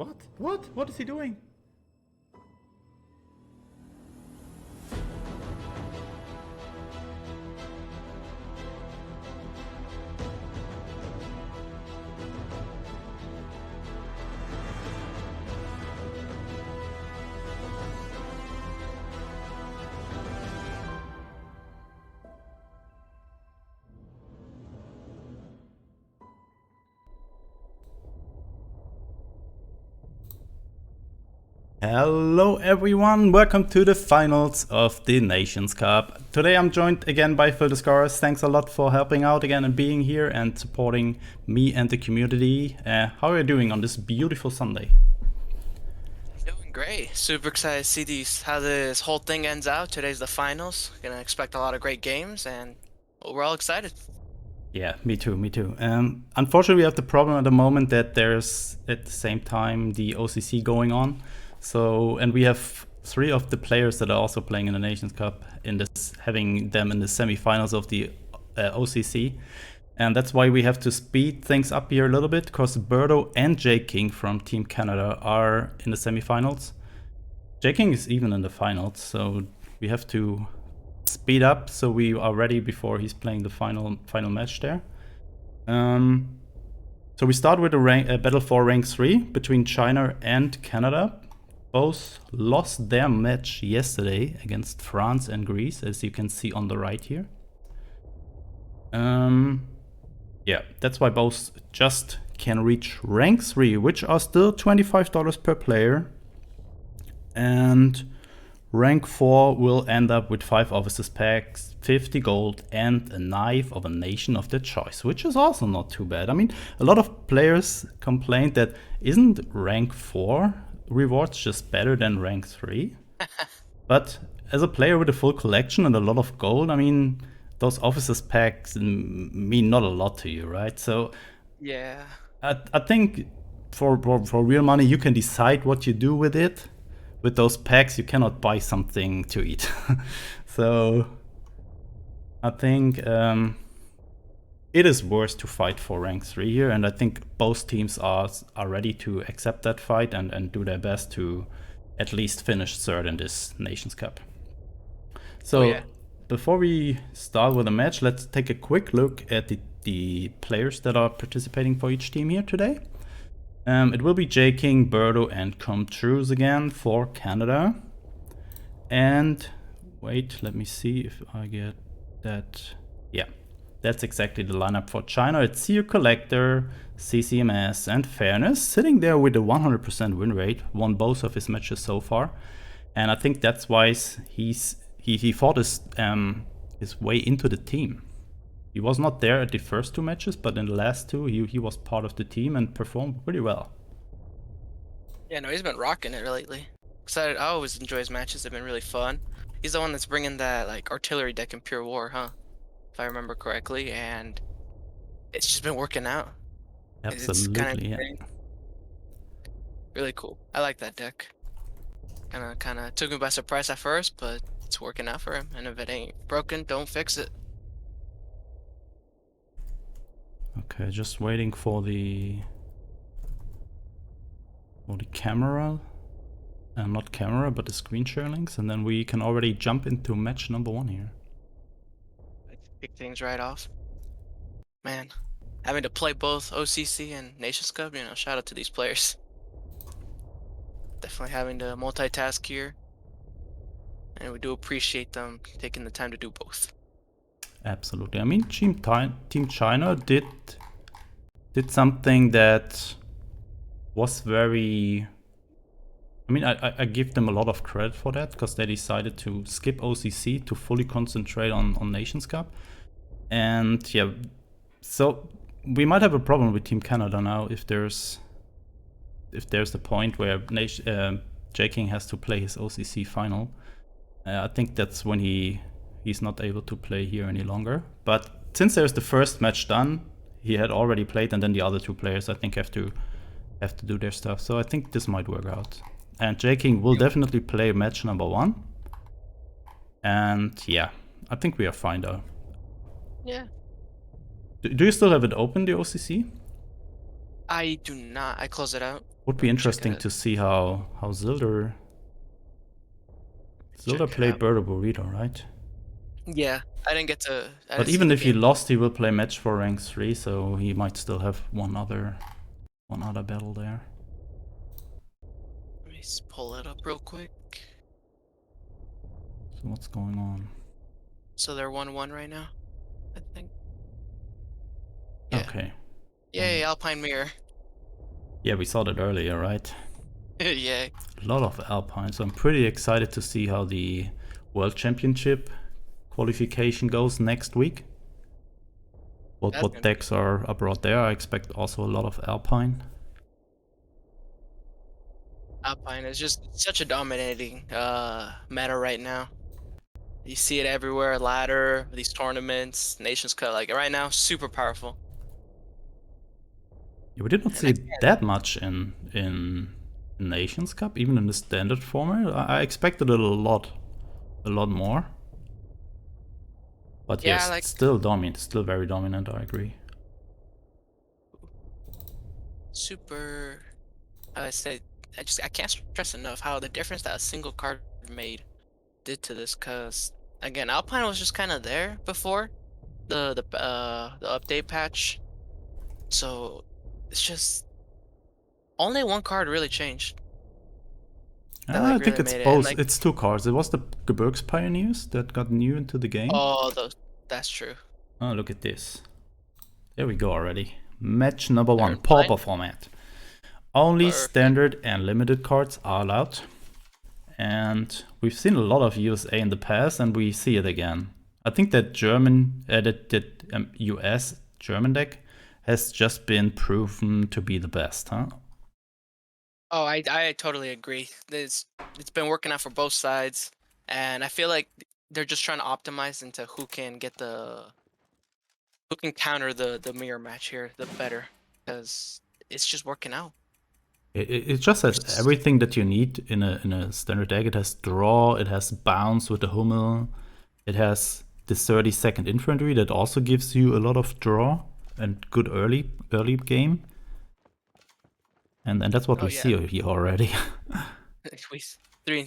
What? What? What is he doing? Hello everyone, welcome to the finals of the Nations Cup. Today I'm joined again by TheArticle. Thanks a lot for helping out again and being here and supporting me and the community. How are you doing on this beautiful Sunday? Doing great. Super excited to see how this whole thing ends out. Today's the finals. Gonna expect a lot of great games, and we're all excited. Yeah, me too, me too. Unfortunately, we have the problem at the moment that there's at the same time the OCC going on. So, and we have three of the players that are also playing in the Nations Cup in this, having them in the semifinals of the OCC. And that's why we have to speed things up here a little bit, because Birdo and J King from Team Canada are in the semifinals. J King is even in the finals, so we have to speed up so we are ready before he's playing the final match there. So we start with a battle for rank 3 between China and Canada. Both lost their match yesterday against France and Greece, as you can see on the right here. Yeah, that's why both just can reach rank 3, which are still $25 per player. And rank 4 will end up with 5 officers packs, 50 gold, and a knife of a nation of their choice, which is also not too bad. I mean, a lot of players complained that isn't rank 4 rewards just better than rank 3? But as a player with a full collection and a lot of gold, I mean, those officers packs mean not a lot to you, right? So Yeah. I think for real money, you can decide what you do with it. With those packs, you cannot buy something to eat. So I think it is worth to fight for rank 3 here, and I think both teams are ready to accept that fight and do their best to at least finish third in this Nations Cup. So Yeah. before we start with the match, let's take a quick look at the players that are participating for each team here today. It will be J King, Birdo, and Comtrues again for Canada. And wait, let me see if I get that. Yeah, that's exactly the lineup for China. It's Seer Collector, CCMS, and Fairness, sitting there with a 100% win rate, won both of his matches so far. And I think that's why he fought his way into the team. He was not there at the first 2 matches, but in the last 2, he was part of the team and performed pretty well. Yeah, no, he's been rocking it lately. Excited. I always enjoy his matches. They've been really fun. He's the one that's bringing that like artillery deck in Pure War, huh? If I remember correctly, and it's just been working out. It's kind Absolutely, of yeah. really cool. I like that deck. Kind of took me by surprise at first, but it's working out for him. And if it ain't broken, don't fix it. Okay, just waiting for the camera. Not camera, but the screen share links, and then we can already jump into match number 1 here. Kick things right off. Man, having to play both OCC and Nations Cup, shout out to these players. Definitely having to multitask here. And we do appreciate them taking the time to do both. Absolutely. I mean, Team China did something that was very... I mean, I give them a lot of credit for that, because they decided to skip OCC to fully concentrate on Nations Cup. And yeah, so we might have a problem with Team Canada now if there's the point where J King has to play his OCC final. I think that's when he's not able to play here any longer. But since there's the first match done, he had already played, and then the other 2 players I think have to do their stuff. So I think this might work out. And J King will definitely play match number 1. And yeah, I think we are fine though. Yeah. Do you still have it open, the OCC? I do not. I close it out. Would be Let me check interesting it. to see how Zilder Check it played out. Birdo Burrito, right? Yeah, I didn't get to. I But didn't see even the if he game. lost, he will play match for rank 3, so he might still have one other battle there. Let me pull it up real quick. So what's going on? So they're 1-1 right now, I think. Yeah. Okay. Yay, Alpine Mirror. Yeah, we saw that earlier, right? Yay. A lot of Alpine, so I'm pretty excited to see how the World Championship qualification goes next week. That's What gonna be decks are brought there? I expect also a lot of Alpine. Alpine is just such a dominating meta right now. You see it everywhere, ladder, these tournaments, Nations Cup, like right now, super powerful. Yeah, we did not And see it that much in Nations Cup, even in the standard format. I expected it a lot more. But yeah, yes, like still dominant, still very dominant. I agree. super. I say, I can't stress enough how the difference that a single card made did to this. Cause again, Alpine was just kind of there before the update patch, so it's just only one card really changed that I like think really it's made it. And both. like, It's two cards. It was the Gebirgs Pioneers that got new into the game. oh, those that's true. Oh, look at this. There we go already. Match number They're 1, in pauper blind. format. Only Perfect. standard and limited cards are allowed. And we've seen a lot of USA in the past, and we see it again. I think that US German deck has just been proven to be the best, huh? Oh, I totally agree. It's been working out for both sides, and I feel like they're just trying to optimize into who can counter the mirror match here the better, because it's just working out. It just has everything that you need in a standard deck. It has draw, it has bounce with the Hummel, it has the 30-second infantry that also gives you a lot of draw and good early game. And that's what Oh we yeah, see here already.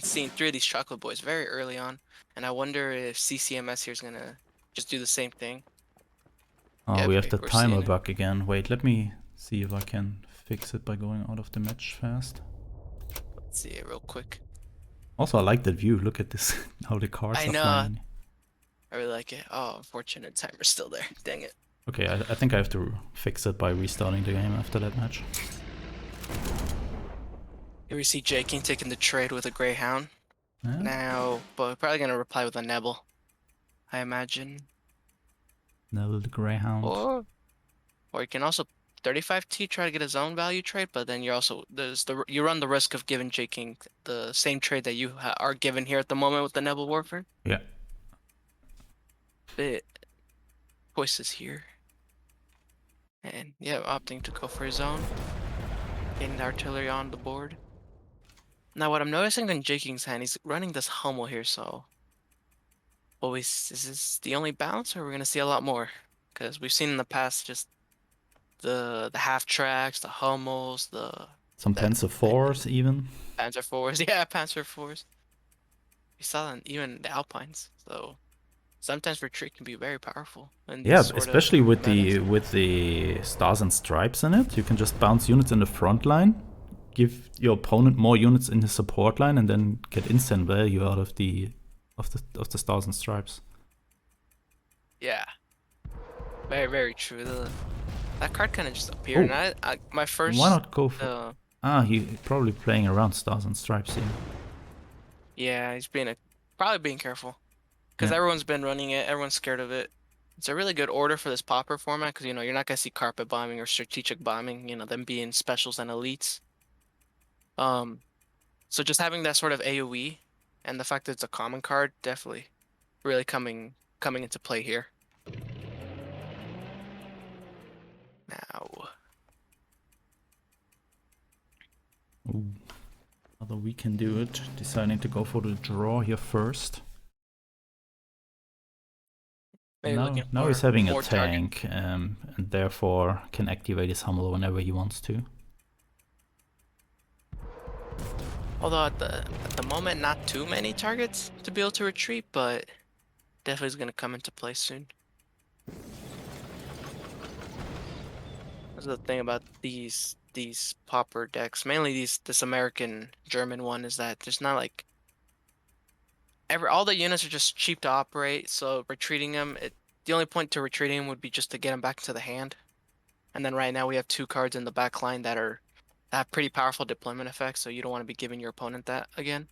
seen three of these chocolate boys very early on, and I wonder if CCMS here is gonna just do the same thing. Oh, Yep, we have the we're timer seeing it. bug again. Wait, let me see if I can fix it by going out of the match fast. Let's see it real quick. Also, I like that view. Look at this, how the I cars are know, flying. I really like it. Oh, unfortunate timer's still there. Dang it. Okay, I think I have to fix it by restarting the game after that match. Here we see Jaking taking the trade with a Greyhound. Yeah. Now, but we're probably gonna reply with a Nebel, I imagine. Neville the Greyhound. Or you can also 35T try to get his own value trade, but then you're also you run the risk of giving Jaking the same trade that you are given here at the moment with the Nebel Warfare. Yeah. Bit choices here. And yeah, opting to go for his own. Getting the artillery on the board. Now what I'm noticing in Jaking's hand, he's running this Hummel here, so always is this the only bounce or we're gonna see a lot more? Because we've seen in the past just the half tracks, the Hummels, Some that Panzer IVs even. Panzer fours. Yeah, Panzer fours. We saw that even the Alpines. So sometimes retreat can be very powerful in this Yeah, sort of especially with metas. the stars and stripes in it. You can just bounce units in the front line, give your opponent more units in the support line, and then get instant value out of the stars and stripes. Yeah, very very true. That card kind of just appeared, Oh, and my why first not go for? He's probably playing around stars and stripes here. yeah, he's probably being careful because Yeah. everyone's been running it. Everyone's scared of it. It's a really good order for this popper format because you're not gonna see carpet bombing or strategic bombing. Them being specials and elites. Um, so just having that sort of AoE and the fact that it's a common card definitely really coming into play here. Now, Ooh. Although we can do it. Deciding to go for the draw here first. Maybe looking Now for he's having a more target. tank, and therefore can activate his Hummel whenever he wants to. Although at the moment, not too many targets to be able to retreat, but definitely is going to come into play soon. That's the thing about these pauper decks, mainly this American German one, is that there's not like all the units are just cheap to operate. So retreating them, the only point to retreating them would be just to get them back into the hand. And then right now we have 2 cards in the back line that have pretty powerful deployment effects. So you don't want to be giving your opponent that again.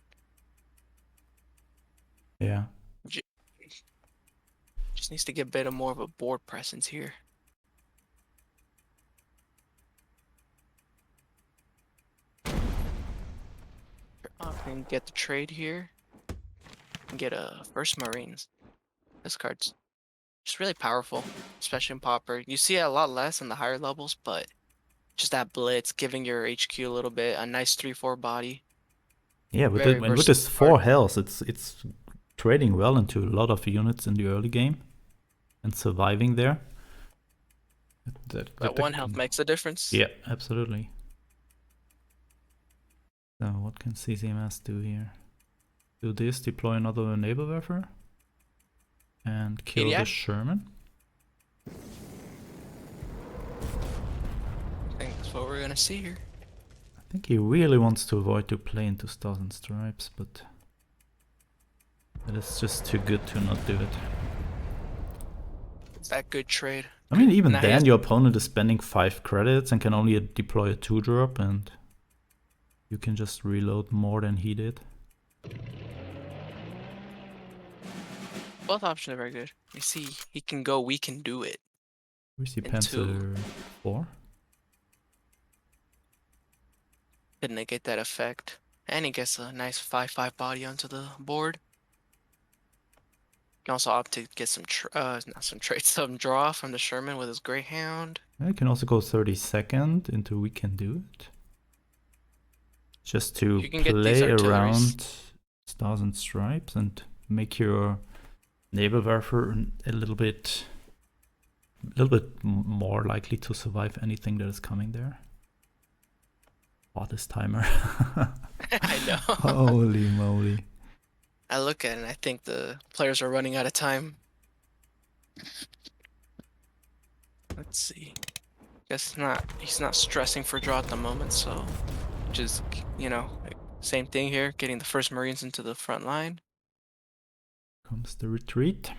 Yeah. Just needs to get a bit more of a board presence here. And get the trade here. And get a first Marines. This card's just really powerful, especially in Pauper. You see it a lot less in the higher levels, but just that blitz, giving your HQ a little bit, a nice 3/4 body. Yeah, with this 4 health, it's trading well into a lot of units in the early game and surviving there. That 1 health makes a difference. Yeah, absolutely. So what can CCMS do here? Do this, deploy another naval werfer, and kill the Sherman. I think that's what we're gonna see here. I think he really wants to avoid to play into Stars and Stripes, but it is just too good to not do it. It's that good trade. I mean, even then, your opponent is spending 5 credits and can only deploy a 2-drop, and you can just reload more than he did. Both options are very good. You see, he can go, we can do it. We see Panzer 4. Could negate that effect. And he gets a nice 5/5 body onto the board. You can also opt to get some some draw from the Sherman with his Greyhound. I can also go 32nd into we can do it. Just to play around Stars and Stripes and make your naval werfer a little bit more likely to survive anything that is coming there. Oh, this timer. I know. Holy moly. I look at it and I think the players are running out of time. Let's see. Guess he's not stressing for draw at the moment, so just, you know, same thing here, getting the first Marines into the front line. Comes the retreat.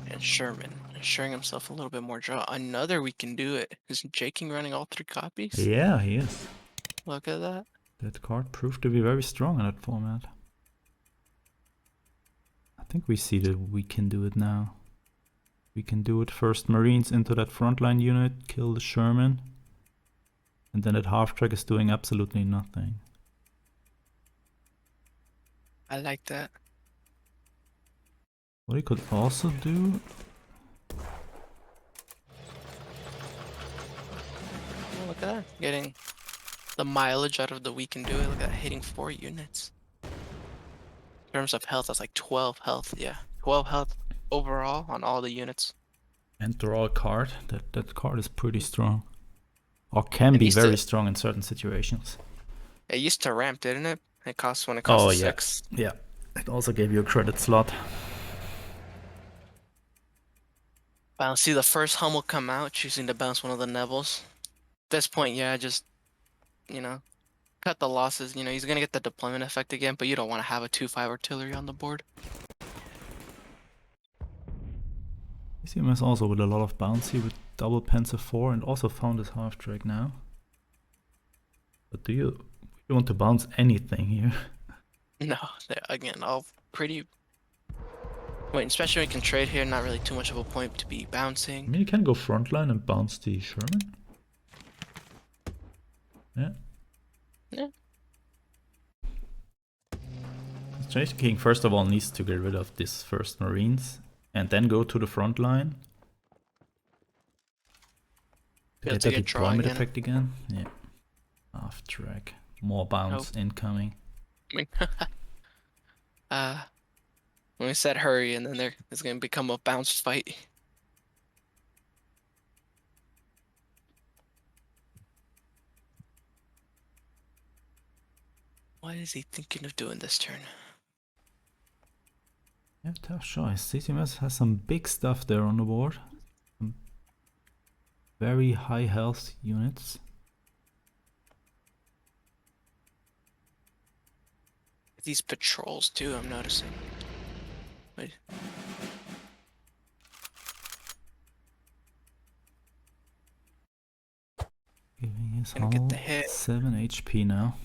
And Sherman ensuring himself a little bit more draw. Another we can do it. Is J-King running all 3 copies? Yeah, he is. Look at that. That card proved to be very strong in that format. I think we see that we can do it now. We can do it first Marines into that frontline unit, kill the Sherman. And then that half-track is doing absolutely nothing. I like that. What he could also do... Oh, look at that. Getting the mileage out of the we can do it. Look at that, hitting 4 units. In terms of health, that's like 12 health. Yeah, 12 health overall on all the units. And draw a card. That card is pretty strong. Or can be very strong in certain situations. It used to ramp, didn't it? It costs when it costs 6. Yeah. It also gave you a credit slot. I'll see the first Hummel come out, choosing to bounce one of the Nevils. At this point, yeah, just, you know, cut the losses. You know, he's going to get the deployment effect again, but you don't want to have a 2/5 artillery on the board. CMS also with a lot of bouncy with double Panzer 4 and also found his half-track now. But do you want to bounce anything here? No, again, all pretty... Wait, especially when you can trade here, not really too much of a point to be bouncing. I mean, you can go frontline and bounce the Sherman. Yeah. Yeah. King first of all needs to get rid of this first Marines and then go to the front line. To get the deployment effect again. Yeah. Half track. More bounce incoming. I mean, when we said hurry, and then it's gonna become a bounce fight. What is he thinking of doing this turn? Yeah, tough choice. CCMS has some big stuff there on the board. Some very high health units. These patrols too, I'm noticing. Wait. Giving his Gonna get hull the hit. 7 HP now.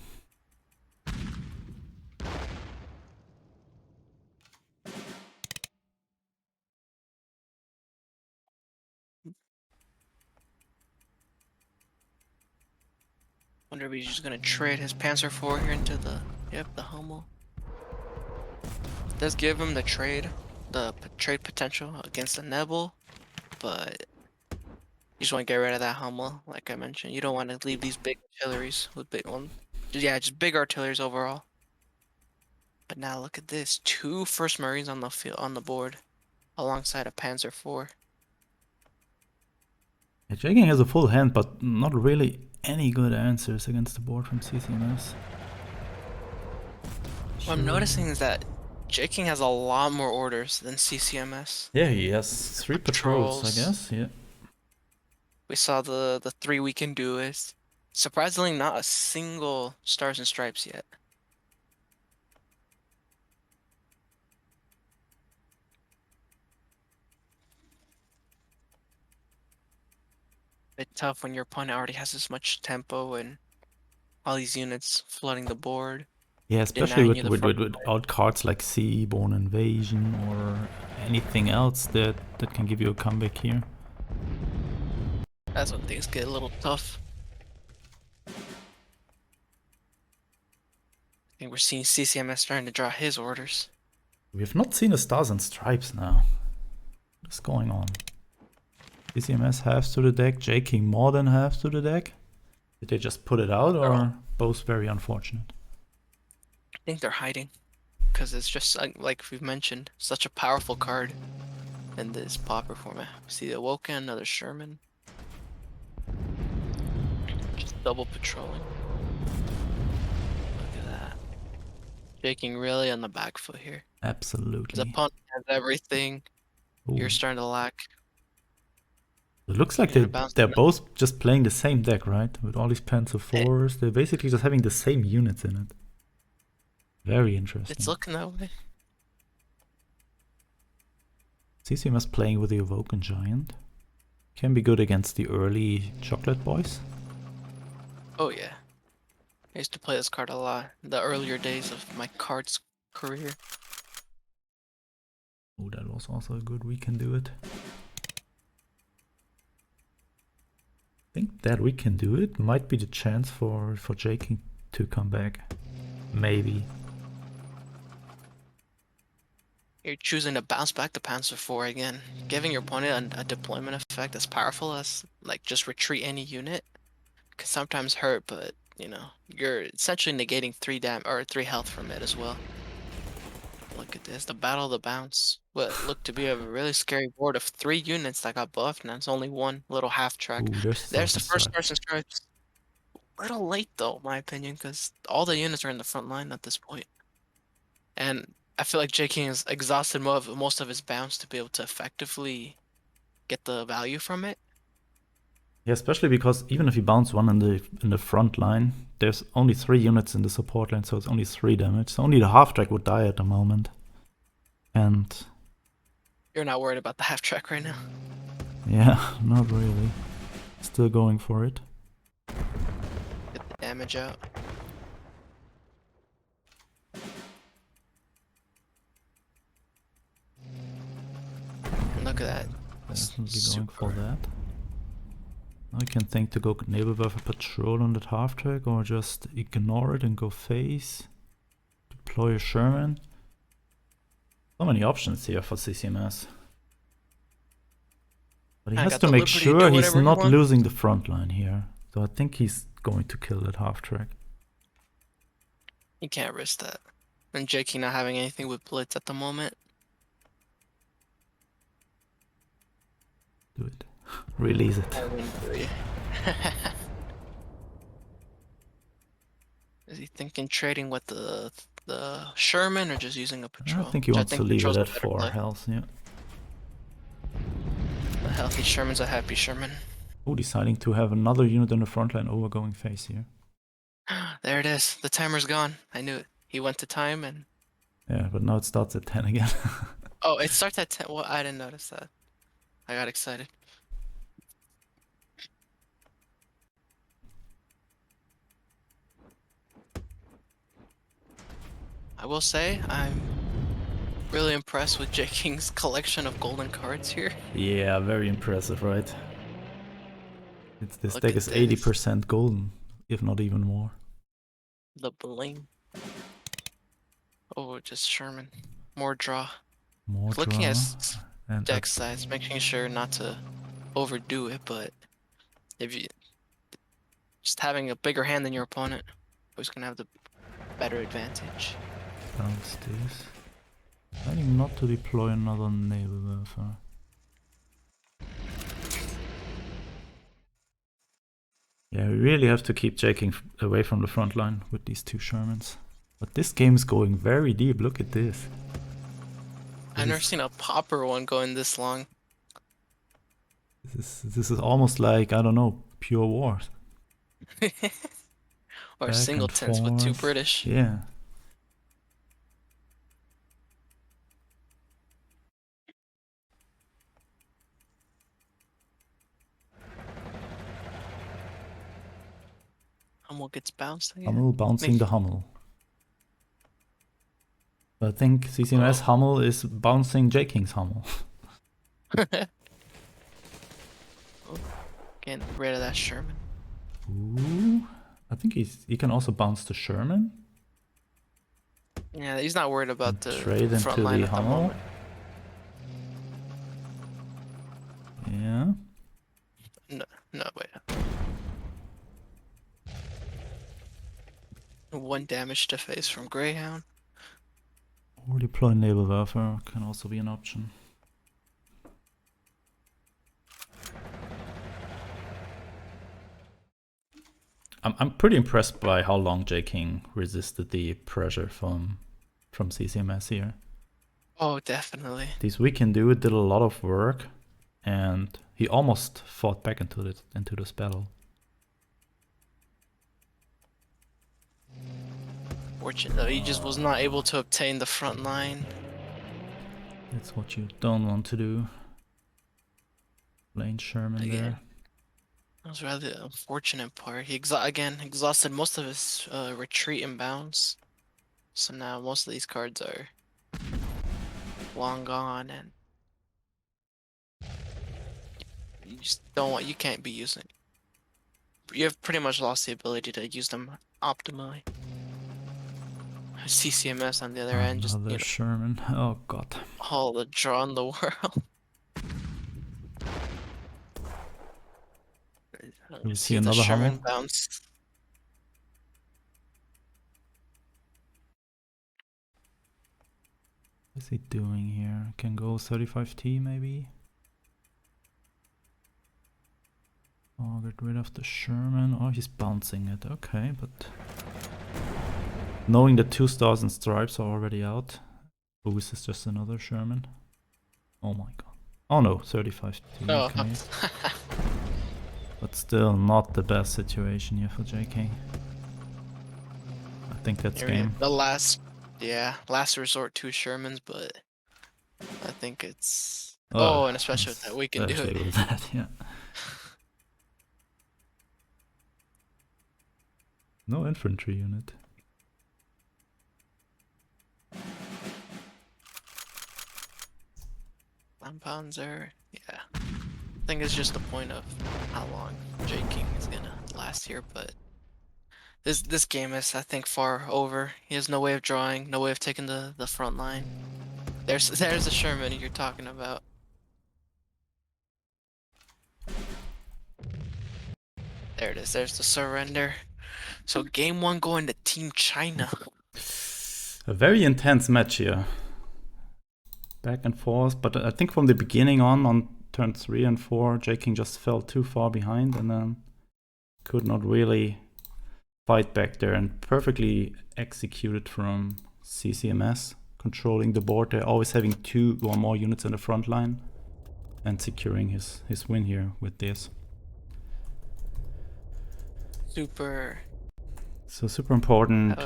Wonder if he's just gonna trade his Panzer IV here into the Hummel. Does give him the trade potential against the Nebel, but you just want to get rid of that Hummel, like I mentioned. You don't want to leave these big artilleries with big one. Yeah, just big artilleries overall. But now look at this: 2 First Marines on the field on the board, alongside a Panzer IV. Yeah, Jaking has a full hand, but not really any good answers against the board from CCMS. What I'm noticing is that J-King has a lot more orders than CCMS. Yeah, he has 3 patrols, I guess. Yeah. We saw the 3 we can do is surprisingly not a single Stars and Stripes yet. Bit tough when your opponent already has this much tempo and all these units flooding the board. Yeah, especially without cards like Seaborn Invasion or anything else that can give you a comeback here. That's when things get a little tough. I think we're seeing CCMS starting to draw his orders. We have not seen a Stars and Stripes now. What's going on? CCMS halves to the deck, J-King more than halves to the deck. Did they just put it out, or both very unfortunate? I think they're hiding, because it's just like we've mentioned, such a powerful card in this pauper format. See the Woken, another Sherman. Just double patrolling. Look at that. J-King really on the back foot here. Absolutely. His opponent has everything. Ooh. You're starting to lack. It looks like they're both just playing the same deck, right? With all these Panzer IVs, they're basically just having the same units in it. Very interesting. It's looking that way. CCMS playing with the Awoken Giant. Can be good against the early Chocolate Boys. Oh yeah. I used to play this card a lot in the earlier days of my KARDS career. Oh, that was also a good We Can Do It. I think that We Can Do It might be the chance for J-King to come back. Maybe. You're choosing to bounce back to Panzer IV again, giving your opponent a deployment effect as powerful as like just retreat any unit. Can sometimes hurt, but you know, you're essentially negating 3 health from it as well. Look at this, the Battle of the Bounce. What looked to be a really scary board of 3 units that got buffed, and it's only one little half track. Ooh, There's the first Stars and Stripes. Little late though, in my opinion, because all the units are in the front line at this point. And I feel like J-King has exhausted most of his bounce to be able to effectively get the value from it. Yeah, especially because even if you bounce one in the front line, there's only 3 units in the support line, so it's only 3 damage. So only the half track would die at the moment. And you're not worried about the half track right now. Yeah, not really. Still going for it. Get the damage out. And look at that. Definitely going for that. I can think to go Nebelwerfer patrol on that half track, or just ignore it and go face. Deploy a Sherman. So many options here for CCMS. But he has to make sure he's not losing the front line here. So I think he's going to kill that half track. You can't risk that. And Jakey not having anything with Blitz at the moment. Do it. Release it. I win 3. Is he thinking trading with the Sherman or just using a patrol? I think he wants to leave it Patrol's a at better 4 play. health, yeah. A healthy Sherman's a happy Sherman. Oh, deciding to have another unit on the front line overgoing phase here. There it is. The timer's gone. I knew it. He went to time and... Yeah, but now it starts at 10 again. Oh, it starts at 10. Well, I didn't notice that. I got excited. I will say, I'm really impressed with J King's collection of golden cards here. Yeah, very impressive, right? This Look deck at is this. 80% golden, if not even more. The bling. Oh, just Sherman. More draw. More Looking draw. at And deck size, making sure not to overdo it, but if you just having a bigger hand than your opponent, who's gonna have the better advantage. bounce this. Planning not to deploy another naval werfer. Yeah, we really have to keep J-King away from the front line with these 2 Shermans. But this game is going very deep, look at this. I've never seen a popper one going this long. This is almost like, I don't know, pure war. Or Back and singletons with 2 forth. British. Yeah. Hummel gets bounced again. Hummel bouncing the Hummel. I think CCMS Hummel is bouncing J-King's Hummel. Getting rid of that Sherman. Ooh. I think he can also bounce the Sherman. Yeah, he's not worried about the Trade front into line the at the Hummel. moment. Yeah. No, wait. 1 damage to face from Greyhound. Or deploy naval werfer can also be an option. I'm pretty impressed by how long J-King resisted the pressure from CCMS here. Oh, definitely. These We Can Do It did a lot of work, and he almost fought back into this battle. Fortunately, he just was not able to obtain the front line. That's what you don't want to do. Lane Sherman Again. there. That was rather the unfortunate part. He exhausted most of his retreat and bounce. So now most of these cards are long gone, and you can't be using. You have pretty much lost the ability to use them optimally. CCMS on the other end, just Sherman. Oh god. all the draw in the world. We You see the another Sherman Hummel. bounce. What's he doing here? Can go 35T maybe? Oh, get rid of the Sherman. Oh, he's bouncing it. Okay, but knowing the 2 stars and stripes are already out. Spooz is just another Sherman. Oh my god. Oh no, 35T. Oh. Okay. But still not the best situation here for JK. I think that's game. The last resort to Shermans, but I think it's and especially with that we can do it. With that, yeah. No infantry unit. Panzer, yeah. I think it's just the point of how long J King is gonna last here, but this game is, I think, far over. He has no way of drawing, no way of taking the front line. There's the Sherman you're talking about. There it is. There's the surrender. So game 1 going to Team China. A very intense match here. Back and forth, but I think from the beginning on turn 3 and 4, J-King just fell too far behind and then could not really fight back there, and perfectly executed from CCMS, controlling the board there, always having 2 or more units in the front line and securing his win here with this. Super. So super important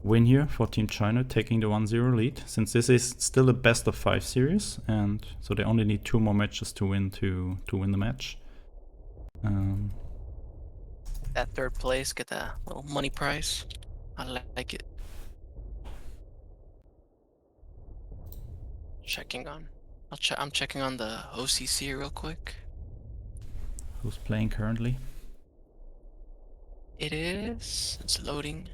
win here for Team China, taking the 1-0 lead, since this is still a best of 5 series, and so they only need 2 more matches to win the match. That 3rd place, get that little money prize. I like it. Checking on. I'm checking on the OCC real quick. Who's playing currently? It's loading.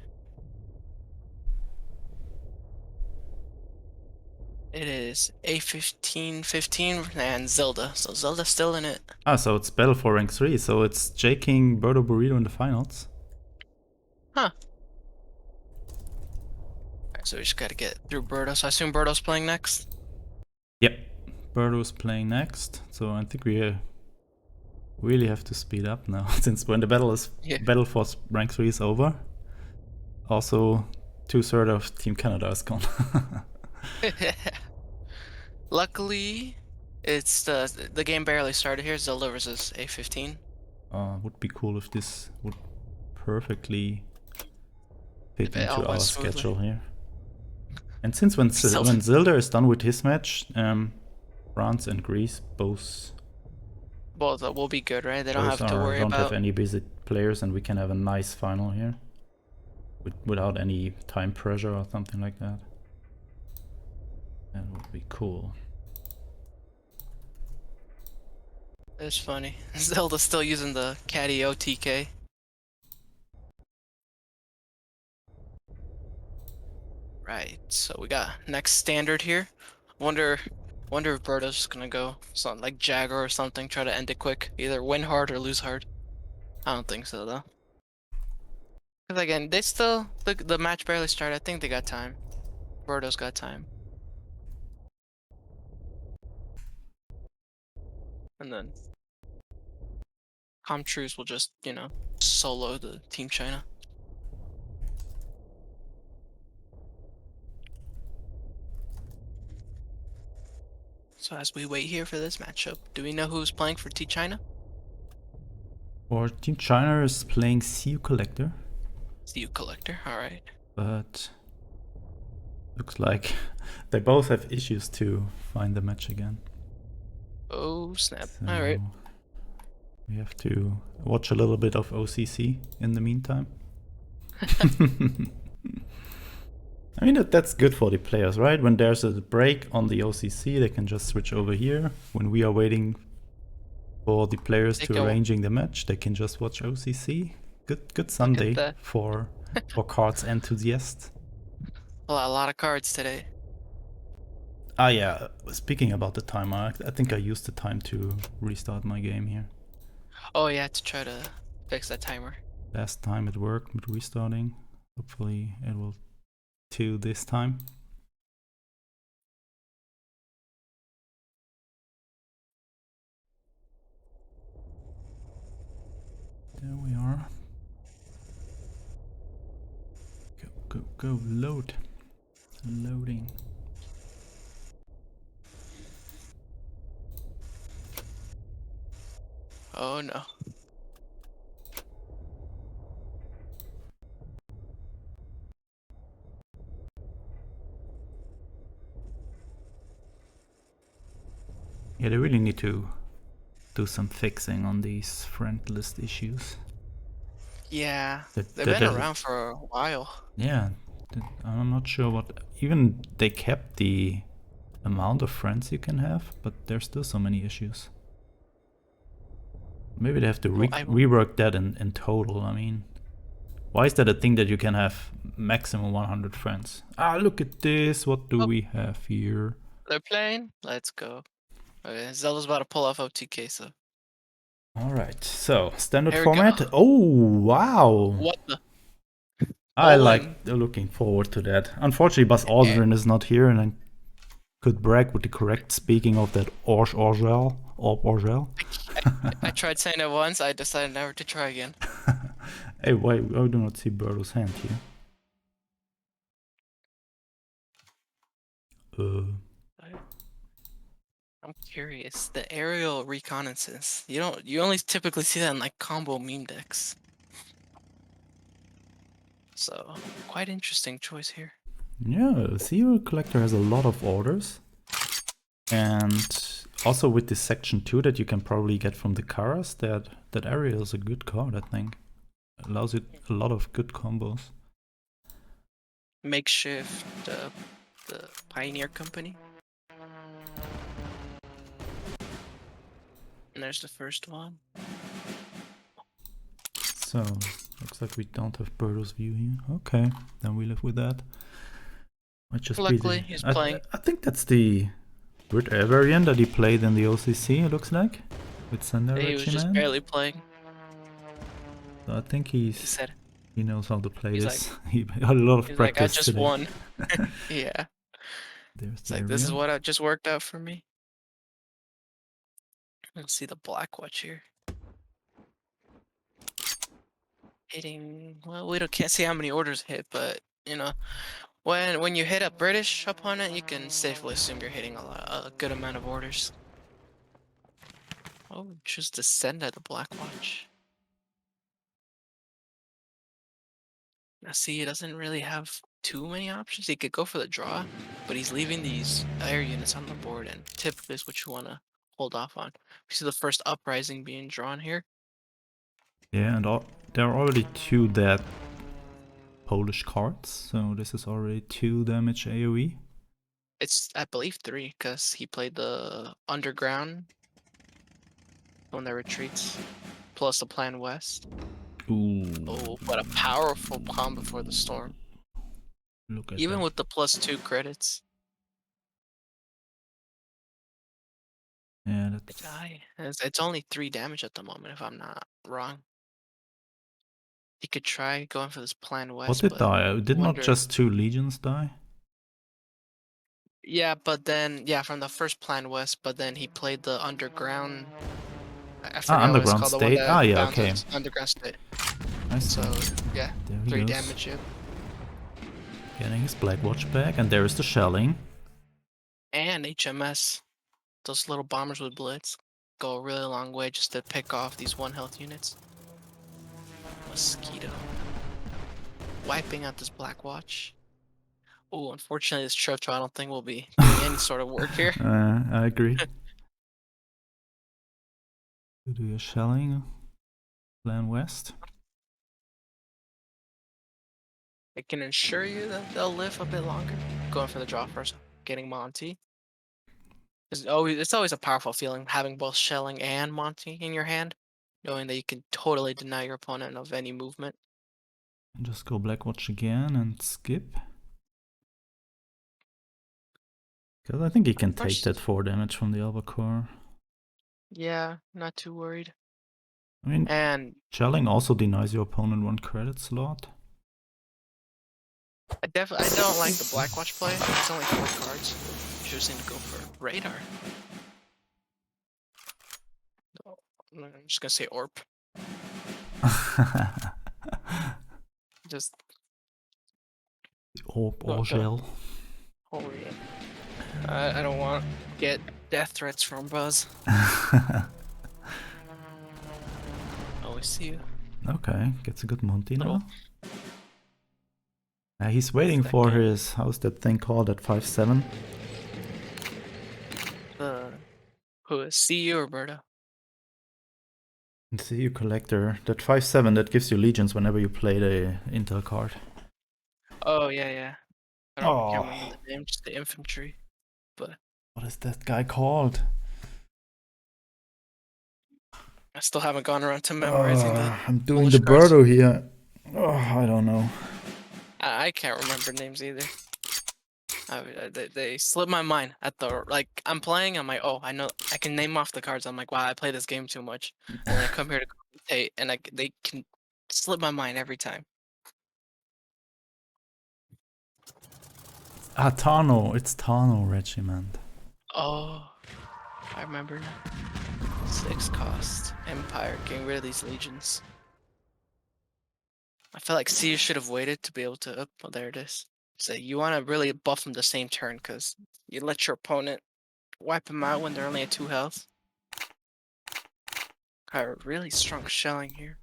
It is A1515 and Zelda. So Zelda's still in it. Ah, so it's battle for rank 3, so it's J-King, Birdo, Burrito in the finals. Huh. Alright, so we just gotta get through Birdo. So I assume Birdo's playing next? Yep, Birdo's playing next, so I think we really have to speed up now, since when the battle for rank 3 is over, also 2/3 of Team Canada is gone. Luckily, it's the game barely started here. Zelda versus A15. Would be cool if this would perfectly fit into our schedule here. And since when Zelda is done with his match, France and Greece both will be good, right? They don't have to worry don't about have any busy players, and we can have a nice final here without any time pressure or something like that. That would be cool. It's funny. Zelda's still using the Caddy OTK. Right, so we got next standard here. Wonder if Birdo's gonna go something like Jagger or something, try to end it quick. Either win hard or lose hard. I don't think so though. Because again, they still the match barely started. I think they got time. Birdo's got time. And then Comtrues will just, you know, solo the Team China. So as we wait here for this matchup, do we know who's playing for Team China? Or Team China is playing CU Collector. CU Collector, alright. But looks like they both have issues to find the match again. Oh snap, So alright. we have to watch a little bit of OCC in the meantime. I mean, that's good for the players, right? When there's a break on the OCC, they can just switch over here. When we are waiting for the players to arranging the match, they can just watch OCC. Good Sunday for KARDS enthusiasts. A lot of cards today. Ah yeah, speaking about the timer, I think I used the time to restart my game here. Oh yeah, to try to fix that timer. Last time it worked with restarting. Hopefully it will too this time. There we are. Go, load. Loading. Oh no. Yeah, they really need to do some fixing on these friend list issues. Yeah, they've been around for a while. Yeah, I'm not sure what... Even they kept the amount of friends you can have, but there's still so many issues. Maybe they have to rework that in total. I mean, why is that a thing that you can have maximum 100 friends? Ah, look at this. What do we have here? They're playing. Let's go. Okay, Zelda's about to pull off OTK, so. Alright, so standard format. Oh, wow. What the? I Olin. like looking forward to that. Unfortunately, Buzz Aldrin is not here, and I could brag with the correct speaking of that Orgel. I tried saying it once. I decided never to try again. Hey, why I do not see Birdo's hand here? I'm curious. The aerial reconnaissance. You only typically see that in like combo meme decks. So quite interesting choice here. Yeah, Serial Collector has a lot of orders. And also with this section 2 that you can probably get from the KARDS, that area is a good card, I think. It allows you a lot of good combos. Makeshift the Pioneer Company. And there's the first one. So, looks like we don't have Birdo's view here. Okay, then we live with that. Might just Luckily, be he's playing. I think that's the weird air variant that he played in the OCC, it looks like. With Sender He was just barely playing. So I think He said he knows how to play he's this. He had a lot of he's like, I practice just today. won. Yeah. There's It's the like area. this is what just worked out for me. Let's see the Black Watch here. Hitting well, can't see how many orders hit, but you know, when you hit a British opponent, you can safely assume you're hitting a good amount of orders. Oh, just descend at the Black Watch. Now see, he doesn't really have too many options. He could go for the draw, but he's leaving these air units on the board, and typically is what you want to hold off on. We see the first uprising being drawn here. Yeah, and there are already 2 dead Polish cards, so this is already 2 damage AoE. It's, I believe, 3, because he played the Underground when that retreats, plus the Plan West. Ooh. Oh, what a powerful combo for the Storm. Look at Even that. with the +2 credits. Yeah, It's only 3 damage at the moment, if I'm not wrong. He could try going for this Plan what West, did but die? Did not wonder. just 2 legions die? Yeah, but then from the first Plan West, but then he played the Underground. I forgot what it's Underground called, the one State. that Yeah, okay. bounces Underground State. I see. So yeah, There he 3 goes. damage hit. Getting his Black Watch back, and there is the shelling. And HMS. Those little bombers with Blitz go a really long way just to pick off these 1 health units. Mosquito. Wiping out this Black Watch. Oh, unfortunately, this Churchill I don't think will be doing any sort of work here. I agree. To do a shelling. Plan West. I can assure you that they'll live a bit longer. Going for the draw first, getting Monty. It's always a powerful feeling having both Shelling and Monty in your hand, knowing that you can totally deny your opponent of any movement. And just go Black Watch again and skip. Because I think he can take that 4 damage from the Albacore. Yeah, not too worried. I mean, And shelling also denies your opponent 1 credit slot. I don't like the Black Watch play. It's only 4 cards. Choosing to go for Radar. I'm just gonna say Orp. Just or gel. Oh yeah. I don't want to get death threats from Buzz. Always see you. Okay, gets a good Monty Little. now. He's waiting for his, how's that thing called, at 5/7? Who is CU or Berta? CU Collector. That 5/7 that gives you legions whenever you play the Intel card. Oh yeah. I can't remember the name, just the infantry. But what is that guy called? I still haven't gone around to memorizing the. I'm doing Polish the cards. Birdo here. I don't know. I can't remember names either. They slip my mind at the I'm playing. I'm like, oh, I know I can name off the cards. I'm like, wow, I play this game too much. And then I come here to commentate, and they can slip my mind every time. Ah, Tano. It's Tano Regiment. Oh, I remember now. 6 cost. Empire, getting rid of these legions. I feel like C should have waited to be able to. Oh, there it is. So you want to really buff them the same turn because you let your opponent wipe them out when they're only at 2 health. Got a really strong shelling here.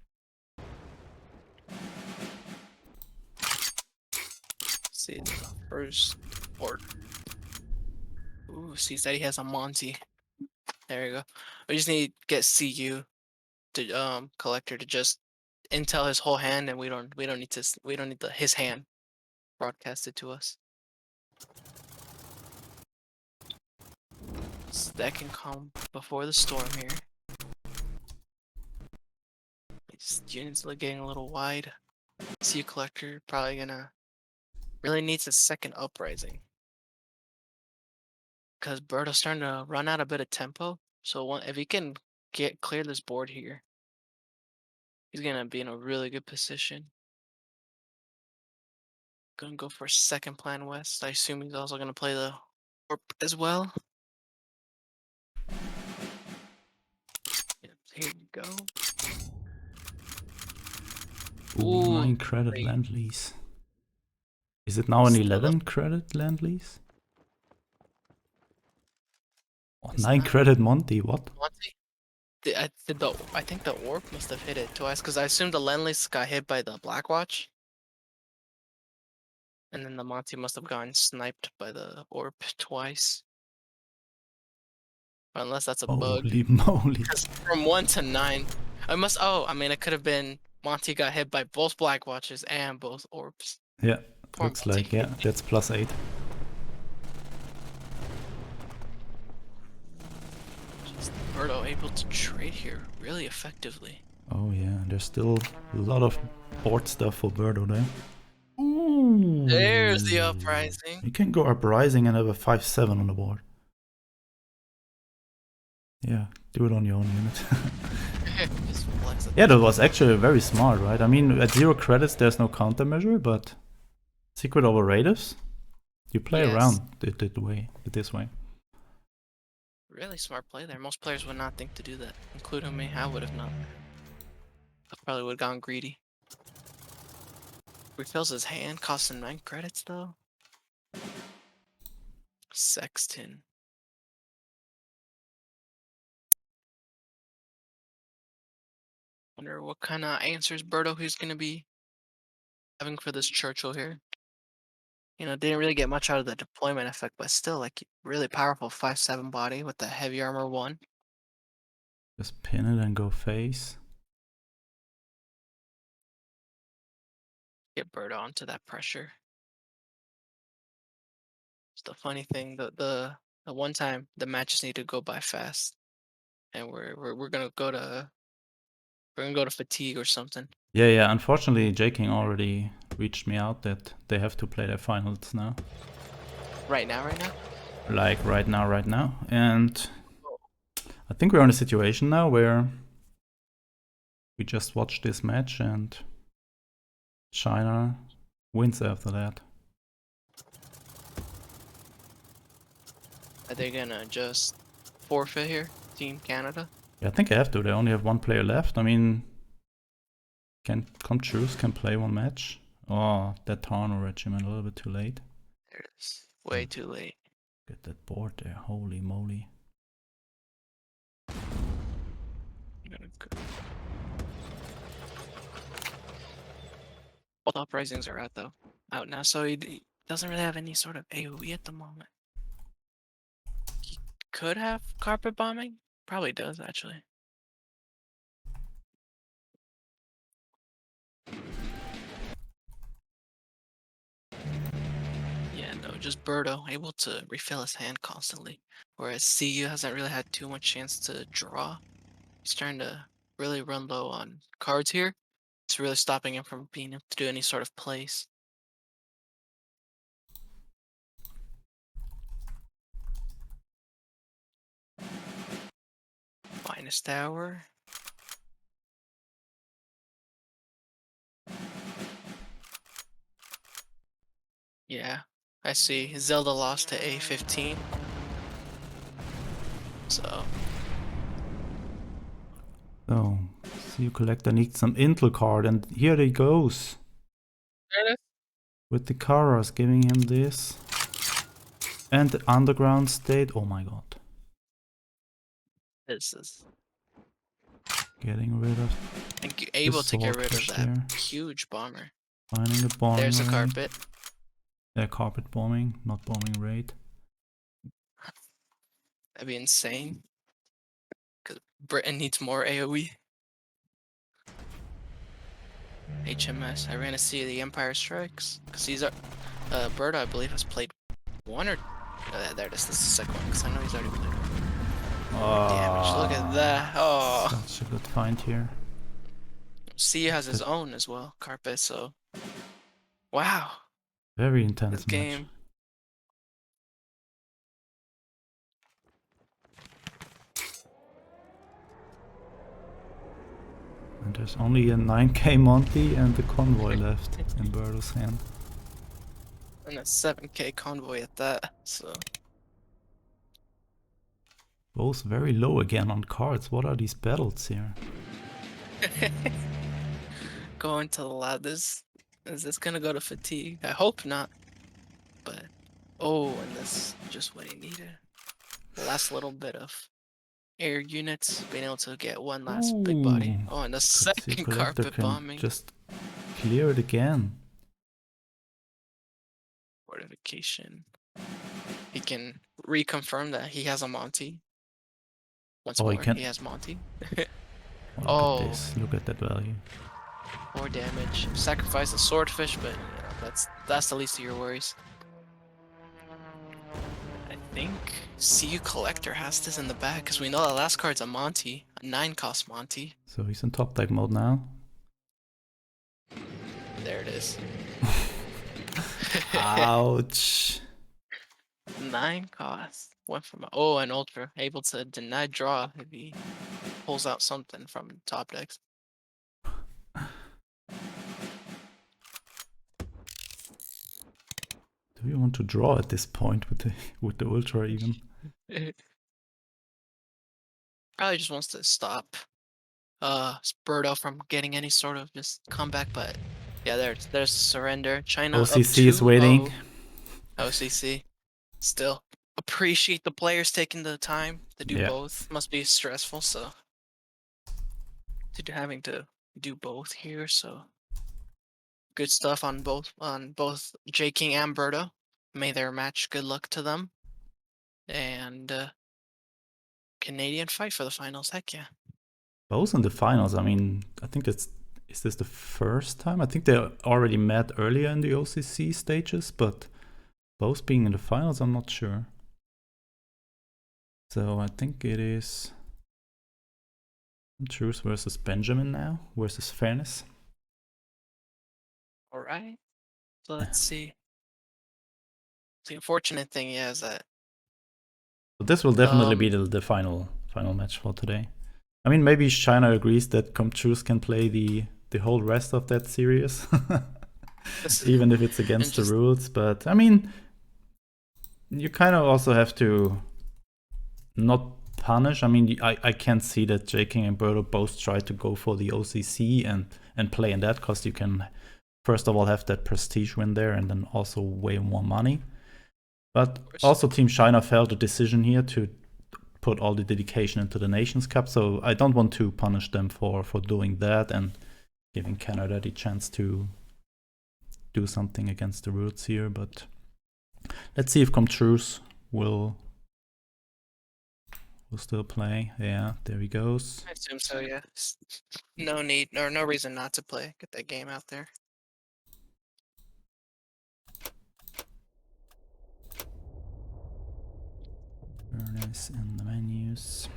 See the first order. Ooh, sees that he has a Monty. There you go. We just need to get CU to collector to just intel his whole hand, and we don't need his hand broadcasted to us. So that can come before the storm here. These units are getting a little wide. CU collector probably gonna really needs a second uprising. Because Birdo's starting to run out a bit of tempo. So if he can clear this board here, he's gonna be in a really good position. Gonna go for a second plan west. I assume he's also gonna play the warp as well. Yep, here you go. Ooh, Ooh, 9 credit great. land lease. Is it now an 11 credit land lease? Oh, It's 9 not credit Monty, what? Monty. I think the orb must have hit it twice because I assumed the Lenley's got hit by the Black Watch. And then the Monty must have gotten sniped by the orb twice. Unless that's a bug. Holy moly. Because from 1 to 9, I mean, it could have been Monty got hit by both Black Watches and both orbs. Yeah, Poor looks Monty. like, yeah, that's +8. Just Birdo able to trade here really effectively. Oh yeah, there's still a lot of board stuff for Birdo there. Ooh. There's the uprising. You can go uprising and have a 5-7 on the board. Yeah, do it on your own unit. Just flex it. Yeah, that was actually very smart, right? I mean, at 0 credits, there's no countermeasure, but Secret Overratives, you play Yes. around it this way. Really smart play there. Most players would not think to do that, including me. I would have not. I probably would have gone greedy. Refills his hand, costs him 9 credits though. Sexton. Wonder what kind of answers Birdo he's gonna be having for this Churchill here. You know, didn't really get much out of the deployment effect, but still, like, really powerful 5-7 body with the heavy armor 1. Just pin it and go face. Get Birdo onto that pressure. It's the funny thing, the one time the matches need to go by fast, and we're gonna go to fatigue or something. Yeah, unfortunately, J-King already reached me out that they have to play their finals now. Right now. Like right now. And I think we're in a situation now where we just watch this match and China wins after that. Are they gonna just forfeit here, Team Canada? Yeah, I think I have to. They only have 1 player left. I mean, can play 1 match. Oh, that Tano Regiment a little bit too late. There it is. Way too late. Get that board there. Holy moly. I'm gonna go. Both uprisings are out now, so he doesn't really have any sort of AoE at the moment. He could have carpet bombing. Probably does actually. Yeah, no, just Birdo able to refill his hand constantly, whereas CU hasn't really had too much chance to draw. He's trying to really run low on cards here. It's really stopping him from being able to do any sort of plays. Finest tower. Yeah, I see. Zelda lost to A15. So. So, see collector needs some Intel card, and here he goes. There it is. With the Karas giving him this. And the underground state. Oh my god. This is. Getting rid of. And able to get rid of that there. huge bomber. Finding a bombing. There's a carpet. Carpet bombing, not bombing raid. That'd be insane. Because Britain needs more AoE. HMS. I ran to see the Empire Strikes. Because he's Birdo, I believe, has played one or. There it is. This is the second one. Because I know he's already played one. Damage. Look at that. Oh. Such a good find here. C has his own as well. Carpet. So. Wow. Very intense This game. match. And there's only a 9k Monty and the convoy left in Birdo's hand. And a 7k convoy at that, so. Both very low again on cards. What are these battles here? Going to the lab. Is this gonna go to fatigue? I hope not. But oh, and this just what he needed. The last little bit of air units, being able to get one last big body. Oh, and the second carpet bombing. Just clear it again. Fortification. He can reconfirm that he has a Monty. Once more, he has Monty. Look at this. Look at that value. 4 damage. Sacrifice the swordfish, but you know, that's the least of your worries. I think CU Collector has this in the bag because we know the last card's a Monty, a 9-cost Monty. So he's in top deck mode now. There it is. Ouch. 9 cost. Went from an ultra, able to deny draw if he pulls out something from top decks. Do we want to draw at this point with the ultra even? Probably just wants to stop Birdo from getting any sort of just comeback, but yeah, there's surrender. China OCC is waiting. OCC. Still appreciate the players taking the time to do both. Must be stressful, so having to do both here, so good stuff on both J King and Birdo. May their match good luck to them. And Canadian fight for the finals, heck yeah. Both in the finals, I mean, I think is this the first time? I think they already met earlier in the OCC stages, but both being in the finals, I'm not sure. So I think it is Truce versus Benjamin now, versus Fairness. Alright. So let's see. The unfortunate thing is that But this will definitely be the final match for today. I mean, maybe China agrees that Truce can play the whole rest of that series. Even if it's against the rules, but I mean, you kind of also have to not punish. I mean, I can see that J King and Birdo both try to go for the OCC and play in that, because you can first of all have that prestige win there and then also way more money. But also Team China felt a decision here to put all the dedication into the Nations Cup, so I don't want to punish them for doing that and giving Canada the chance to do something against the rules here. But let's see if Truce will still play. Yeah, there he goes. I assume so, yeah. No need or no reason not to play. Get that game out there. Furnace in the menus.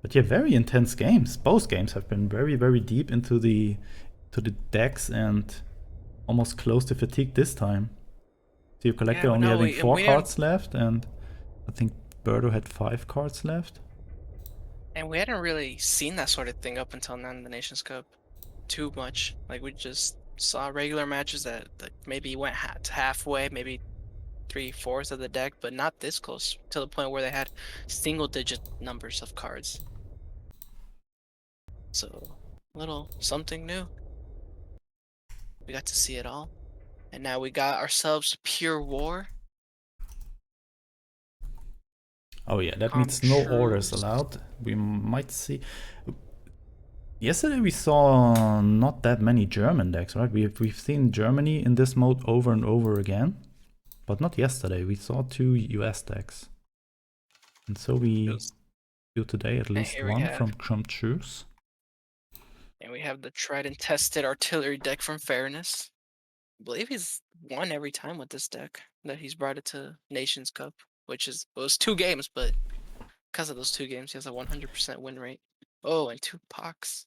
But yeah, very intense games. Both games have been very, very deep into the decks and almost close to fatigue this time. So your collector only having 4 cards left, and I think Birdo had 5 cards left. And we hadn't really seen that sort of thing up until now in the Nations Cup too much. Like, we just saw regular matches that maybe went halfway, maybe 3/4 of the deck, but not this close to the point where they had single-digit numbers of cards. So, little something new. We got to see it all, and now we got ourselves Pure War. Oh yeah, that means no orders allowed. We might see. Yesterday we saw not that many German decks, right? We've seen Germany in this mode over and over again, but not yesterday. We saw 2 US decks, and so we do today at least one from Truce. And we have the tried and tested artillery deck from Fairness. I believe he's won every time with this deck that he's brought it to Nations Cup, which is, well, it was 2 games, but because of those 2 games, he has a 100% win rate. Oh, and 2 Pox.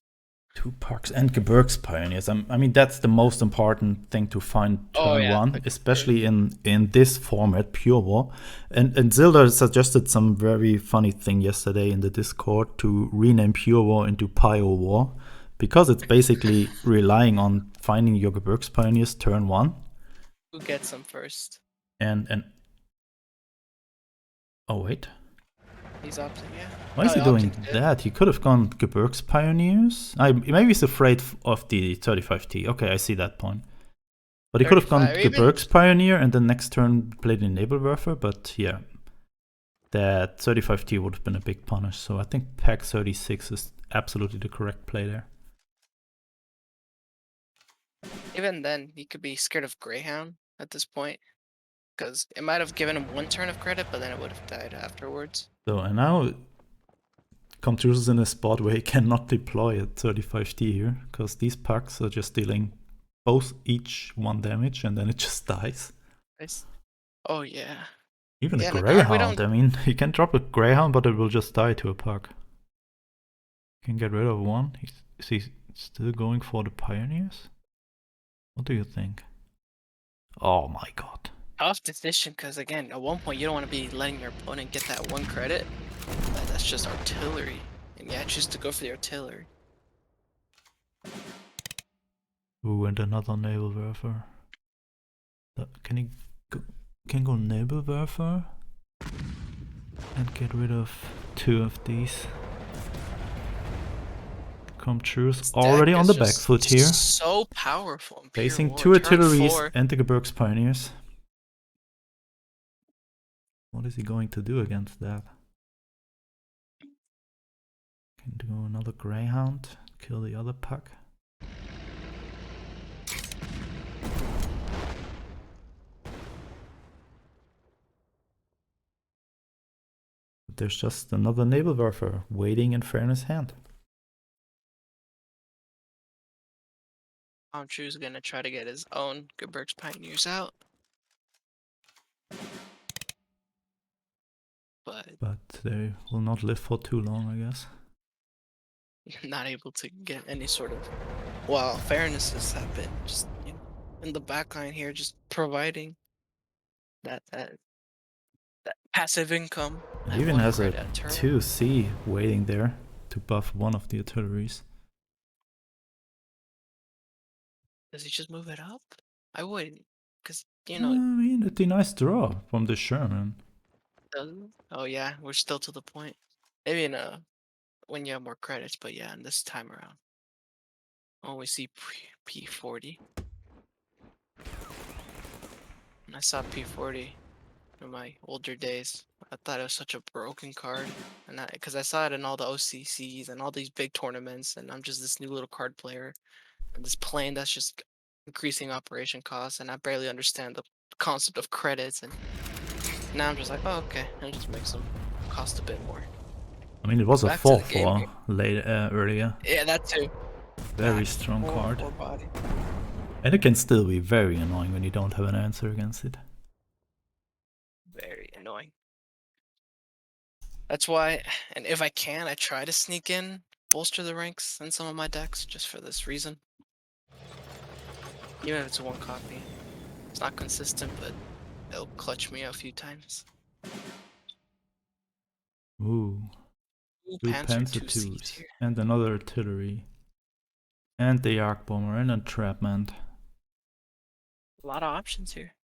2 Parks and Gebirgspioneers. I mean, that's the most important thing to find turn 1, especially in this format, Pure War. And Zilda suggested some very funny thing yesterday in the Discord to rename Pure War into Pio War, because it's basically relying on finding your Gebirgspioneers turn 1. Who gets them first? And oh wait. He's opting, yeah. Why is he doing that? He could have gone Gebirgspioneers. Maybe he's afraid of the 35T. Okay, I see that point. But he could have gone Gebirgspioneer and then next turn played the Nebelwerfer. But yeah, that 35T would have been a big punish. So I think pack 36 is absolutely the correct play there. Even then, he could be scared of Greyhound at this point, because it might have given him 1 turn of credit, but then it would have died afterwards. So, and now Comtruse is in a spot where he cannot deploy a 35T here, because these packs are just dealing both each 1 damage, and then it just dies. Nice. Oh yeah. Even a Greyhound. I mean, he can drop a Greyhound, but it will just die to a pack. Can get rid of 1. Is he still going for the Pioneers? What do you think? Oh my god. Tough decision, because again, at one point you don't want to be letting your opponent get that 1 credit. That's just artillery. And yeah, choose to go for the artillery. Ooh, and another Nebelwerfer. Can he go Nebelwerfer? And get rid of 2 of these. Comtruse already on the back foot here. So powerful. Facing 2 artilleries and the Gebirgspioneers. What is he going to do against that? Can do another Greyhound, kill the other pack. But there's just another Nebelwerfer waiting in Fairness' hand. Comtrue's gonna try to get his own Gebirgspioneers out. But they will not live for too long, I guess. Not able to get any sort of, well, fairnesses have been just, you know, in the backline here, just providing that passive income. He even has a 2C waiting there to buff 1 of the artilleries. Does he just move it up? I wouldn't, because, you know. I mean, it's a nice draw from the Sherman. Oh yeah, we're still to the point. Maybe in when you have more credits, but yeah, in this time around. Oh, we see P40. I saw P40 in my older days. I thought it was such a broken card, and because I saw it in all the OCCs and all these big tournaments, and I'm just this new little card player, and this plane that's just increasing operation costs, and I barely understand the concept of credits, and now I'm just like, oh okay, it just makes them cost a bit more. I mean, it was a 4/4 earlier. Yeah, that too. Very strong card. And it can still be very annoying when you don't have an answer against it. Very annoying. That's why, and if I can, I try to sneak in, bolster the ranks in some of my decks, just for this reason. Even if it's a 1 copy. It's not consistent, but it'll clutch me a few times. Ooh. 2 Panzer IIs and another artillery. And the Arc Bomber and Entrapment. A lot of options here.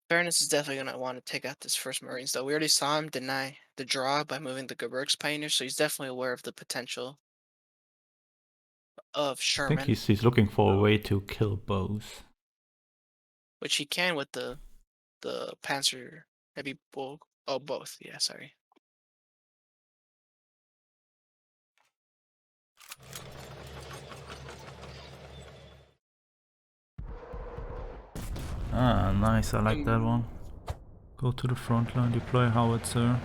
Fairness is definitely gonna want to take out this first Marines, though. We already saw him deny the draw by moving the Geberks Pioneer, so he's definitely aware of the potential of I think Sherman, he's looking for a way to kill both. which he can with the Panzer Heavy Bull. Oh, both. Yeah, sorry. Ah, nice. I like that one. Go to the front line, deploy howitzer.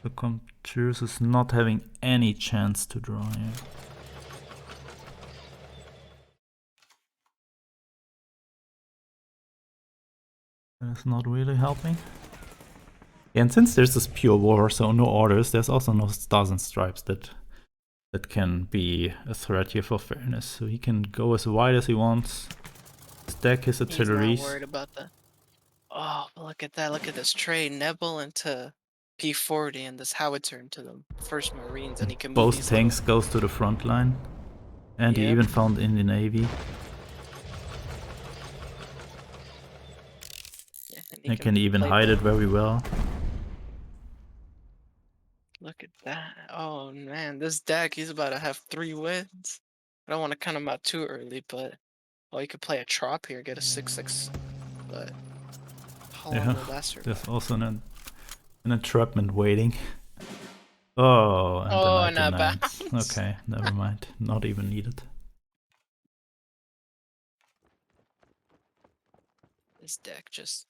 The Contreras is not having any chance to draw here. That's not really helping. And since there's this pure war, so no orders, there's also no stars and stripes that can be a threat here for fairness. So he can go as wide as he wants, stack his artilleries. He's not worried about that. Oh, but look at that. Look at this trade. Nebel into P40 and this howitzer into the first Marines, and he can move both these tanks goes to the front line. And he Yep. even found in the Navy. Yeah, and He can even hide it very well. Look at that. Oh man, this deck, he's about to have 3 wins. I don't want to count him out too early, but oh, he could play a trop here, get a 6/6. But how long will that survive? There's also an entrapment waiting. Oh, and Oh, the and a 99s. bounce. Okay, never mind. Not even needed. This deck just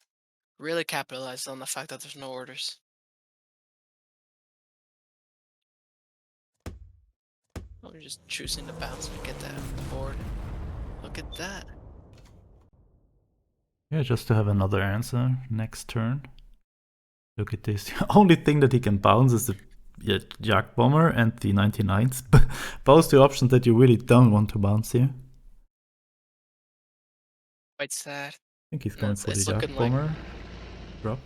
really capitalized on the fact that there's no orders. We're just choosing to bounce and get that board. Look at that. Yeah, just to have another answer next turn. Look at this. The only thing that he can bounce is the Yak Bomber and the 99s. Both the options that you really don't want to bounce here. Quite sad. I think he's going for the Yak looking Bomber. Drop.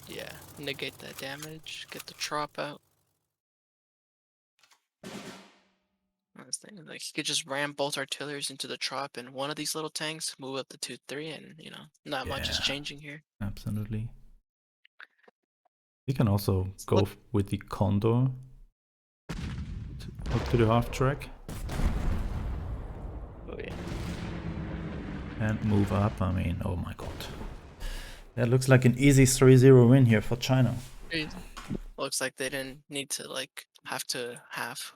Yeah, negate that damage, get the trop out. I was thinking, like, he could just ram both artilleries into the trop and one of these little tanks, move up the 2-3, and, you know, not much is changing here. Absolutely. He can also go with the Condor up to the half track. Oh, yeah. And move up. I mean, oh my god. That looks like an easy 3-0 win here for China. Looks like they didn't need to, like, have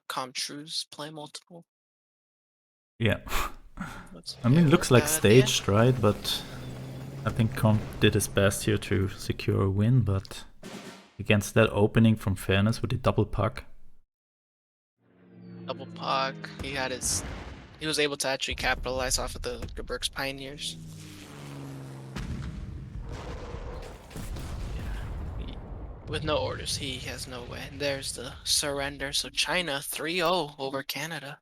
Comtrues play multiple. Yeah. I mean, looks like staged, right? But I think Comp did his best here to secure a win, but against that opening from fairness with the double puck. Double puck, he was able to actually capitalize off of the Geberks Pioneers. With no orders, he has no way. And there's the surrender. So China 3-0 over Canada.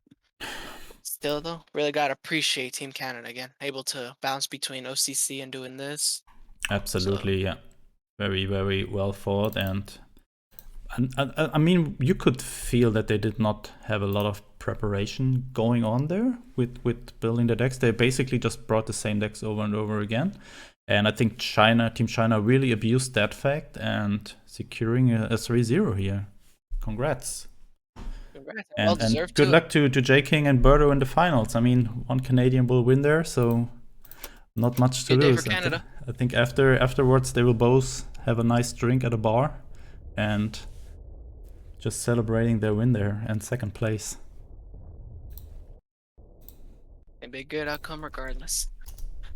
Still though, really gotta appreciate Team Canada again. Able to bounce between OCC and doing this. Absolutely, yeah. Very, very well fought. And I mean, you could feel that they did not have a lot of preparation going on there with building the decks. They basically just brought the same decks over and over again. And I think Team China really abused that fact and securing a 3-0 here. Congrats. And good luck to J King and Birdo in the finals. I mean, one Canadian will win there, so not much to lose. I think afterwards they will both have a nice drink at a bar and just celebrating their win there and second place. It'd be a good outcome regardless.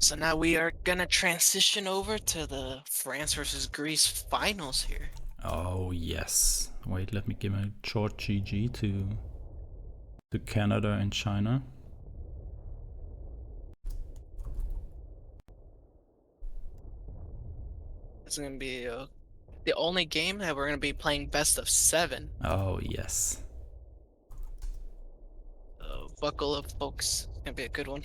So now we are gonna transition over to the France versus Greece finals here. Oh yes. Wait, let me give a short GG to Canada and China. It's gonna be the only game that we're gonna be playing best of 7. Oh yes. Buckle up, folks. It's gonna be a good one.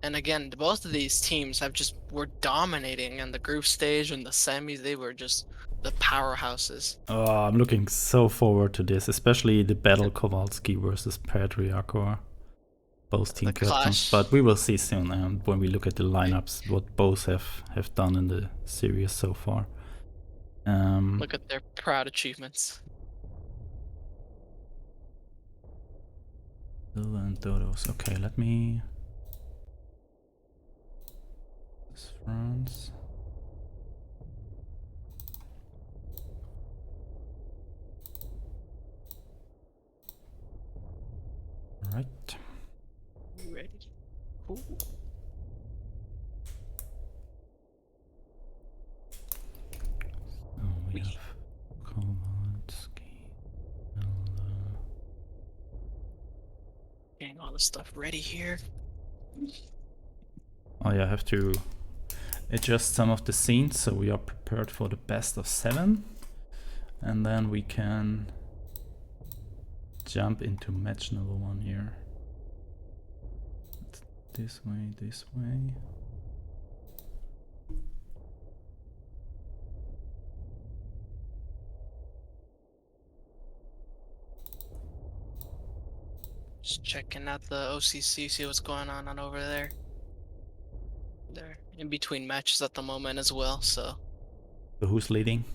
And again, both of these teams were dominating on the group stage and the semis. They were just the powerhouses. Oh, I'm looking so forward to this, especially the battle Kowalski versus Patriarchor. Both team The captains, clash. but we will see soon when we look at the lineups what both have done in the series so far. Look at their proud achievements. And Dodos. Okay, let me. This is France. Right. Ready? Cool. So we have Kowalski. Getting all the stuff ready here. Oh yeah, I have to adjust some of the scenes so we are prepared for the best of 7. And then we can jump into match number 1 here. This way, this way. Just checking out the OCC, see what's going on over there. They're in between matches at the moment as well, so who's leading?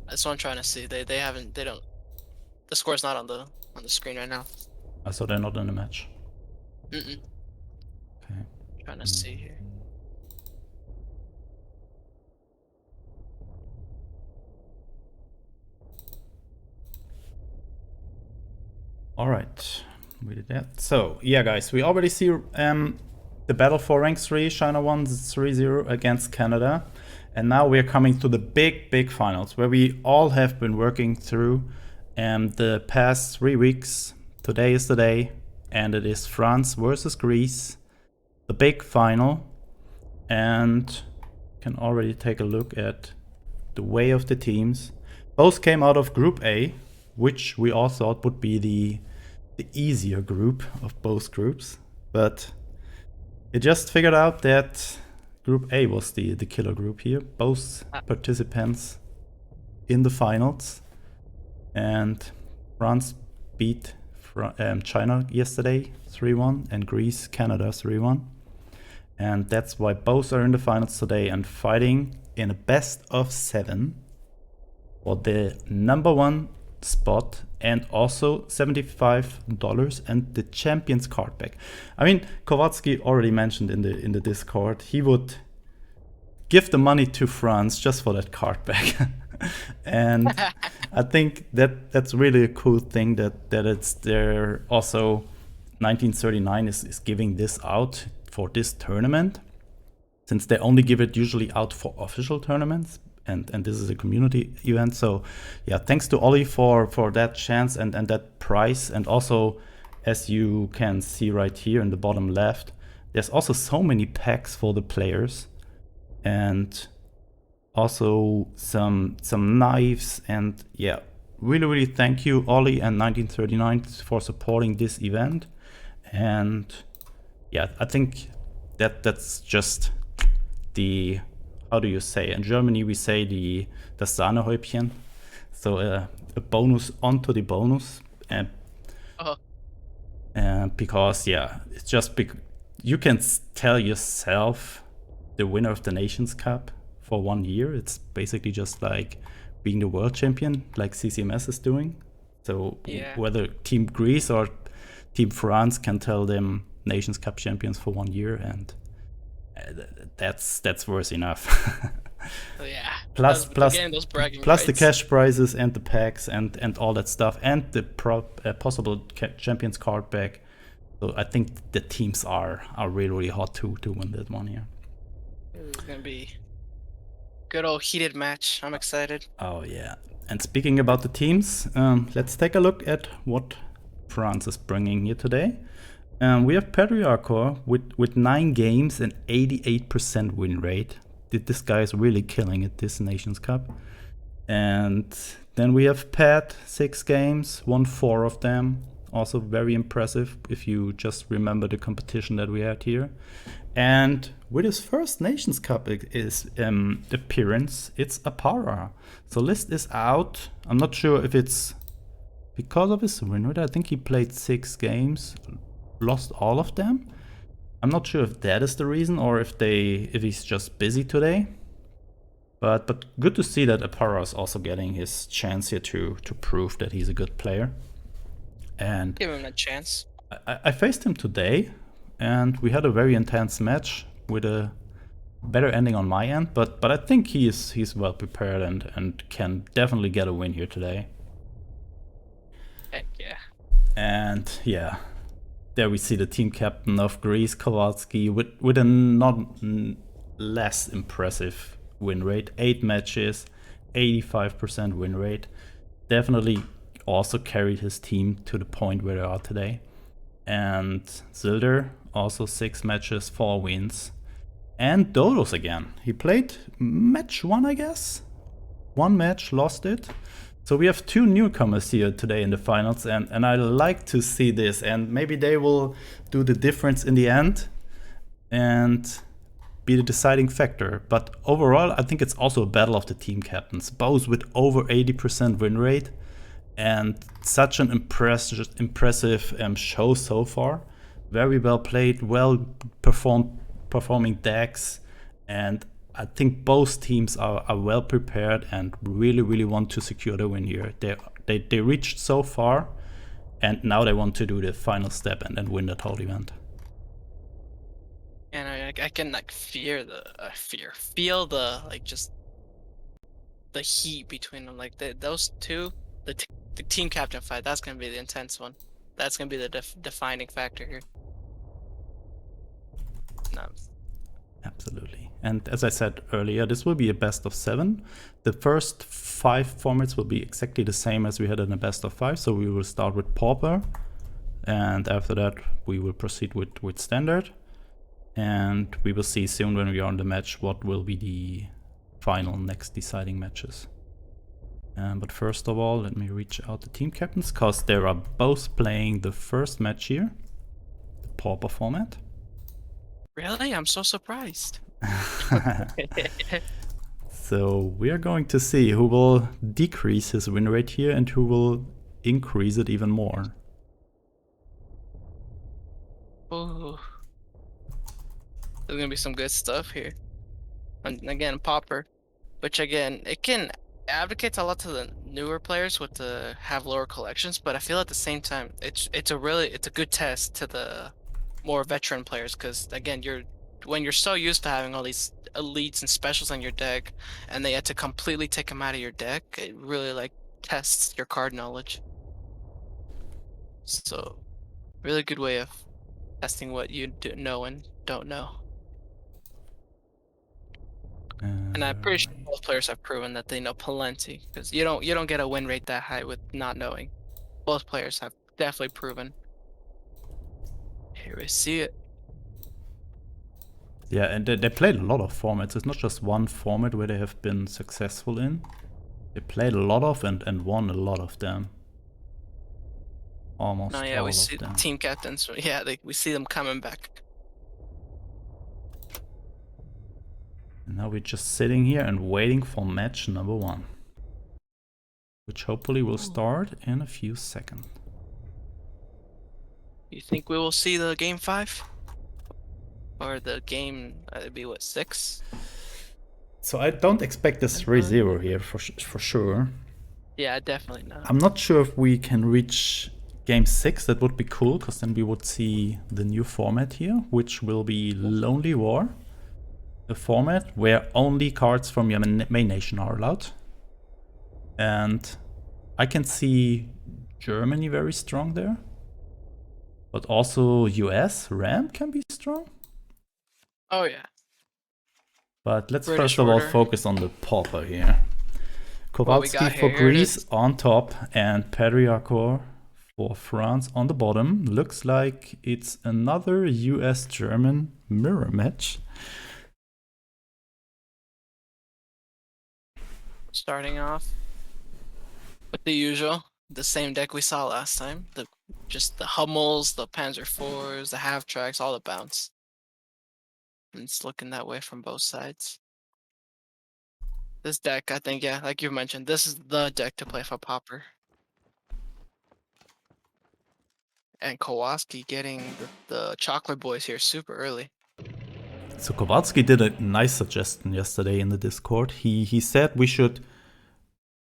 that's what I'm trying to see. They don't. The score's not on the screen right now. So they're not in the match. Okay. Trying to see here. All right, we did that. So yeah, guys, we already see the battle for rank 3. China won 3-0 against Canada, and now we are coming to the big finals where we all have been working through the past 3 weeks. Today is the day, and it is France versus Greece, the big final. And you can already take a look at the way of the teams. Both came out of Group A, which we all thought would be the easier group of both groups, but it just figured out that Group A was the killer group here. Both participants in the finals, and France beat China yesterday 3-1 and Greece Canada 3-1, and that's why both are in the finals today and fighting in a best of 7 for the number 1 spot, and also $75 and the champions card back. I mean, Kowalski already mentioned in the Discord he would give the money to France just for that card back. And I think that's really a cool thing that it's there. Also 1939 is giving this out for this tournament, since they only give it usually out for official tournaments. And this is a community event. So yeah, thanks to Ollie for that chance and that prize. And also, as you can see right here in the bottom left, there's also so many packs for the players, and also some knives. And yeah, really thank you, Ollie and 1939, for supporting this event. And yeah, I think that's just the, how do you say? In Germany, we say das Sahnehäubchen. So a bonus onto the bonus. And because, yeah, it's just you can tell yourself the winner of the Nations Cup for 1 year. It's basically just like being the world champion, like CCMS is doing. So yeah, whether Team Greece or Team France can tell them Nations Cup champions for 1 year, and that's worth enough. yeah. Plus the cash prizes and the packs and all that stuff, and the possible champions card back. So I think the teams are really hot to win that one here. It's gonna be good old heated match. I'm excited. Oh yeah. And speaking about the teams, let's take a look at what France is bringing here today. We have Patriarchor with 9 games and 88% win rate. This guy is really killing it this Nations Cup. And then we have Pat, 6 games, won 4 of them. Also very impressive if you just remember the competition that we had here. And with his first Nations Cup appearance, it's Apara. So List is out. I'm not sure if it's because of his win rate. I think he played 6 games, lost all of them. I'm not sure if that is the reason or if he's just busy today. But good to see that Apara is also getting his chance here to prove that he's a good player. And Give him a chance. I faced him today, and we had a very intense match with a better ending on my end. But I think he's well prepared and can definitely get a win here today. Heck yeah. And yeah, there we see the team captain of Greece, Kowalski, with a not less impressive win rate. 8 matches, 85% win rate. Definitely also carried his team to the point where they are today. And Zilder, also 6 matches, 4 wins. And Dodos again. He played match 1, I guess. 1 match, lost it. So we have 2 newcomers here today in the finals, and I like to see this. And maybe they will do the difference in the end and be the deciding factor. But overall, I think it's also a battle of the team captains, both with over 80% win rate and such an impressive show so far. Very well played, well performing decks, and I think both teams are well prepared and really want to secure the win here. They reached so far, and now they want to do the final step and then win that whole event. And I can like feel the like just the heat between them. Like those two, the team captain fight. That's gonna be the intense one. That's gonna be the defining factor here. No. Absolutely. And as I said earlier, this will be a best of 7. The first 5 formats will be exactly the same as we had in a best of 5. So we will start with Pauper, and after that we will proceed with Standard. And we will see soon when we are on the match what will be the final next deciding matches. But first of all, let me reach out the team captains, because they are both playing the first match here, the Pauper format. Really? I'm so surprised. So we are going to see who will decrease his win rate here and who will increase it even more. Oh, there's gonna be some good stuff here. And again, Popper, which again, it can advocate a lot to the newer players with the have lower collections, but I feel at the same time it's a good test to the more veteran players, because again, when you're so used to having all these elites and specials on your deck, and they had to completely take them out of your deck, it really like tests your card knowledge. So, really good way of testing what you know and don't know. And I'm pretty sure both players have proven that they know plenty, because you don't get a win rate that high with not knowing. Both players have definitely proven. Here we see it. Yeah, and they played a lot of formats. It's not just one format where they have been successful in. They played a lot of and won a lot of them. Almost all of them. Yeah, we see the team captains. Yeah, we see them coming back. And now we're just sitting here and waiting for match number 1, which hopefully will start in a few seconds. You think we will see the game 5? Or the game, it'd be what, 6? So I don't expect this 3-0 here for sure. Yeah, definitely not. I'm not sure if we can reach game 6. That would be cool, because then we would see the new format here, which will be Lonely War. A format where only cards from your main nation are allowed. And I can see Germany very strong there. But also US, RAM can be strong. Oh yeah. But let's British first of all order. focus on the Pauper here. Kowalski for Greece on top and Patriarchor for France on the bottom. Looks like it's another US-German mirror match. Starting off with the usual, the same deck we saw last time. Just the Hummels, the Panzer IVs, the half tracks, all the bounce. and it's looking that way from both sides. This deck, I think, yeah, like you mentioned, this is the deck to play for Popper. And Kowalski getting the chocolate boys here super early. So Kowalski did a nice suggestion yesterday in the Discord. He said we should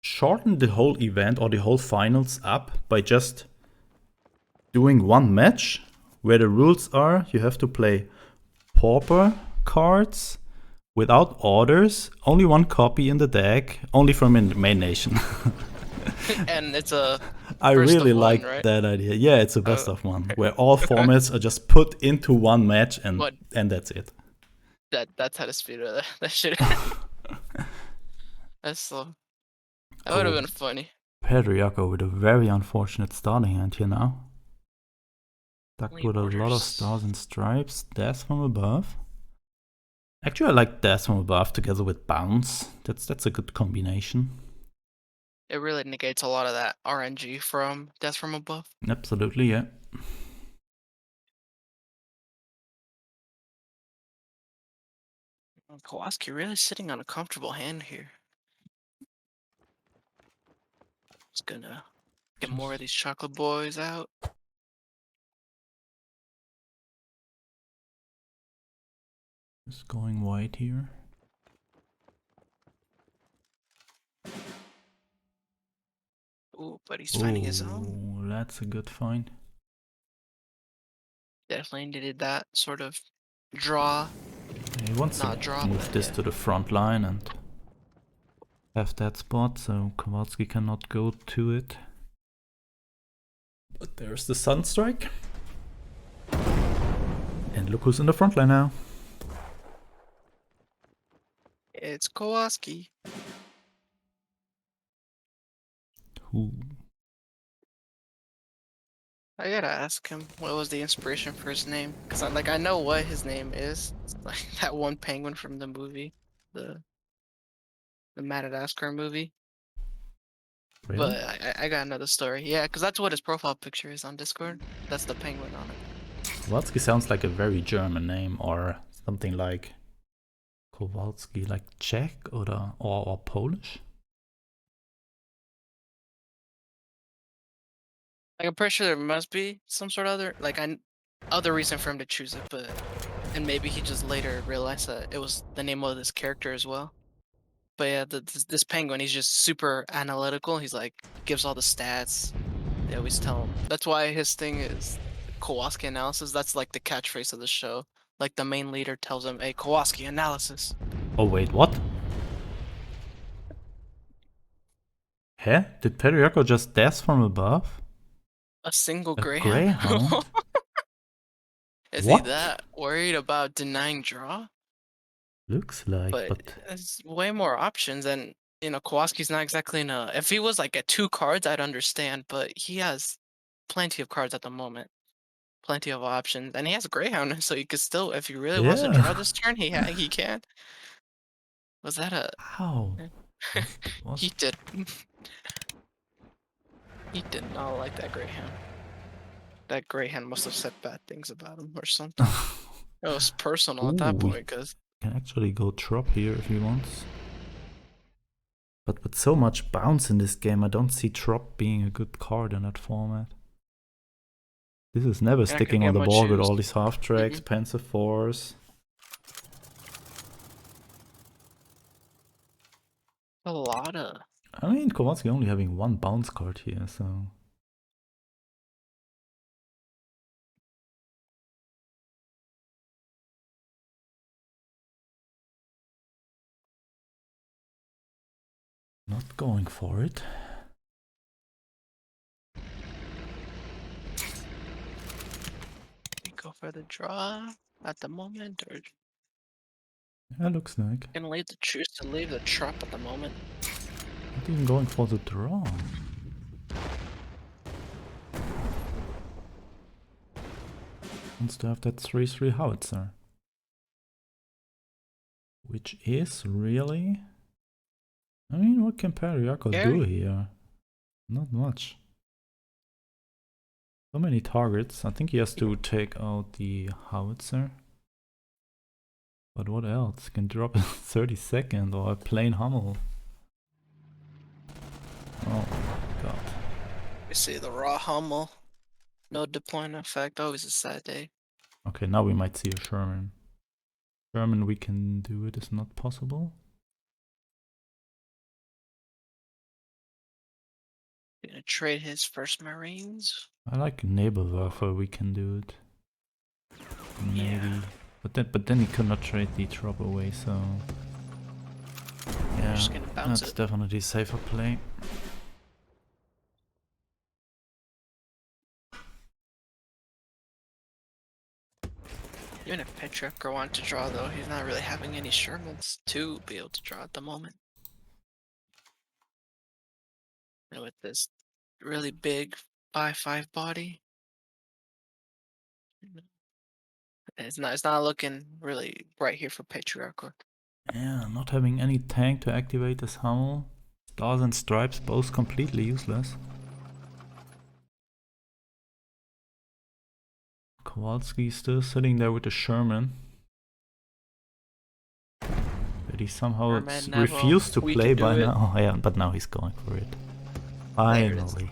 shorten the whole event or the whole finals up by just doing one match where the rules are you have to play pauper cards without orders, only one copy in the deck, only from in the main nation. And it's a I first really of one, like right? that idea. Yeah, it's a best of one where all formats are just put into one match and What? that's it. That's how to speed it. That shit. That's slow. That would have been funny. Pedriaco with a very unfortunate starting hand here now. Stuck with a lot of stars and stripes. Death from above. Actually, I like Death from above together with bounce. That's a good combination. It really negates a lot of that RNG from Death from Above. Absolutely, yeah. Kowalski really sitting on a comfortable hand here. Just gonna get more of these chocolate boys out. Just going white here. Ooh, but he's finding his own. Oh, that's a good find. Definitely needed that sort of draw. He wants to move this to the front line and have that spot, so Kowalski cannot go to it. But there's the Sunstrike. And look who's in the front line now. It's Kowalski. Ooh. I gotta ask him what was the inspiration for his name, because I know what his name is. It's like that one penguin from the movie, the Mad at Askarl movie. Really? But I got another story. Yeah, because that's what his profile picture is on Discord. That's the penguin on it. Kowalski sounds like a very German name, or something like Kowalski, like Czech or Polish. Like, I'm pretty sure there must be some sort of other reason for him to choose it, and maybe he just later realized that it was the name of this character as well. But yeah, this penguin, he's just super analytical. He's like gives all the stats. They always tell him. That's why his thing is Kowalski analysis. That's like the catchphrase of the show. Like the main leader tells him, "Hey, Kowalski analysis." Oh wait, what? Huh? Did Pedriaco just death from above? A single A greyhound. greyhound? Is What? he that worried about denying draw? Looks like, But there's way more options, and Kowalski's not exactly in a. If he was like at 2 cards, I'd understand, but he has plenty of cards at the moment, plenty of options, and he has a Greyhound, so he could still, if he really wants to draw yeah. this turn, he can. Was that a? How? He did. He did not like that Greyhound. That Greyhound must have said bad things about him or something. It was personal at that point, because can actually go drop here if he wants. But with so much bounce in this game, I don't see drop being a good card in that format. This is never sticking on the board with all these half tracks, Panzer fours. A lot of. I mean, Kowalski only having one bounce card here, so. Not going for it. Go for the draw at the moment, or Yeah, looks like. gonna choose to leave the trap at the moment. Not even going for the draw. Wants to have that 3/3 howitzer. Which is really... I mean, what can Pedriaco do here? Not much. So many targets. I think he has to take out the howitzer. But what else? Can drop a 30-second or a plain Hummel. Oh god. You see the raw Hummel. No deployment effect. Always a sad day. Okay, now we might see a Sherman. Sherman, we can do it, is not possible. Gonna trade his first Marines. I like Nebelwerfer, we can do it. Maybe. Yeah. But then he could not trade the drop away, so yeah, Just gonna bounce that's it. definitely safer play. Even if Petrarch wanted to draw, though, he's not really having any Shermans to be able to draw at the moment. And with this really big 5/5 body, it's not looking really bright here for Patriarch. Yeah, not having any tank to activate this Hummel. Stars and Stripes both completely useless. Kowalski still sitting there with the Sherman. But he somehow refused to play by now. Yeah, but now he's going for it. Finally.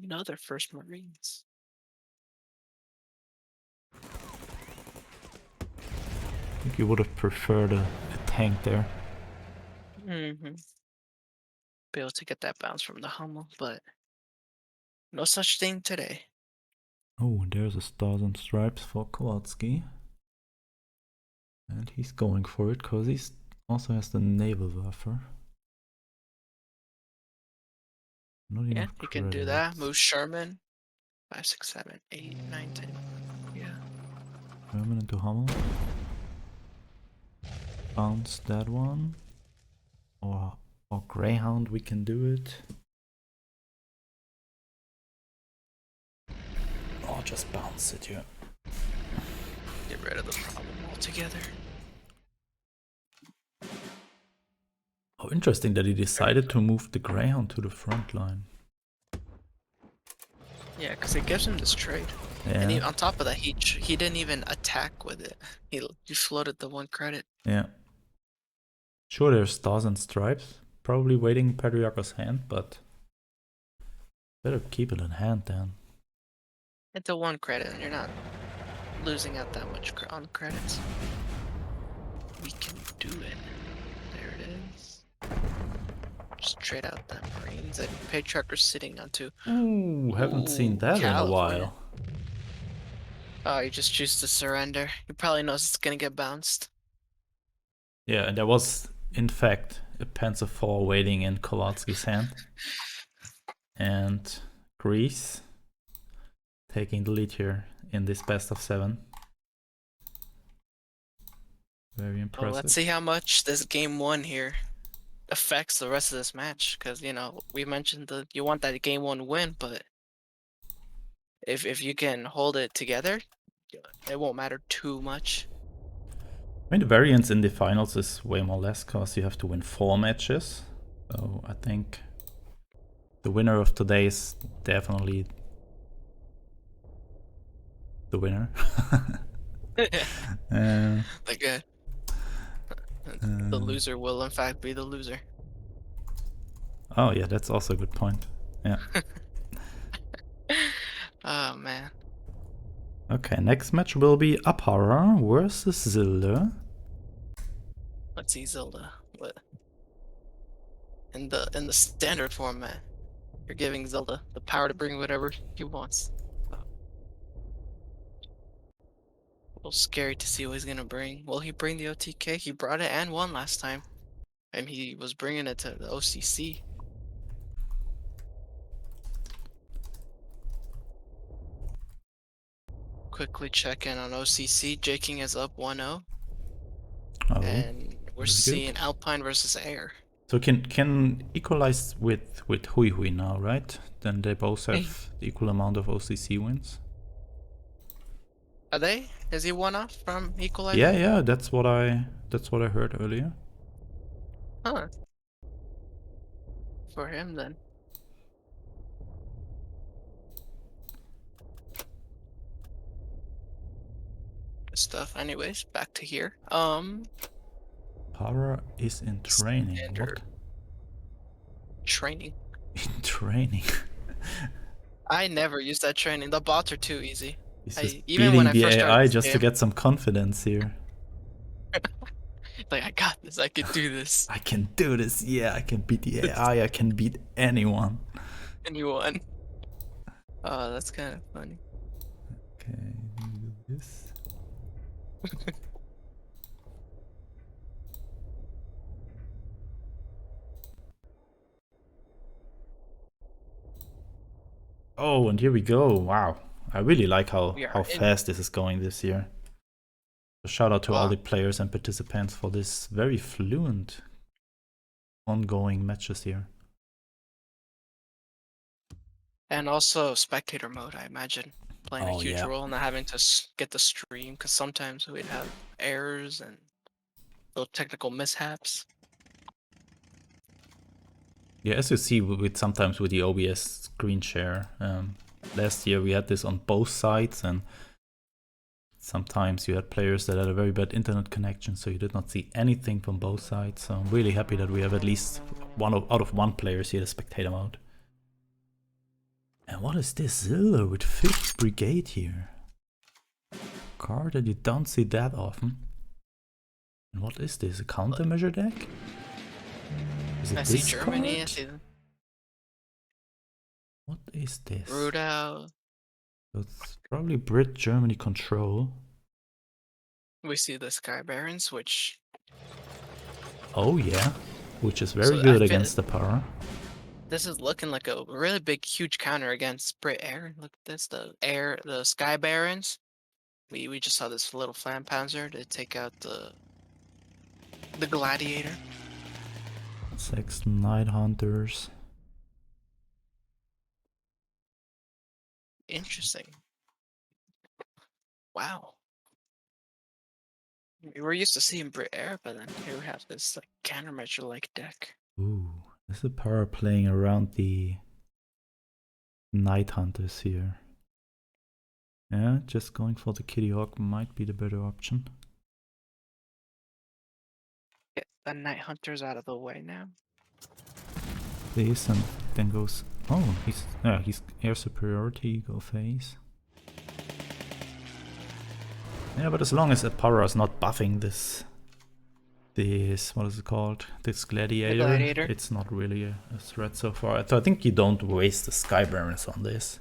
Another first Marines. I think you would have preferred a tank there. Mm-hmm. Be able to get that bounce from the Hummel, but no such thing today. Oh, there's a Stars and Stripes for Kowalski. And he's going for it because he also has the Nebelwerfer. Not Yeah, enough he can do that. credits. Move Sherman. 5, 6, 7, 8, 9, 10. Yeah. Sherman into Hummel. Bounce that one. Or Greyhound, we can do it. Or just bounce it, yeah. Get rid of the problem altogether. Oh, interesting that he decided to move the Greyhound to the front line. Yeah, because it gives him this trade. Yeah. And on top of that, he didn't even attack with it. He floated the 1 credit. Yeah. Sure, there's Stars and Stripes. Probably waiting Patriarch's hand, but better keep it in hand then. It's a 1 credit, and you're not losing out that much on credits. We can do it. There it is. Just trade out that Marines and Patriarch are sitting on 2. Ooh, haven't seen that in a while. Oh, you just choose to surrender. He probably knows it's gonna get bounced. Yeah, and there was, in fact, a Panzer IV waiting in Kowalski's hand. And Greece taking the lead here in this best of 7. Very impressive. Well, let's see how much this game 1 here affects the rest of this match, because you know we mentioned you want that game 1 win, but if you can hold it together, it won't matter too much. I mean, the variance in the finals is way more less because you have to win 4 matches. So I think the winner of today is definitely the winner. The loser will in fact be the loser. Oh yeah, that's also a good point. Yeah. Oh man. Okay, next match will be Apara versus Zilda. Let's see Zelda. What? In the standard format, you're giving Zelda the power to bring whatever he wants. A little scary to see what he's gonna bring. Will he bring the OTK? He brought it and won last time, and he was bringing it to the OCC. Quickly check in on OCC. J-King is up 1-0. Oh, and we're seeing good. Alpine versus Air. So can equalize with Hui Hui now, right? Then they both have the equal amount of OCC wins. Are they? Is he one off from equalizing? Yeah, that's what I heard earlier. Huh. For him then. stuff. Anyways, back to here. Power is in training. Standard. What? Training. In training. I never use that training. The bots are too easy. He's just Even when beating I the first started AI this just to game, get some confidence here. like I got this. I could do this. I can do this. Yeah, I can beat the AI. I can beat anyone. Anyone. Oh, that's kind of funny. Okay, do this. Oh, and here we go. Wow. I really like how fast this is going this year. So shout out to all the players and participants for this very fluent ongoing matches here. And also spectator mode, I imagine, playing a huge role in not having to get the stream, because sometimes we'd have errors and little technical mishaps. Yeah, as you see sometimes with the OBS screen share, last year we had this on both sides, and sometimes you had players that had a very bad internet connection, so you did not see anything from both sides. So I'm really happy that we have at least out of one player here the spectator mode. And what is this? Zilla with 5th Brigade here. Card that you don't see that often. And what is this? A countermeasure deck? Is it this Germany, card? I see them. What is this? Root out. So it's probably Brit Germany control. We see the Sky Barons, which... Oh yeah, which is very good against the power. This is looking like a really big, huge counter against Brit Air. Look at this, the Sky Barons. We just saw this little Flampanzer to take out the Gladiator. 6 Night Hunters. Interesting. Wow. We're used to seeing Brit Air, but then here we have this like countermeasure-like deck. Ooh, this is power playing around the Night Hunters here. Yeah, just going for the Kitty Hawk might be the better option. Get the Night Hunters out of the way now. This and then goes. Oh, he's air superiority. Go face. Yeah, but as long as Apara is not buffing this what is it called? This gladiator. It's not really a threat so far. So I think you don't waste the Sky Barons on this.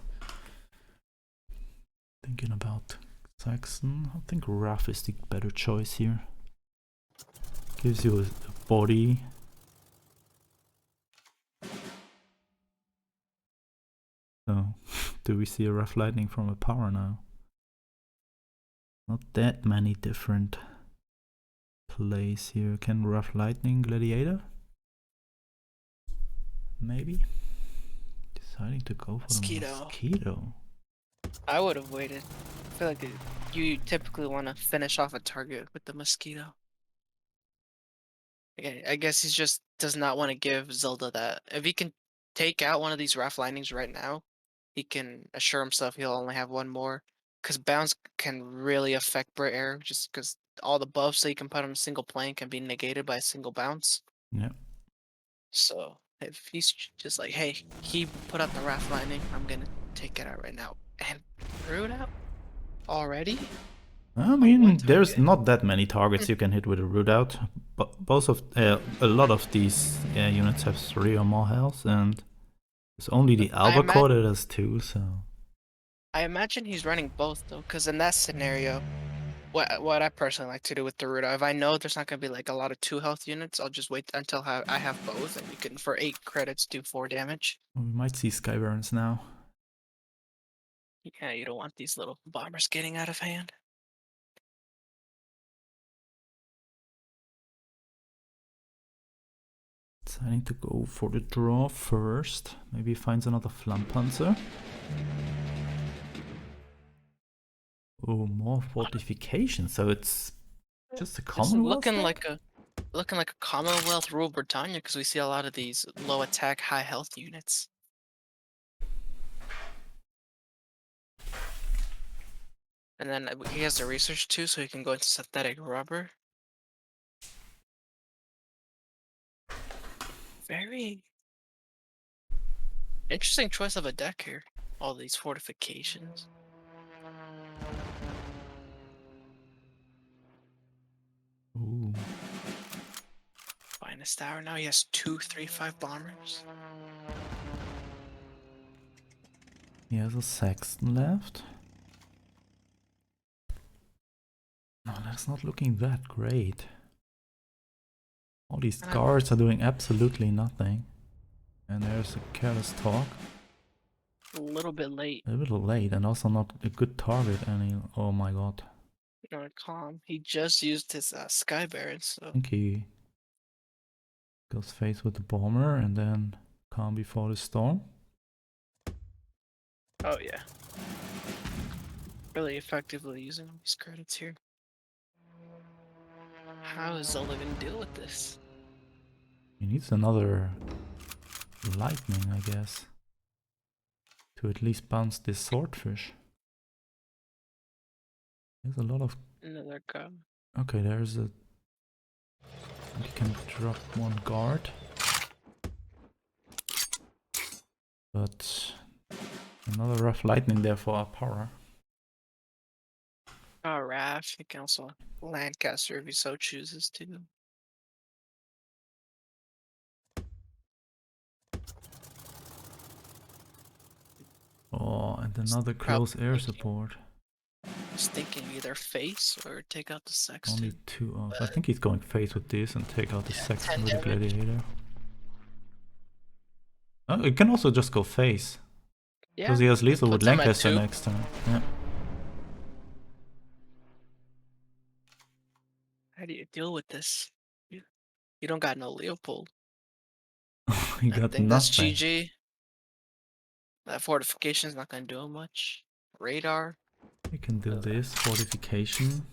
Thinking about Saxon, I think Ruff is the better choice here. Gives you a body. So, do we see a Rough Lightning from a power now? Not that many different plays here. Can Rough Lightning Gladiator? Maybe. Deciding to go for the Mosquito. I would have waited. I feel like you typically want to finish off a target with the Mosquito. I guess he just does not want to give Zelda that. If he can take out one of these Rough Lightnings right now, he can assure himself he'll only have one more. Because bounce can really affect Brit Air, just because all the buffs that you can put on a single plane can be negated by a single bounce. Yeah. So if he's just like, hey, he put up the Rough Lightning, I'm gonna take it out right now. And root out already? I mean, there's not that many targets you can hit with a root out. But a lot of these units have 3 or more health, and it's only the Albacore that has 2. So I imagine he's running both though, because in that scenario, what I personally like to do with the root out, if I know there's not gonna be like a lot of 2 health units, I'll just wait until I have both, and you can for 8 credits do 4 damage. we might see Sky Barons now. Yeah, you don't want these little bombers getting out of hand. Deciding to go for the draw first. Maybe he finds another Flampanzer. Oh, more fortification. So it's just a Commonwealth. Looking like a Commonwealth Rule Britannia, because we see a lot of these low attack, high health units. And then he has the research too, so he can go into synthetic rubber. Very interesting choice of a deck here. All these fortifications. Ooh. Finest hour. Now he has 2/3/5 bombers. He has a Sexton left. No, that's not looking that great. All these guards are doing absolutely nothing. And there's a careless talk. A little bit late. A little late and also not a good target any. Oh my god. Not calm. He just used his Sky Baron, so. I think he goes face with the bomber and then calm before the storm. Oh yeah. Really effectively using all these credits here. How is Zelda gonna deal with this? He needs another lightning, I guess, to at least bounce this swordfish. There's a lot of... Another go. Okay, there's a... He can drop one guard. But another rough lightning there for our power. Oh, Raph. He can also Lancaster if he so chooses to. Oh, and another close air support. He's thinking either face or take out the Sexton. Only 2 off. I think he's going face with this and take out the Sexton with the Gladiator. Oh, it can also just go face. Yeah, because he has lethal with puts him at Lancaster 2. next turn. Yeah. How do you deal with this? You don't got no Leopold. He I got think that's nothing. GG. That fortification's not gonna do him much. Radar. He can do this. Fortification.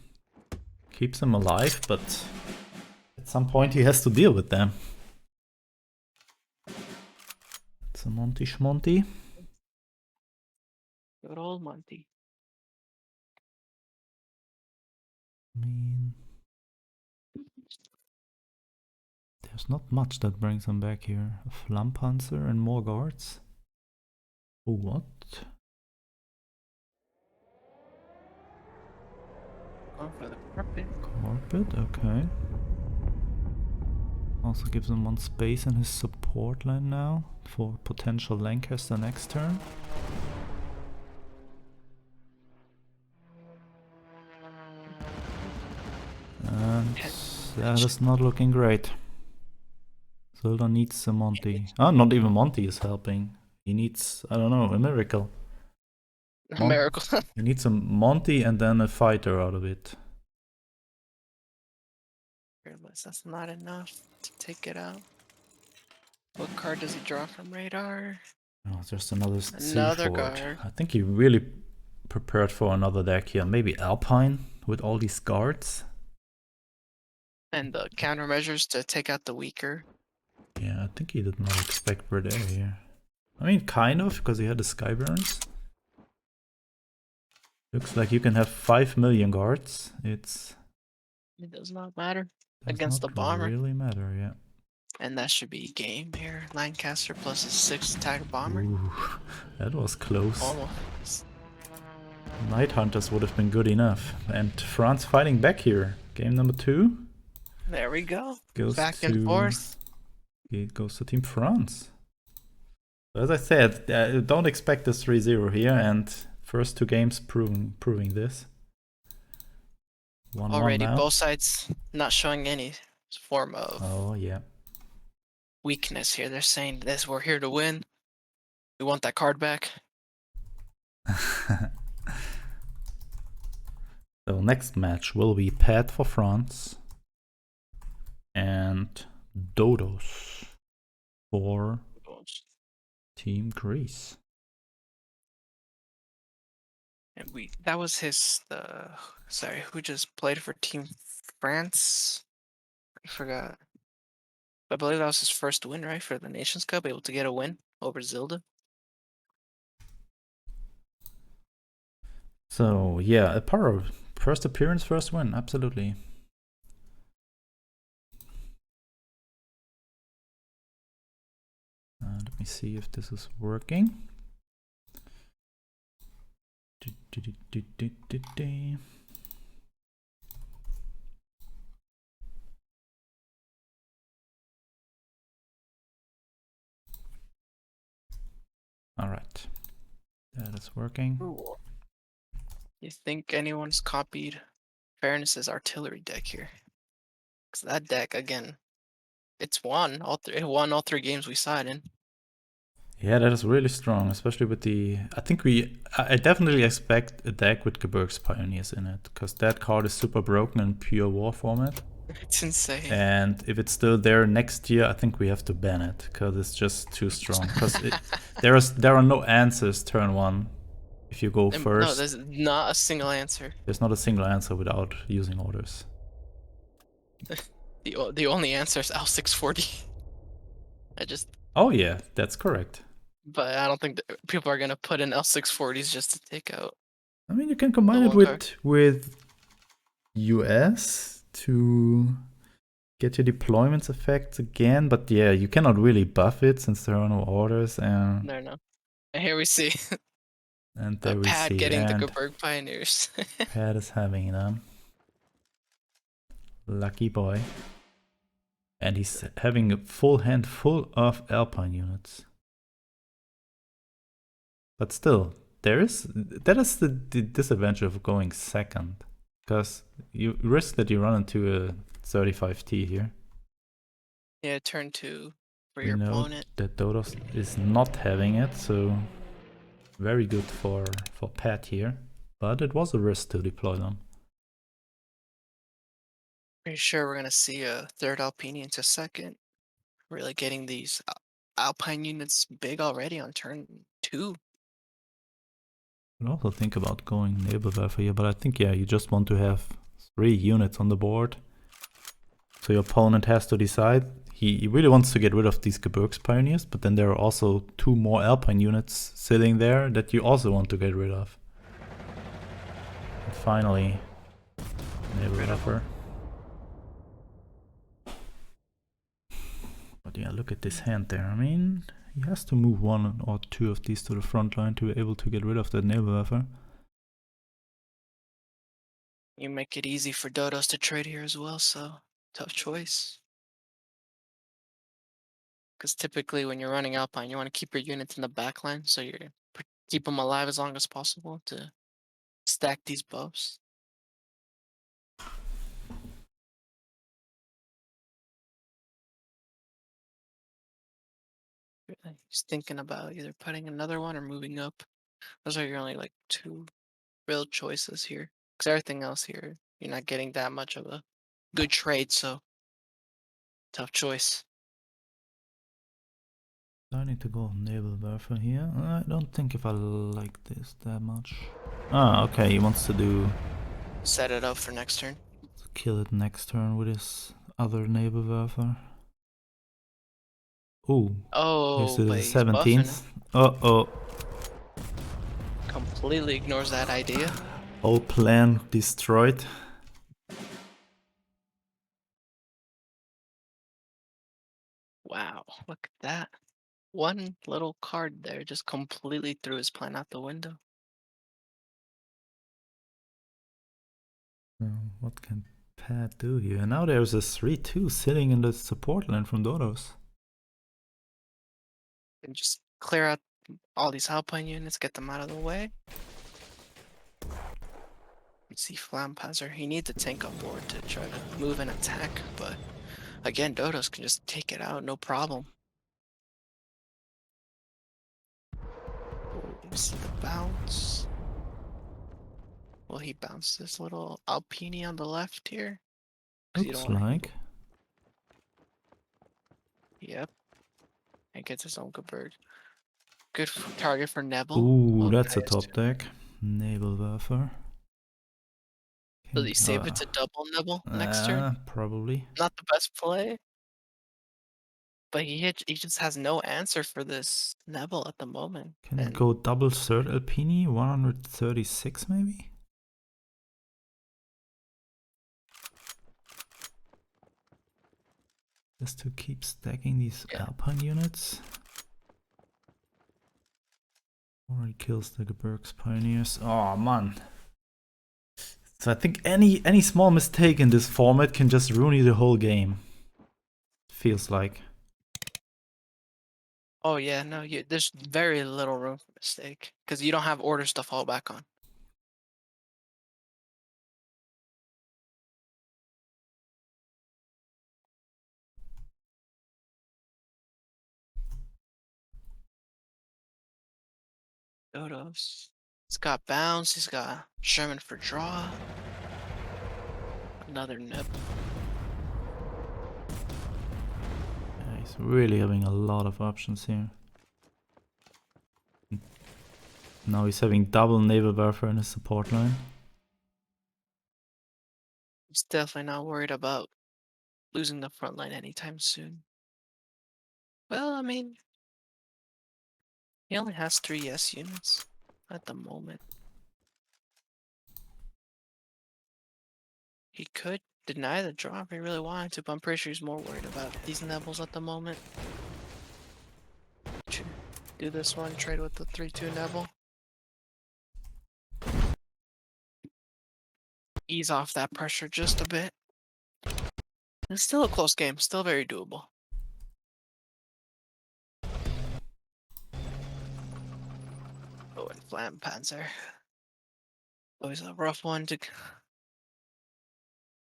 Keeps him alive, but at some point he has to deal with them. It's a Monty Schmonty. Good old Monty. I mean, there's not much that brings him back here. A Flampanzer and more guards. Oh, what? Going for the carpet. Carpet, okay. Also gives him 1 space in his support line now for potential Lancaster next turn. And that is not looking great. Zelda needs a Monty. Ah, not even Monty is helping. He needs, I don't know, a miracle. A miracle. He needs a Monty and then a fighter out of it. That's not enough to take it out. What card does he draw from Radar? Oh, just another Another Seaford. guard. I think he really prepared for another deck here. Maybe Alpine with all these guards. And the countermeasures to take out the weaker. Yeah, I think he did not expect Red Air here. I mean, kind of, because he had the Skyburns. Looks like you can have 5 million guards. It does not matter does against the not bomber. really matter, yeah. And that should be game here. Lancaster plus a 6 attack bomber. Ooh, that was close. Almost. Night Hunters would have been good enough. And France fighting back here. Game number 2. There we go. Goes Back to, and forth. It goes to Team France. So as I said, don't expect a 3-0 here, and first 2 games proving this. 1-1 Already now. both sides not showing any form of weakness here. They're saying this, we're here to win. We want that card back. So next match will be Pat for France and Dodos for Team Greece. And that was his sorry, who just played for Team France? I forgot. I believe that was his first win, right? For the Nations Cup, able to get a win over Zilda. So yeah, a power first appearance, first win, absolutely. Let me see if this is working. All right, that is working. Ooh. You think anyone's copied Fairness's artillery deck here? Because that deck, again, it won all three games we saw it in. Yeah, that is really strong, especially with the. I definitely expect a deck with Gebirgs Pioneers in it, because that card is super broken in pure war format. It's insane. And if it's still there next year, I think we have to ban it, because it's just too strong. Because there are no answers turn one. If you go No, first, there's not a single answer. there's not a single answer without using orders. The only answer is L640. Oh yeah, that's correct. But I don't think that people are gonna put in L640s just to take out. I mean, you can combine it with US to get your deployments effects again, but yeah, you cannot really buff it since there are no orders. And No. And here we see and there we Pad see, getting the and Geberg Pioneers. Pat is having them. Lucky boy. And he's having a full hand full of Alpine units. But still, that is the disadvantage of going second. Because you risk that you run into a 35T here. Yeah, turn 2 for We your know opponent. that Dodos is not having it, so very good for Pat here. But it was a risk to deploy them. Pretty sure we're gonna see a third Alpine into second. Really getting these Alpine units big already on turn 2. I could also think about going Nebelwerfer here, but I think, yeah, you just want to have 3 units on the board. So your opponent has to decide. He really wants to get rid of these Gebirgs Pioneers, but then there are also 2 more Alpine units sitting there that you also want to get rid of. And finally, Nebelwerfer. But yeah, look at this hand there. I mean, he has to move 1 or 2 of these to the front line to be able to get rid of that Nebelwerfer. You make it easy for Dodos to trade here as well, so tough choice. Because typically when you're running Alpine, you want to keep your units in the back line, so you keep them alive as long as possible to stack these buffs. He's thinking about either putting another one or moving up. Those are your only like 2 real choices here. Because everything else here, you're not getting that much of a good trade, so tough choice. I need to go Nebelwerfer here. I don't think if I like this that much. Ah, okay, he wants to do... Set it up for next turn. Kill it next turn with his other Nebelwerfer. Ooh. Oh, Here's but the he's buffing 17th. Uh-oh. Completely ignores that idea. Whole plan destroyed. Wow, look at that. One little card there just completely threw his plan out the window. What can Pat do here? And now there's a 3-2 sitting in the support line from Dodos. And just clear out all these Alpine units, get them out of the way. Let's see Flampazer. He needs a tank on board to try to move and attack, but again, Dodos can just take it out, no problem. Ooh, see the bounce. Will he bounce this little Alpini on the left here? Looks like. Yep. And gets his own Gebirg. Good target for Nebel. Ooh, that's a top deck. Nebelwerfer. Does he save it to double Nebel next turn? Probably. Not the best play. But he just has no answer for this Neville at the moment. Can And go double third Alpini, 136 maybe? Just to keep stacking these Alpine units. Already kills the Gebirgs Pioneers. Oh man. So I think any small mistake in this format can just ruin you the whole game. Feels like. oh yeah, no, there's very little room for mistake because you don't have orders to fall back on. Dodos. He's got bounce. He's got Sherman for draw. Another nip. Yeah, he's really having a lot of options here. Now he's having double naval warfare in his support line. He's definitely not worried about losing the front line anytime soon. Well, I mean, he only has 3 S units at the moment. He could deny the draw if he really wanted to, but I'm pretty sure he's more worried about these Nevils at the moment. Should do this one, trade with the 3-2 Neville. Ease off that pressure just a bit. It's still a close game, still very doable. Oh, and Flam Panzer. Always a rough one to...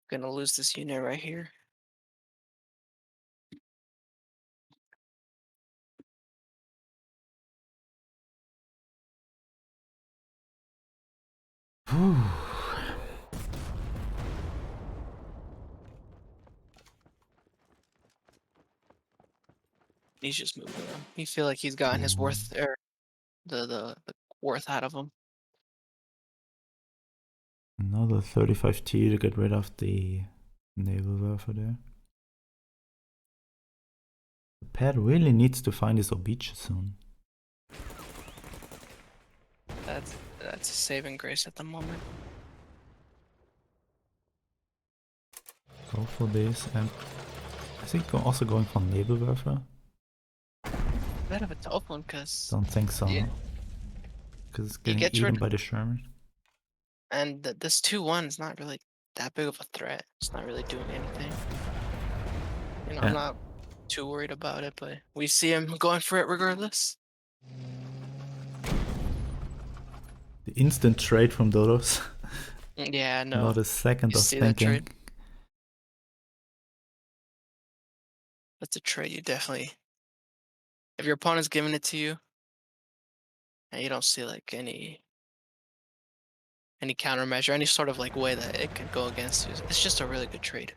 Gonna lose this unit right here. He's just moving on. You feel like he's gotten his worth, or the worth out of him. Another 35T to get rid of the naval warfare there. The pad really needs to find his Obiche soon. That's a saving grace at the moment. Go for this, and I think also going for naval warfare. Bit of a tough one, cause Don't think so. yeah, Because it's he getting gets eaten rid, by the Sherman. and this 2-1 is not really that big of a threat. It's not really doing anything. You know, I'm not too worried about it, but we see him going for it regardless. The instant trade from Dodos. Yeah, no. Not a second You of see that thinking. trade? That's a trade you definitely. If your opponent's giving it to you, and you don't see like any countermeasure, any sort of like way that it can go against you, it's just a really good trade.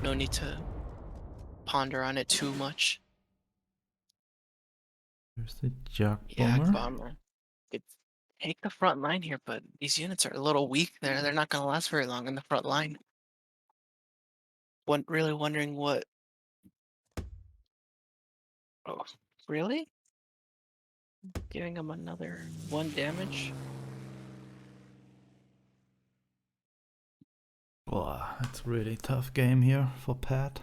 No need to ponder on it too much. Here's the Jug Yeah, Bomber. bomber. Could take the front line here, but these units are a little weak. They're not gonna last very long in the front line. Really wondering what. Oh, really? Giving him another 1 damage. Wow, it's a really tough game here for Pat.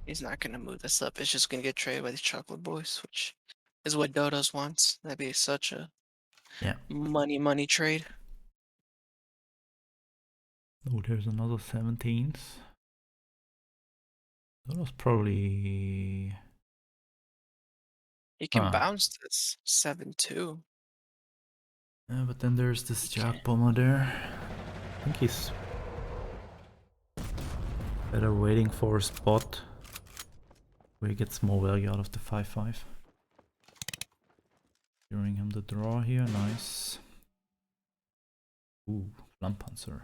He's not gonna move this up. It's just gonna get traded by these chocolate boys, which is what Dodos wants. That'd be such a money trade. Oh, there's another 17s. That was probably... He can bounce this 7-2. Yeah, but then there's this Jug Bomber there. I think he's better waiting for a spot where he gets more value out of the 5-5. Giving him the draw here, nice. Ooh, Flampanzer.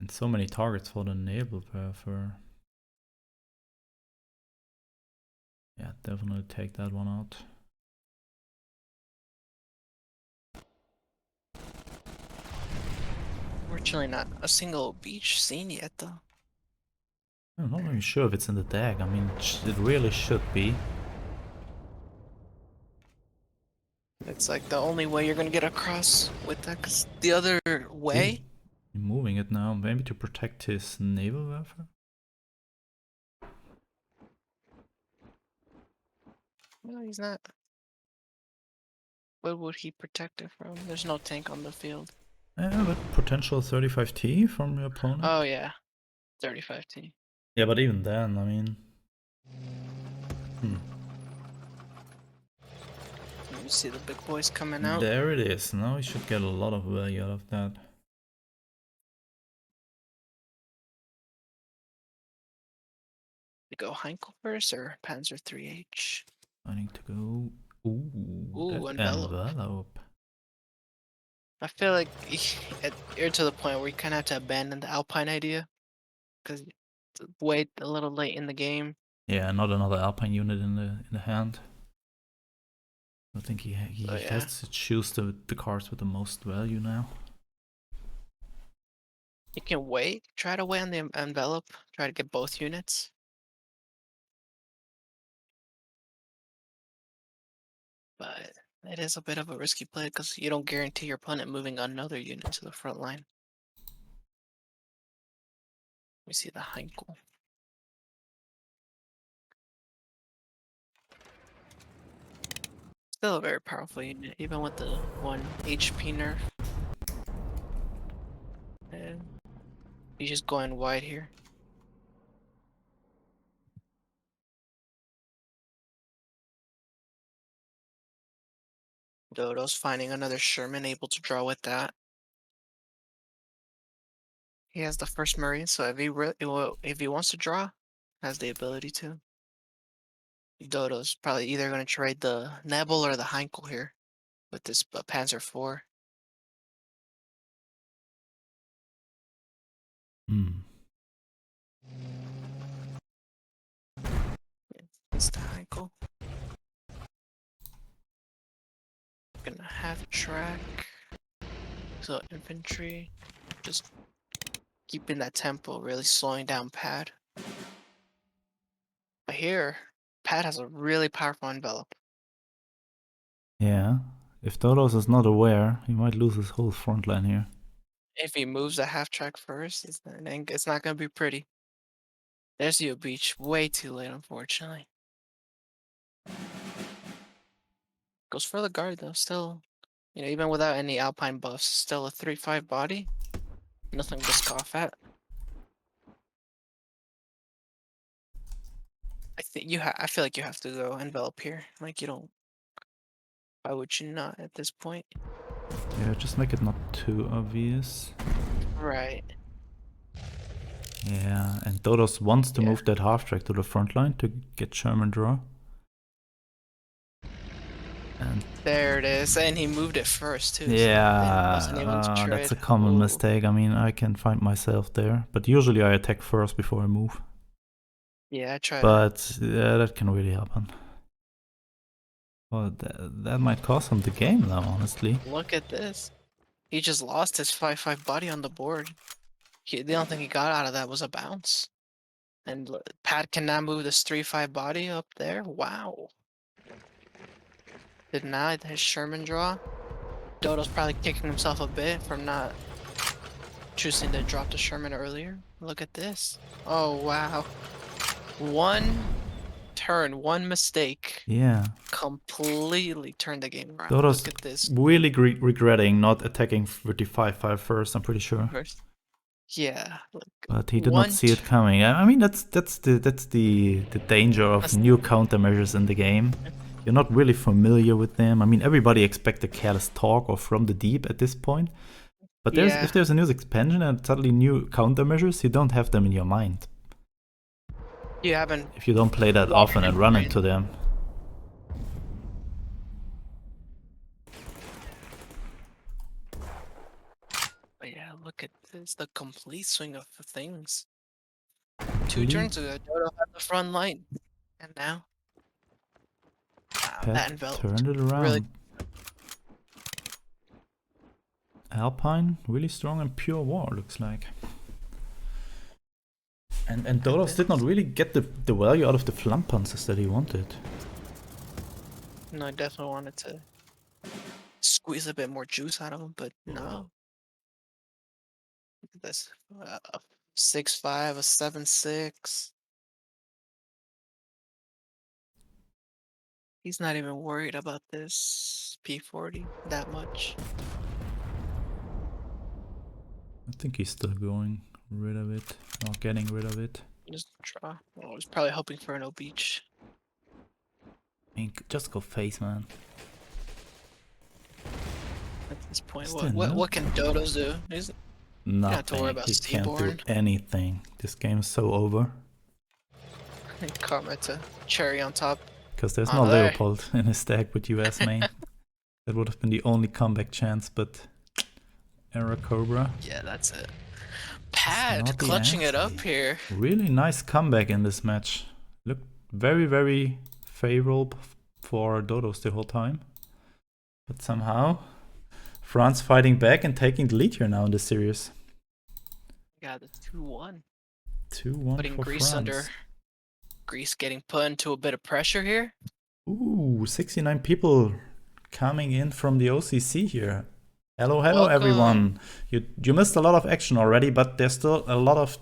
And so many targets for the naval warfare. Yeah, definitely take that one out. Unfortunately, not a single beach seen yet, though. I'm not even sure if it's in the deck. I mean, it really should be. It's like the only way you're gonna get across with that, because the other way. He's moving it now, maybe to protect his naval warfare. No, he's not. What would he protect it from? There's no tank on the field. Yeah, but potential 35T from your opponent. Oh yeah, 35T. Yeah, but even then, I mean. You see the big boys coming out. There it is. Now he should get a lot of value out of that. You go Heinkel first or Panzer 3H? I need to go. Ooh, that envelope. I feel like you're to the point where you kind of have to abandon the Alpine idea because it's way a little late in the game. Yeah, not another Alpine unit in the hand. I think he has to choose the cards with the most value now. You can wait. Try to wait on the envelope. Try to get both units. But it is a bit of a risky play because you don't guarantee your opponent moving another unit to the front line. We see the Heinkel. Still a very powerful unit, even with the 1 HP nerf. And he's just going wide here. Dodo's finding another Sherman, able to draw with that. He has the first Marine, so if he wants to draw, has the ability to. Dodo's probably either going to trade the Nebel or the Heinkel here with this Panzer IV. It's the Heinkel. Gonna half track. So infantry, just keeping that tempo, really slowing down Pad. But here, Pad has a really powerful envelope. Yeah, if Dodos is not aware, he might lose his whole front line here. If he moves a half track first, it's not gonna be pretty. There's your beach, way too late, unfortunately. Goes for the guard though, still. You know, even without any Alpine buffs, still a 3-5 body. Nothing to scoff at. I feel like you have to go envelop here. Like you don't. Why would you not at this point? Yeah, just make it not too obvious. Right. Yeah, and Dodos wants to move that half track to the front line to get Sherman draw. And there it is, and he moved it first too. Yeah, so that's a common mistake. I mean, I can find myself there, but usually I attack first before I move. Yeah, I tried. But that can really happen. Well, that might cost him the game now, honestly. Look at this. He just lost his 5-5 body on the board. The only thing he got out of that was a bounce. And Pat can now move this 3-5 body up there. Wow. Did not his Sherman draw. Dodo's probably kicking himself a bit from not choosing to drop the Sherman earlier. Look at this. Oh, wow. One turn, one mistake. Yeah. Completely turned the game around. Dodo's Look at this. really regretting not attacking 35-5 first, I'm pretty sure. Yeah. But he did not see it coming. I mean, that's the danger of new countermeasures in the game. You're not really familiar with them. I mean, everybody expects a careless talk or from the deep at this point. But if there's a new expansion and suddenly new countermeasures, you don't have them in your mind. You haven't. If you don't play that often and run into them. But yeah, look at this, the complete swing of things. 2 turns ago, Dodo had the front line. And now, wow, that envelope turned it around. Really. Alpine, really strong in pure war, looks like. And Dodos did not really get the value out of the flampanzers that he wanted. No, I definitely wanted to squeeze a bit more juice out of him, but no. Look at this. 6.5, a 7.6. He's not even worried about this P40 that much. I think he's still going rid of it, or getting rid of it. Just try. Well, he's probably hoping for an O beach. I mean, just go face, man. At this point, Still what can Dodos do? He's not have to worry nothing. about He can't do Seaborn. anything. This game is so over. Karma to cherry on top. Because there's Oh, no there. Leopold in his stack with US main. That would have been the only comeback chance, but Era Cobra. Yeah, that's it. Pad not the clutching it up answer. here. Really nice comeback in this match. Looked very, very favorable for Dodos the whole time. But somehow, France fighting back and taking the lead here now in this series. Yeah, the 2-1. 2-1 Putting for Greece France. under. Greece getting put into a bit of pressure here. Ooh, 69 people coming in from the OCC here. Hello, hello Welcome. everyone. You missed a lot of action already, but there's still a lot of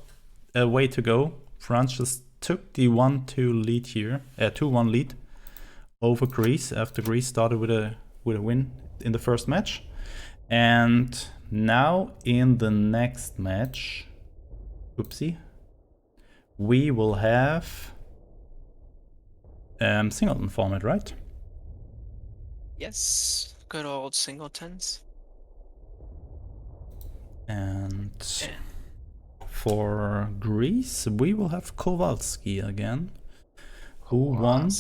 way to go. France just took the 1-2 lead here, 2-1 lead over Greece after Greece started with a win in the first match. And now in the next match, oopsie, we will have singleton format, right? Yes, good old singletons. And for Greece, we will have Kowalski again, who won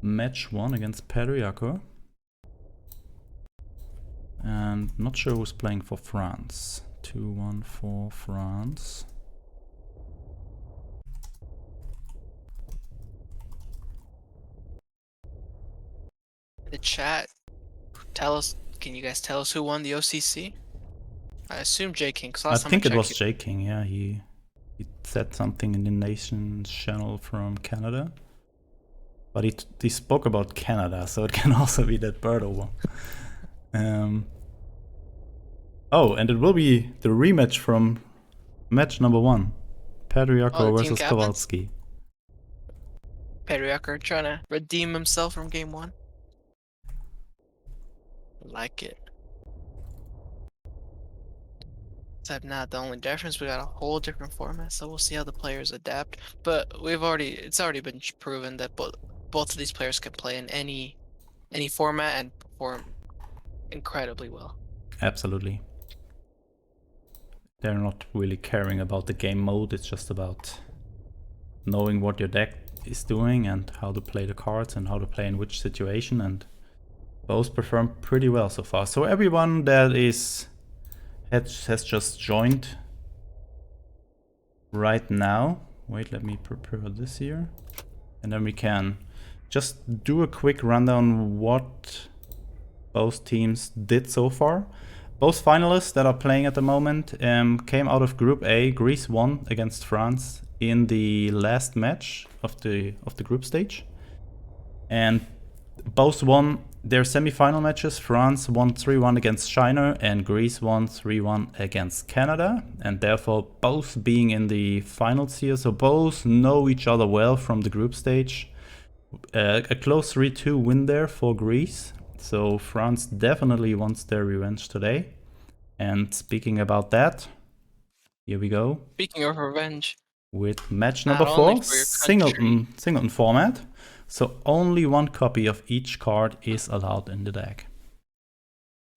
match 1 against Patriarchal. And not sure who's playing for France. 2-1 for France. The chat, tell us. Can you guys tell us who won the OCC? I assume J King. I think it was J King. Yeah, he said something in the Nations channel from Canada, but he spoke about Canada, so it can also be that Birdo one. Oh, and it will be the rematch from match number 1, Patriarchal versus Kowalski. Patriarchal trying to redeem himself from game 1. Like it. Except not the only difference, we got a whole different format, so we'll see how the players adapt. But it's already been proven that both of these players can play in any format and perform incredibly well. Absolutely. They're not really caring about the game mode, it's just about knowing what your deck is doing and how to play the cards and how to play in which situation, and both perform pretty well so far. So everyone that has just joined right now. Wait, let me prepare this here. And then we can just do a quick rundown what both teams did so far. Both finalists that are playing at the moment came out of Group A. Greece won against France in the last match of the group stage. And both won their semi-final matches. France won 3-1 against China and Greece won 3-1 against Canada, and therefore both being in the finals here, so both know each other well from the group stage. A close 3-2 win there for Greece, so France definitely wants their revenge today. And speaking about that, here we go. Speaking of revenge, with match number 4, singleton format. So only one copy of each card is allowed in the deck.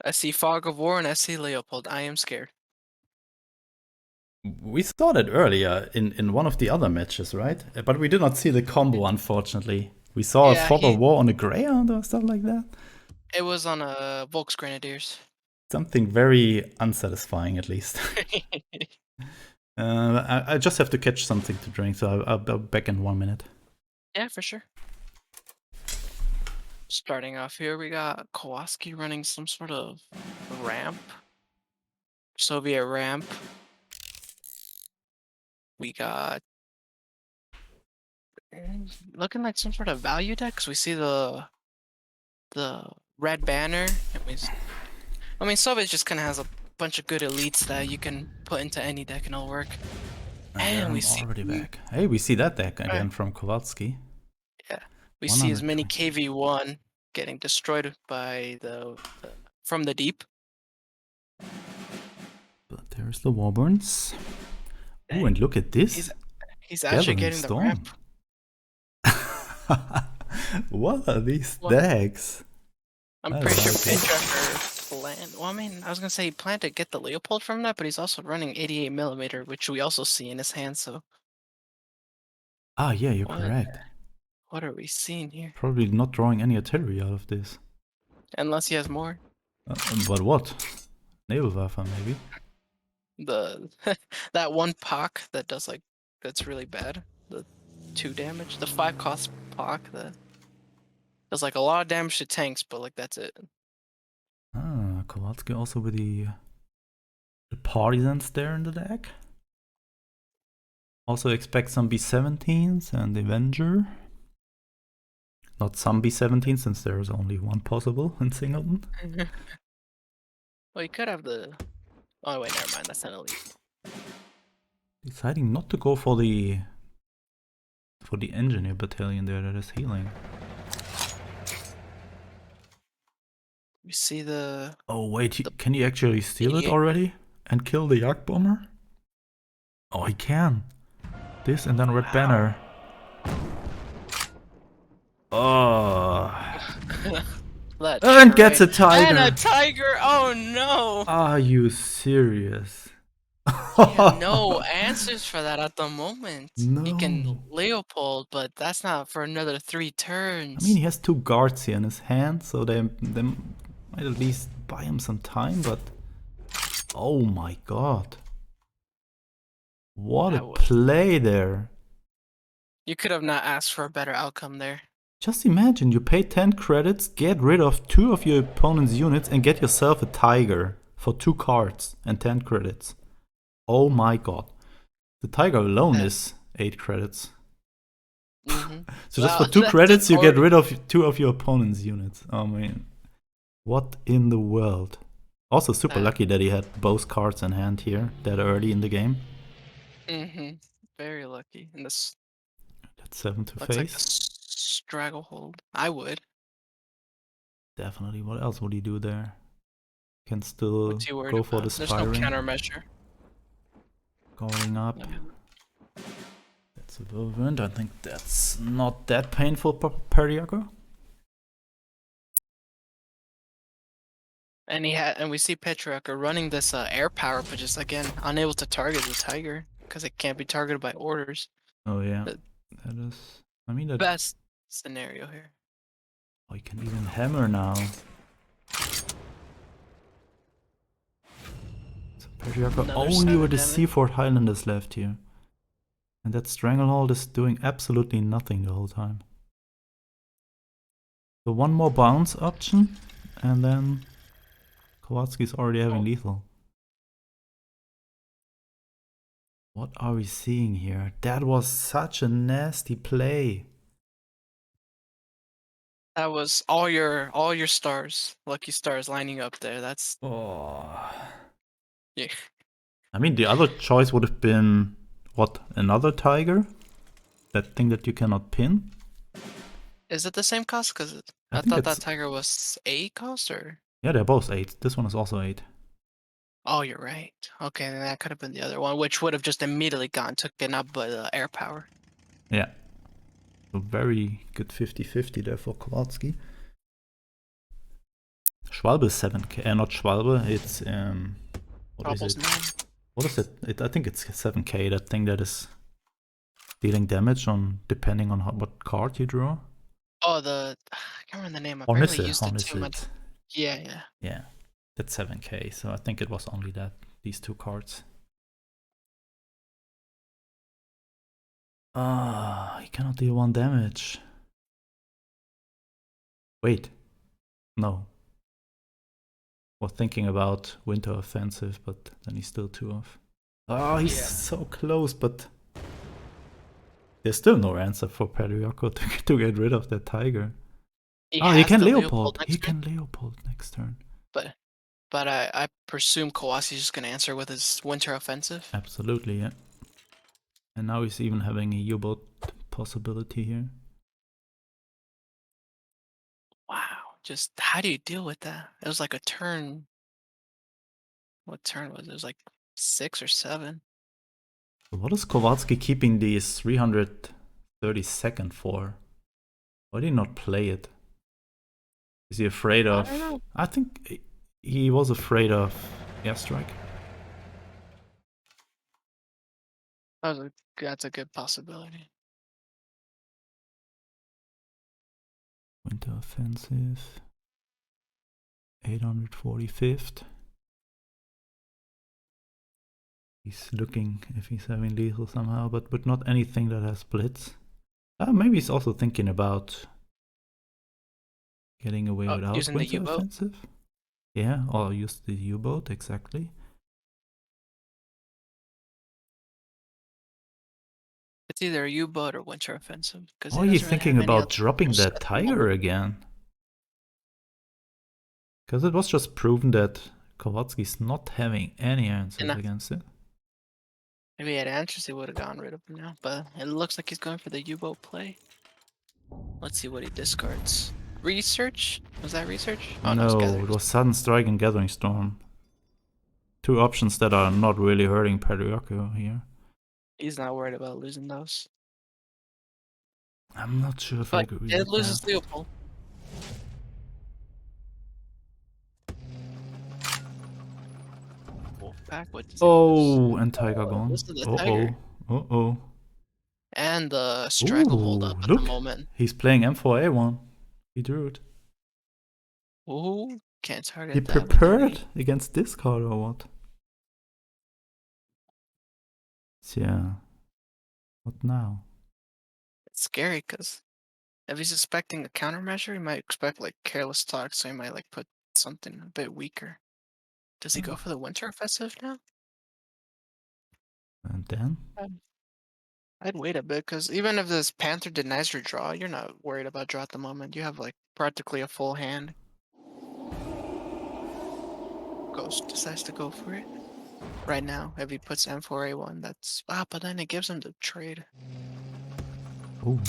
I see Fog of War and I see Leopold. I am scared. We saw that earlier in one of the other matches, right? But we did not see the combo, unfortunately. We saw a Fog of War on a Greyhound or stuff like that. It was on a Volks Grenadiers. Something very unsatisfying, at least. I just have to catch something to drink, so I'll be back in 1 minute. Yeah, for sure. Starting off here, we got Kowalski running some sort of ramp. Soviet ramp. We got looking like some sort of value deck, 'cause we see the red banner, and I mean, Soviet just kind of has a bunch of good elites that you can put into any deck and it'll work. And we I'm see, already back. Hey, we see that deck again right, from Kowalski. yeah, we see as many 120. KV1 getting destroyed by from the deep. But there's the Warburns. Ooh, and look at this. He's actually Gathering getting the Storm. ramp. What are these Well, decks? I'm I pretty sure like it. Patriarch planned. Well, I mean, I was gonna say he planned to get the Leopold from that, but he's also running 88mm, which we also see in his hand. So Ah, yeah, you're what? correct. What are we seeing here? Probably not drawing any artillery out of this. Unless he has more. But what? Nebelwerfer, maybe? The that one Pock that does that's really bad. The 2 damage. The 5 cost Pock that does like a lot of damage to tanks, but like that's it. Ah, Kowalski also with the partisans there in the deck. Also expect some B17s and Avenger. Not some B17 since there's only one possible in Singleton. Well, you could have the. Oh wait, never mind. That's not elite. Deciding not to go for the engineer battalion there that is healing. We see the. Oh wait, can he actually steal it 88. already and kill the Yak Bomber? Oh, he can. This and then Red Banner. Oh. And gets a tiger. And a tiger. Oh no. Are you serious? We have no answers for that at the moment. He can No. Leopold, but that's not for another 3 turns. I mean, he has 2 guards here in his hand, so they might at least buy him some time, but... Oh my god. What a play there. You could have not asked for a better outcome there. Just imagine, you pay 10 credits, get rid of 2 of your opponent's units, and get yourself a tiger for 2 cards and 10 credits. Oh my god. The tiger alone is 8 credits. So just for 2 credits, you get rid of 2 of your opponent's units. Oh man. What in the world? Also super lucky that he had both cards in hand here that early in the game. Very lucky. And this... That's 7 to looks face. like a stranglehold. I would. Definitely. What else would he do there? Can still go for the There's spiring. no countermeasure. Going up. That's a whirlwind. I think that's not that painful for Periago. And we see Petrarca running this air power, but just again unable to target the tiger because it can't be targeted by orders. Oh yeah, that is. I mean, that best scenario here. Oh, you can even hammer now. So Periago only with the Seafort Highlanders left here, and that Stranglehold is doing absolutely nothing the whole time. So one more bounce option, and then Kowalski's already having lethal. What are we seeing here? That was such a nasty play. That was all your stars, lucky stars lining up there. That's yeah. I mean, the other choice would have been what? Another tiger? That thing that you cannot pin? Is it the same cost? Because I thought that tiger was 8 cost, or? Yeah, they're both 8. This one is also 8. Oh, you're right. Okay, then that could have been the other one, which would have just immediately taken up by the air power. Yeah. So very good 50-50 there for Kowalski. Schwalbe is 7k, not Schwalbe, it's what is it? What is it? I think it's 7k, that thing that is dealing damage on depending on what card you draw. Oh, I can't remember the name. I barely used it too much. Yeah. Yeah, that's 7k, so I think it was only these 2 cards. He cannot deal 1 damage. Wait. No. or thinking about winter offensive, but then he's still 2 off. Oh, he's so close, but there's still no answer for Perioko to get rid of that tiger. He can Leopold. He can Leopold next turn. But I presume Kowalski's just gonna answer with his winter offensive. Absolutely, yeah. And now he's even having a U-boat possibility here. Wow, just how do you deal with that? It was like a turn. What turn was it? It was like 6 or 7. What is Kowalski keeping these 332nd for? Why did he not play it? Is he afraid of? I don't know. I think he was afraid of airstrike. That's a good possibility. Winter offensive. 845th. He's looking if he's having lethal somehow, but not anything that has blitz. Maybe he's also thinking about getting away without using winter the U-boat? offensive. Yeah, or use the U-boat, exactly. It's either a U-boat or winter offensive. Or are you thinking about dropping that tiger again? Because it was just proven that Kowalski's not having any answers against it. If he had answers, he would have gotten rid of him now. But it looks like he's going for the U-boat play. Let's see what he discards. Research? Was that research? Oh, no, it was Sudden Strike and Gathering Storm. 2 options that are not really hurting Perioko here. He's not worried about losing those. I'm not sure if I agree with that. It loses Leopold. Oh, and Tiger gone. Uh-oh. And the Stranglehold up at the moment. He's playing M4A1. He drew it. Ooh, can't target he that. He prepared against this card or what? Yeah. What now? It's scary because if he's expecting a countermeasure, he might expect like careless talk, so he might like put something a bit weaker. Does he go for the winter offensive now? And then? I'd wait a bit, because even if this Panther denies your draw, you're not worried about draw at the moment. You have like practically a full hand. Ghost decides to go for it. Right now, if he puts M4A1, that's... but then it gives him the trade. Ooh.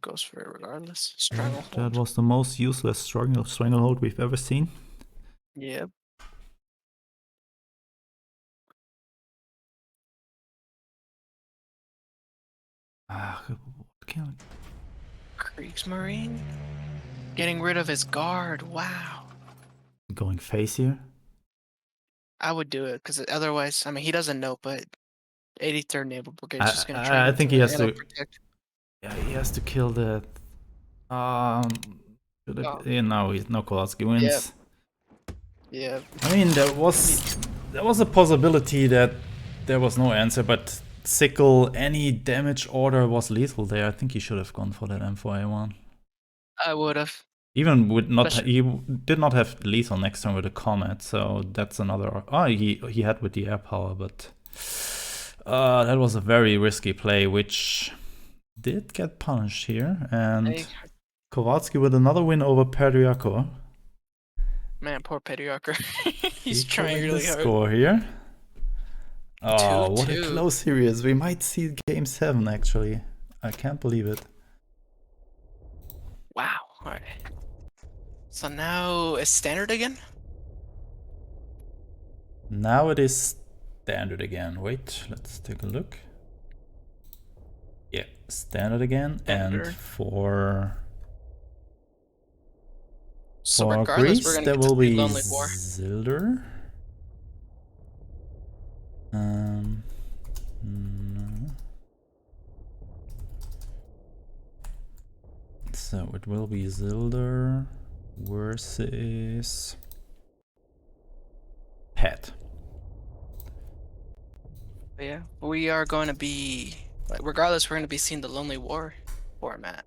Goes for it regardless. Stranglehold. That was the most useless stranglehold we've ever seen. Yep. Kriegsmarine? Getting rid of his guard, wow. Going face here? I would do it, because otherwise, I mean, he doesn't know, but 83rd Naval Brigade is just going to try I think he has to... protect. Yeah, he has to kill that. No, Kowalski wins. Yeah. I mean, there was a possibility that there was no answer, but Sickle, any damage order was lethal there. I think he should have gone for that M4A1. I would have. Even with not, he did not have lethal next turn with a Comet, so that's another. He had with the air power, but that was a very risky play, which did get punished here. And Kowalski with another win over Perioko. Man, poor Perioko. He's trying really hard. Score here. Oh, what a close series. We might see game 7 actually. I can't believe it. Wow. All right. So now it's standard again? Now it is standard again. Wait, let's take a look. Yeah, standard again. Standard. And for Greece, there will be Zilder. No. So it will be Zilder versus Pet. Yeah, we are going to be, regardless, we're going to be seeing the Lonely War format.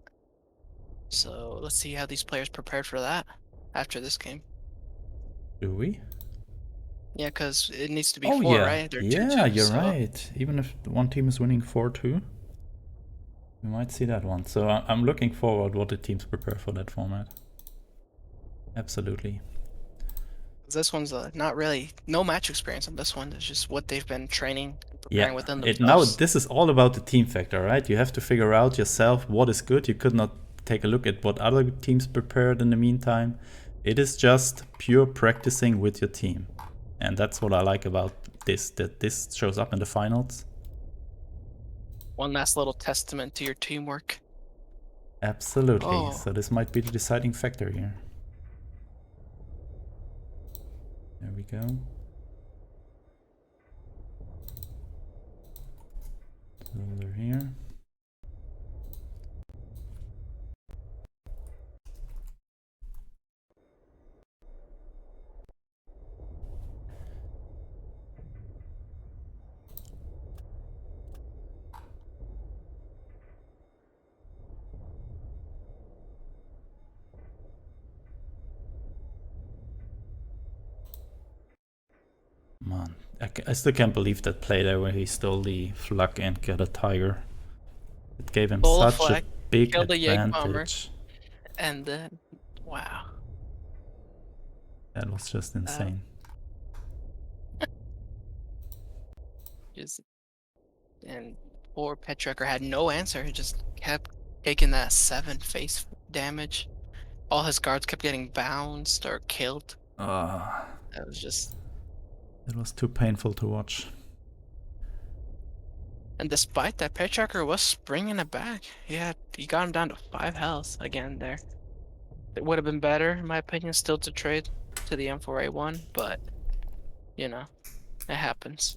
So let's see how these players prepared for that after this game. Do we? Yeah, because it needs to be Oh 4, yeah, right? They're yeah, 2-2, you're so right. Even if one team is winning 4-2, we might see that one. So I'm looking forward what the teams prepare for that format. Absolutely. this one's not really no match experience on this one. It's just what they've been training and Yeah, preparing within now themselves. this is all about the team factor, right? You have to figure out yourself what is good. You could not take a look at what other teams prepared in the meantime. It is just pure practicing with your team. And that's what I like about this, that this shows up in the finals. One last little testament to your teamwork. Absolutely. Oh. So this might be the deciding factor here. There we go. Silver here. Man, I still can't believe that play there where he stole the flak and got a tiger. It gave him Stole a such a flag, big killed a Jägerbomber, advantage. and then, wow. That was just insane. Just, and poor Petrucker had no answer. He just kept taking that 7 face damage. All his guards kept getting bounced or killed. That was just... It was too painful to watch. And despite that, Petrucker was bringing it back. He got him down to 5 health again there. It would have been better, in my opinion, still to trade to the M4A1, but, you know, it happens.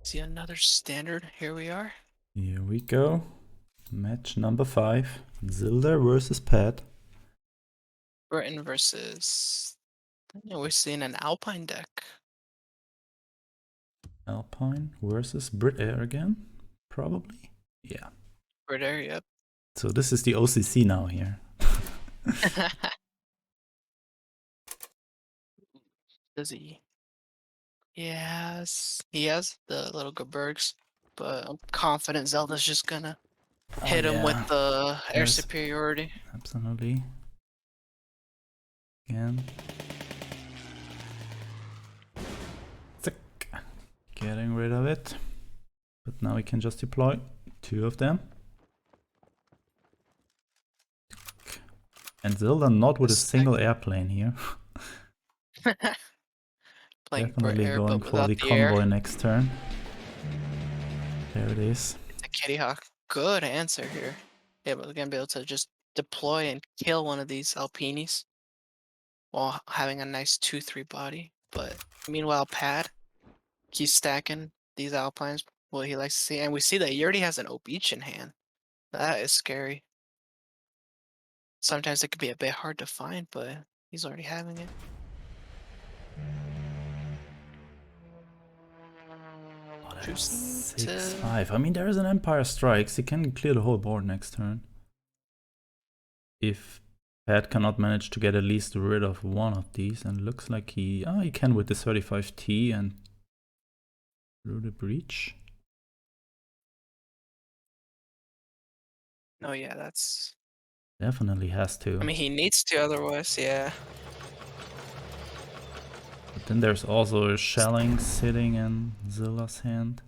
See another standard. Here we are. Here we go. Match number 5. Zilda versus Pat. Britain versus... We're seeing an Alpine deck. Alpine versus Brit Air again? Probably? Yeah. Brit Air, yep. So this is the OCC now here. Does he? Yes. He has the little Gebergs, but I'm confident Zelda's just gonna hit him with the air superiority. Absolutely. Again. Zick. Getting rid of it. But now we can just deploy 2 of them. And Zelda not with a single airplane here. Playing Definitely Brit Air, going but for without the the air. convoy next turn. There it is. It's a Kitty Hawk. Good answer here. Yeah, but we're gonna be able to just deploy and kill one of these Alpinis while having a nice 2-3 body. But meanwhile, Pad keeps stacking these Alpines, what he likes to see. And we see that he already has an Obeach in hand. That is scary. Sometimes it could be a bit hard to find, but he's already having it. Oh, that's 6-5. I mean, there is an Empire Strikes. He can clear the whole board next turn. If Pat cannot manage to get at least rid of one of these, and looks like he can with the 35T and through the breach. Oh yeah, that's... Definitely has to. I mean, he needs to, otherwise, yeah. But then there's also a shelling sitting in Zilla's hand.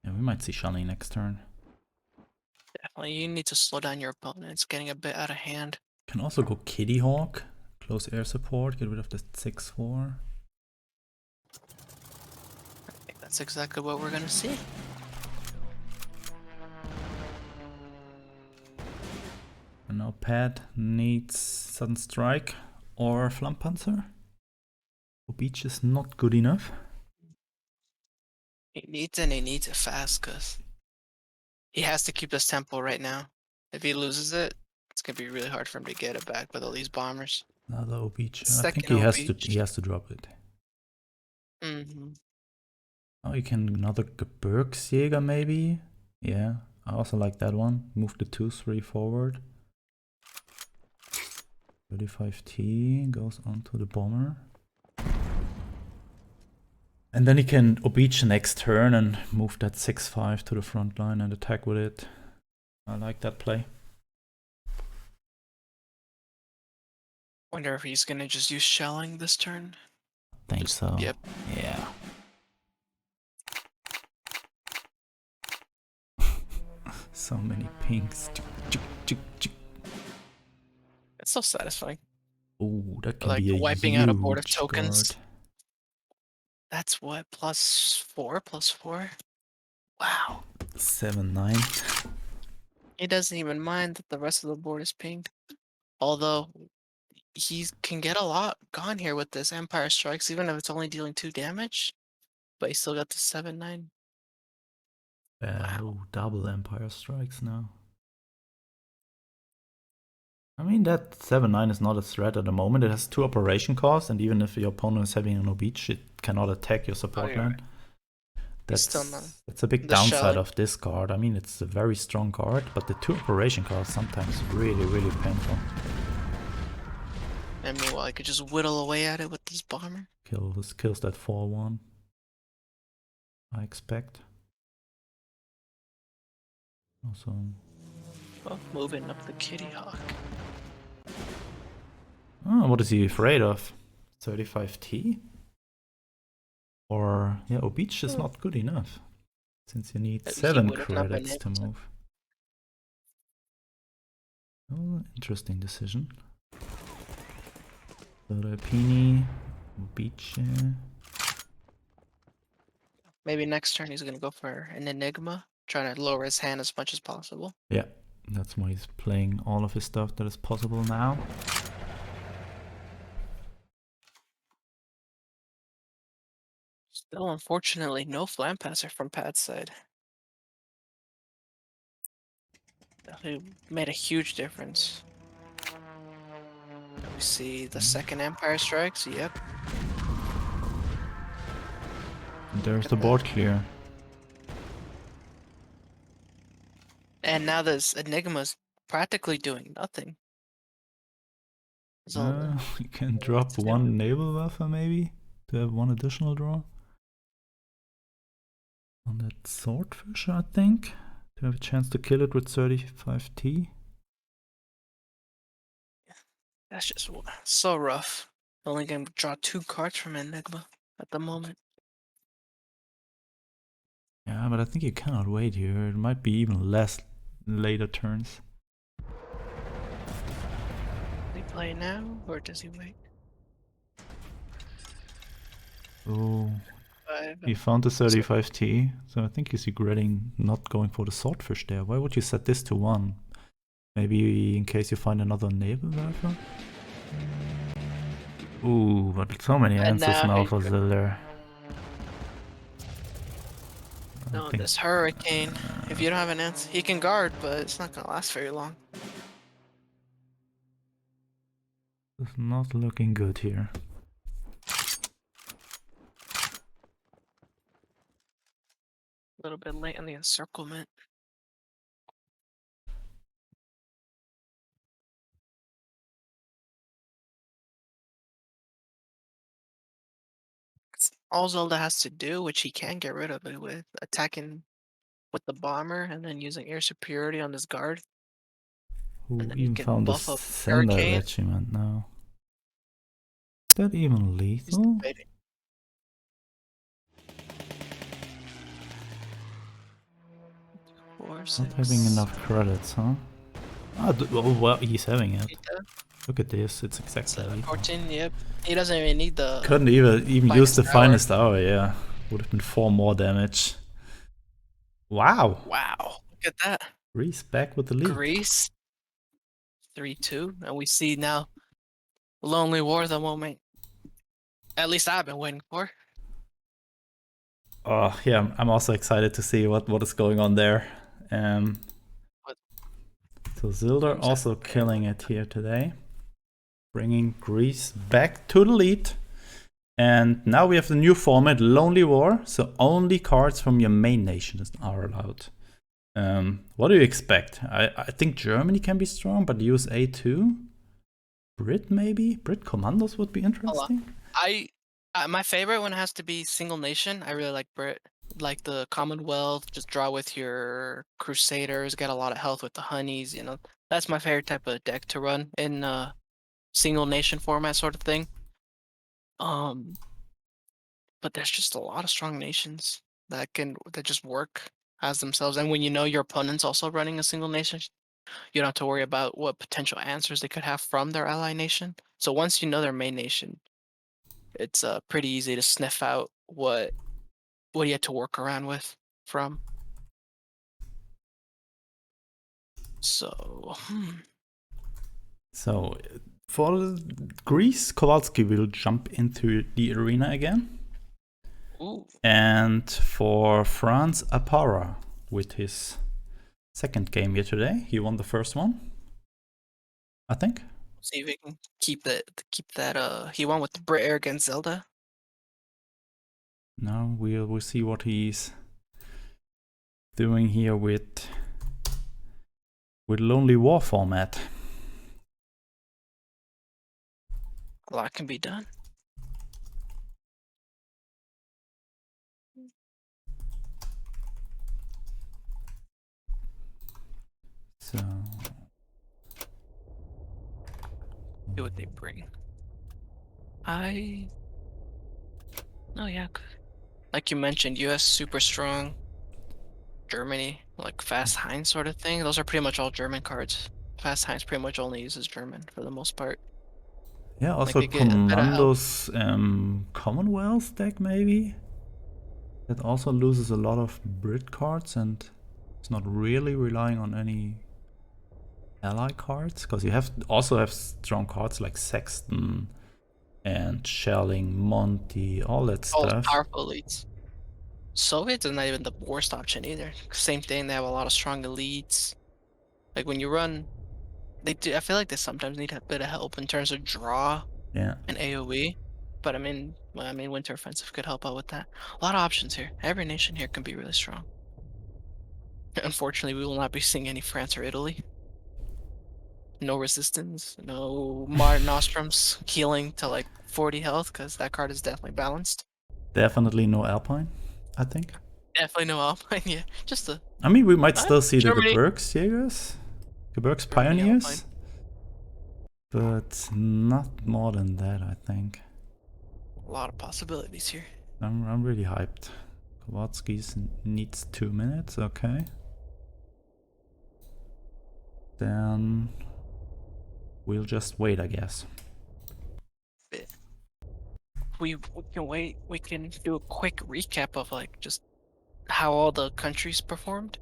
Yeah, we might see shelling next turn. Definitely, you need to slow down your opponent. It's getting a bit out of hand. Can also go Kitty Hawk, close air support, get rid of the 6-4. I think that's exactly what we're gonna see. And now Pat needs Sudden Strike or Flampanzer. Beach is not good enough. He needs it fast, because he has to keep this tempo right now. If he loses it, it's gonna be really hard for him to get it back with all these bombers. Another Beach. I think Second he has to drop it. Mm-hmm. Oh, you can another Gebirgsjäger maybe? Yeah, I also like that one. Move the 2-3 forward. 35T goes onto the bomber. And then he can oblige next turn and move that 6-5 to the front line and attack with it. I like that play. Wonder if he's gonna just use shelling this turn. Think so. Yep. Yeah. So many pings. It's so satisfying. Oh, that can Like be a wiping out a board of huge tokens. guard. That's what, +4/+4? Wow. 7-9. He doesn't even mind that the rest of the board is pinged. Although he can get a lot gone here with this Empire Strikes, even if it's only dealing 2 damage. But he still got the 7-9. Wow. Oh, double Empire Strikes now. I mean, that 7-9 is not a threat at the moment. It has 2 operation costs, and even if your opponent is having an oblige, it cannot attack your support yeah, line. right. That's a big The downside shelling. of this card. I mean, it's a very strong card, but the 2 operation costs sometimes really, really painful. And meanwhile, I could just whittle away at it with this bomber. Kills that 4-1. I expect. Also. Oh, moving up the Kitty Hawk. Oh, what is he afraid of? 35T? Or, yeah, oblige is not good enough. Since you need 7 credits to move. Oh, interesting decision. Rapini, oblige. Maybe next turn he's gonna go for an Enigma, trying to lower his hand as much as possible. Yeah, that's why he's playing all of his stuff that is possible now. Still, unfortunately, no Flam Passer from Pat's side. It made a huge difference. We see the second Empire Strikes, yep. And there's the board clear. And now this Enigma's practically doing nothing. You can drop 1 naval buffer maybe to have 1 additional draw. On that swordfish, I think, to have a chance to kill it with 35T. That's just so rough. Only gonna draw 2 cards from Enigma at the moment. Yeah, but I think you cannot wait here. It might be even less later turns. Does he play now, or does he wait? Oh, he found the 35T, so I think he's regretting not going for the swordfish there. Why would you set this to 1? Maybe in case you find another naval rifle? Ooh, but so many answers now for Zilder. No, this Hurricane, if you don't have an answer, he can guard, but it's not gonna last very long. It's not looking good here. A little bit late on the encirclement. All Zelda has to do, which he can get rid of it with, attacking with the bomber and then using air superiority on his guard. Who even found the Sender Regiment now? Is that even lethal? Not having enough credits, huh? Oh, well, he's having it. Look at this, it's exactly lethal. 14, yep. He doesn't even need the... Couldn't even use the finest hour, yeah. Would have been 4 more damage. Wow. Wow, look at that. Grease back with the lead. Grease. 3-2, and we see now Lonely War, the moment at least I've been waiting for. Oh, yeah, I'm also excited to see what is going on there. So Zilder also killing it here today. Bringing Grease back to the lead. And now we have the new format, Lonely War, so only cards from your main nation are allowed. What do you expect? I think Germany can be strong, but USA too? Brit maybe? Brit commandos would be interesting. My favorite one has to be single nation. I really like Brit. Like the Commonwealth, just draw with your Crusaders, get a lot of health with the honeys, you know. That's my favorite type of deck to run in single nation format sort of thing. But there's just a lot of strong nations that just work as themselves. And when you know your opponent's also running a single nation, you don't have to worry about what potential answers they could have from their ally nation. So once you know their main nation, it's pretty easy to sniff out what you have to work around with from. So, So for Greece, Kowalski will jump into the arena again. ooh. And for France, Apara with his second game here today. He won the first one, I think. See if we can keep that. He won with the Brit Air against Zelda. Now we'll see what he's doing here with Lonely War format. A lot can be done. So See what they bring. Oh yeah, like you mentioned, U.S. super strong. Germany, like Fast Heinz sort of thing. Those are pretty much all German cards. Fast Heinz pretty much only uses German for the most part. yeah, Like also they get a bit of help. Commandos Commonwealth deck maybe. That also loses a lot of Brit cards and it's not really relying on any ally cards, because you also have strong cards like Sexton and Shelling, Monty, all that All those stuff. powerful elites. Soviets is not even the worst option either. Same thing, they have a lot of strong elites. Like when you run, they do. I feel like they sometimes need a bit of help in terms of draw Yeah, and AOE. But Winter Offensive could help out with that. A lot of options here. Every nation here can be really strong. Unfortunately, we will not be seeing any France or Italy. No resistance, no Mar Nostrums healing to like 40 health, because that card is definitely balanced. definitely no Alpine, I think. Definitely no Alpine, yeah. Just a I mean, we might still see the Germany. Gebirgsjägers, Gebirgs Germany Alpine. Pioneers, but not more than that, I think. A lot of possibilities here. I'm really hyped. Kowalski's needs 2 minutes, okay. Then we'll just wait, I guess. We can wait. We can do a quick recap of like just how all the countries performed.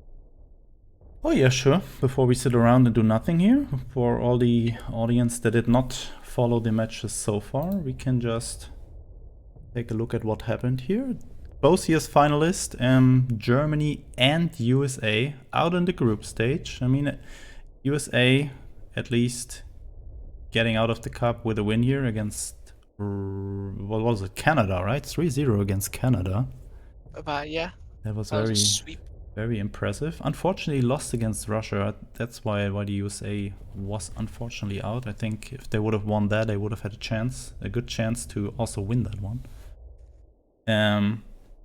Oh yeah, sure. Before we sit around and do nothing here, for all the audience that did not follow the matches so far, we can just take a look at what happened here. Both years finalists, Germany and USA, out in the group stage. I mean, USA at least getting out of the cup with a win here against, what was it, Canada, right? 3-0 against Canada. Yeah, That was that was a very, sweep. very impressive. Unfortunately, lost against Russia. That's why the USA was unfortunately out. I think if they would have won that, they would have had a good chance to also win that one.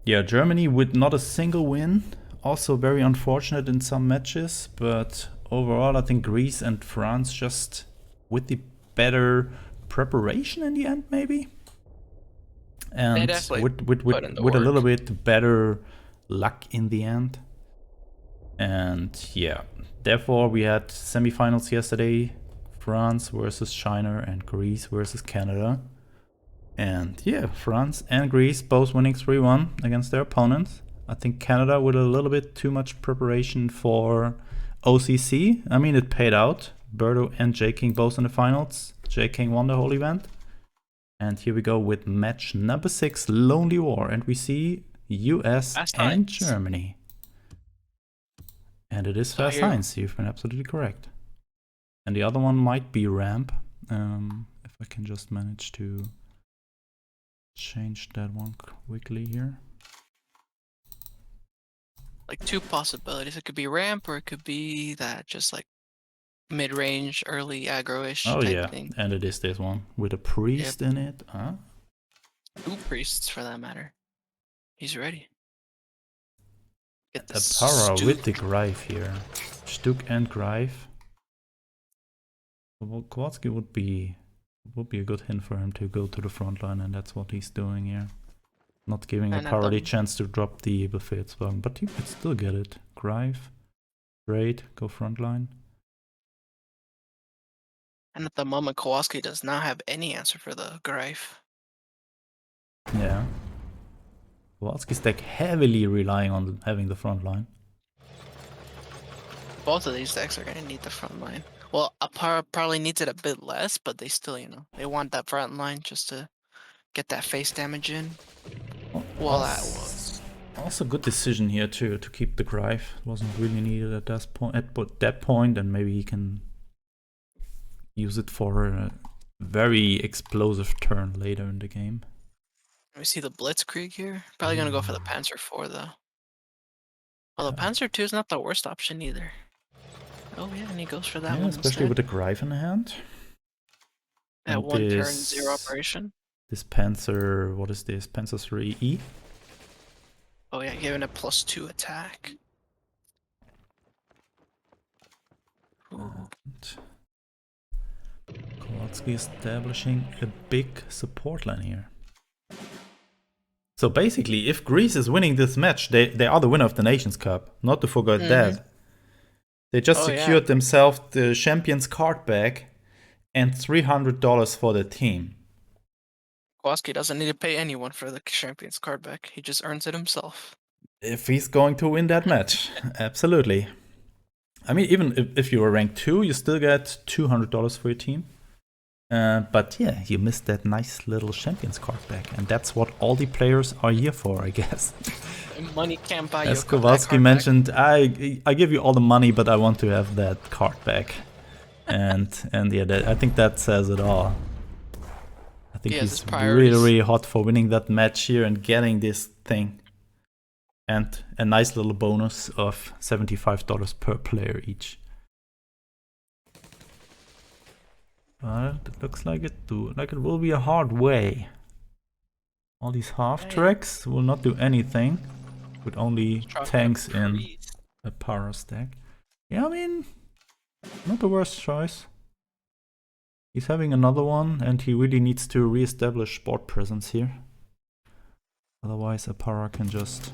Yeah, Germany with not a single win. Also very unfortunate in some matches, but overall, I think Greece and France just with the better preparation in the end, maybe. And definitely put in the with a little work. bit better luck in the end. And yeah, therefore we had semifinals yesterday, France versus China and Greece versus Canada. And yeah, France and Greece both winning 3-1 against their opponents. I think Canada with a little bit too much preparation for OCC. I mean, it paid out. Birdo and J King both in the finals. J King won the whole event. And here we go with match number 6, Lonely War. And we see US Fast and Heinz. Germany. And it is So Fast here, Heinz, you've been absolutely correct. And the other one might be Ramp. If I can just manage to change that one quickly here. Like 2 possibilities. It could be ramp or it could be that just like mid-range, early aggro-ish Oh type yeah, thing. and it is this one with a priest in it. Huh? 2 priests for that matter. He's ready. Get A this para with Stoop. the Greif here. Stuk and Greif. Well, Kowalski would be a good hint for him to go to the front line, and that's what he's doing here. Not giving a And at para the the chance to drop the befehlswagen, but you could still get it. Greif, great, go front line. moment, Kowalski does not have any answer for the Greif. Yeah. Kowalski's deck heavily relying on having the front line. Both of these decks are going to need the front line. Well, Apara probably needs it a bit less, but they still, you know, they want that front line just to get that face damage in. Well, that was Also good decision here to keep the Greif. Wasn't really needed at that point, and maybe he can use it for a very explosive turn later in the game. we see the Blitzkrieg here. Probably going to go for the Panzer IV though. Well, the Panzer II is not the worst option either. Oh yeah, and he goes for that Yeah, one especially instead. with the Greif in the hand. That And one turn 0 operation. This Panzer, what is this? Panzer 3E? Oh yeah, giving a +2 attack. Kowalski establishing a big support line here. So basically, if Greece is winning this match, they are the winner of the Nations Cup. Not to forget that. They just secured themselves the Champions card back and $300 for the team. Kowalski doesn't need to pay anyone for the Champions card back. He just earns it himself. If he's going to win that match, absolutely. I mean, even if you are ranked 2, you still get $200 for your team. But yeah, you missed that nice little Champions card back, and that's what all the players are here for, I guess. Money can't buy you. As Kowalski mentioned, I give you all the money, but I want to have that card back. and yeah, I think that says it all. I think he's really hot for winning that match here and getting this thing. And a nice little bonus of $75 per player each. But it looks like it will be a hard way. All these half tracks will not do anything with only tanks in a para stack. Yeah, I mean, not the worst choice. He's having another one, and he really needs to re-establish board presence here. Otherwise, a para can just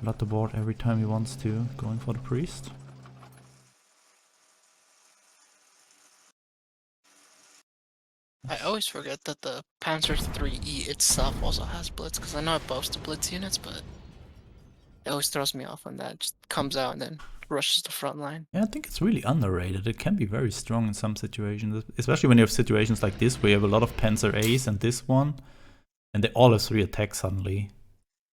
flood the board every time he wants to, going for the priest. I always forget that the Panzer IIIe itself also has blitz, because I know it buffs the blitz units, but it always throws me off when that just comes out and then rushes the front line. Yeah, I think it's really underrated. It can be very strong in some situations, especially when you have situations like this where you have a lot of Panzer A's and this one, and they all have 3 attacks suddenly.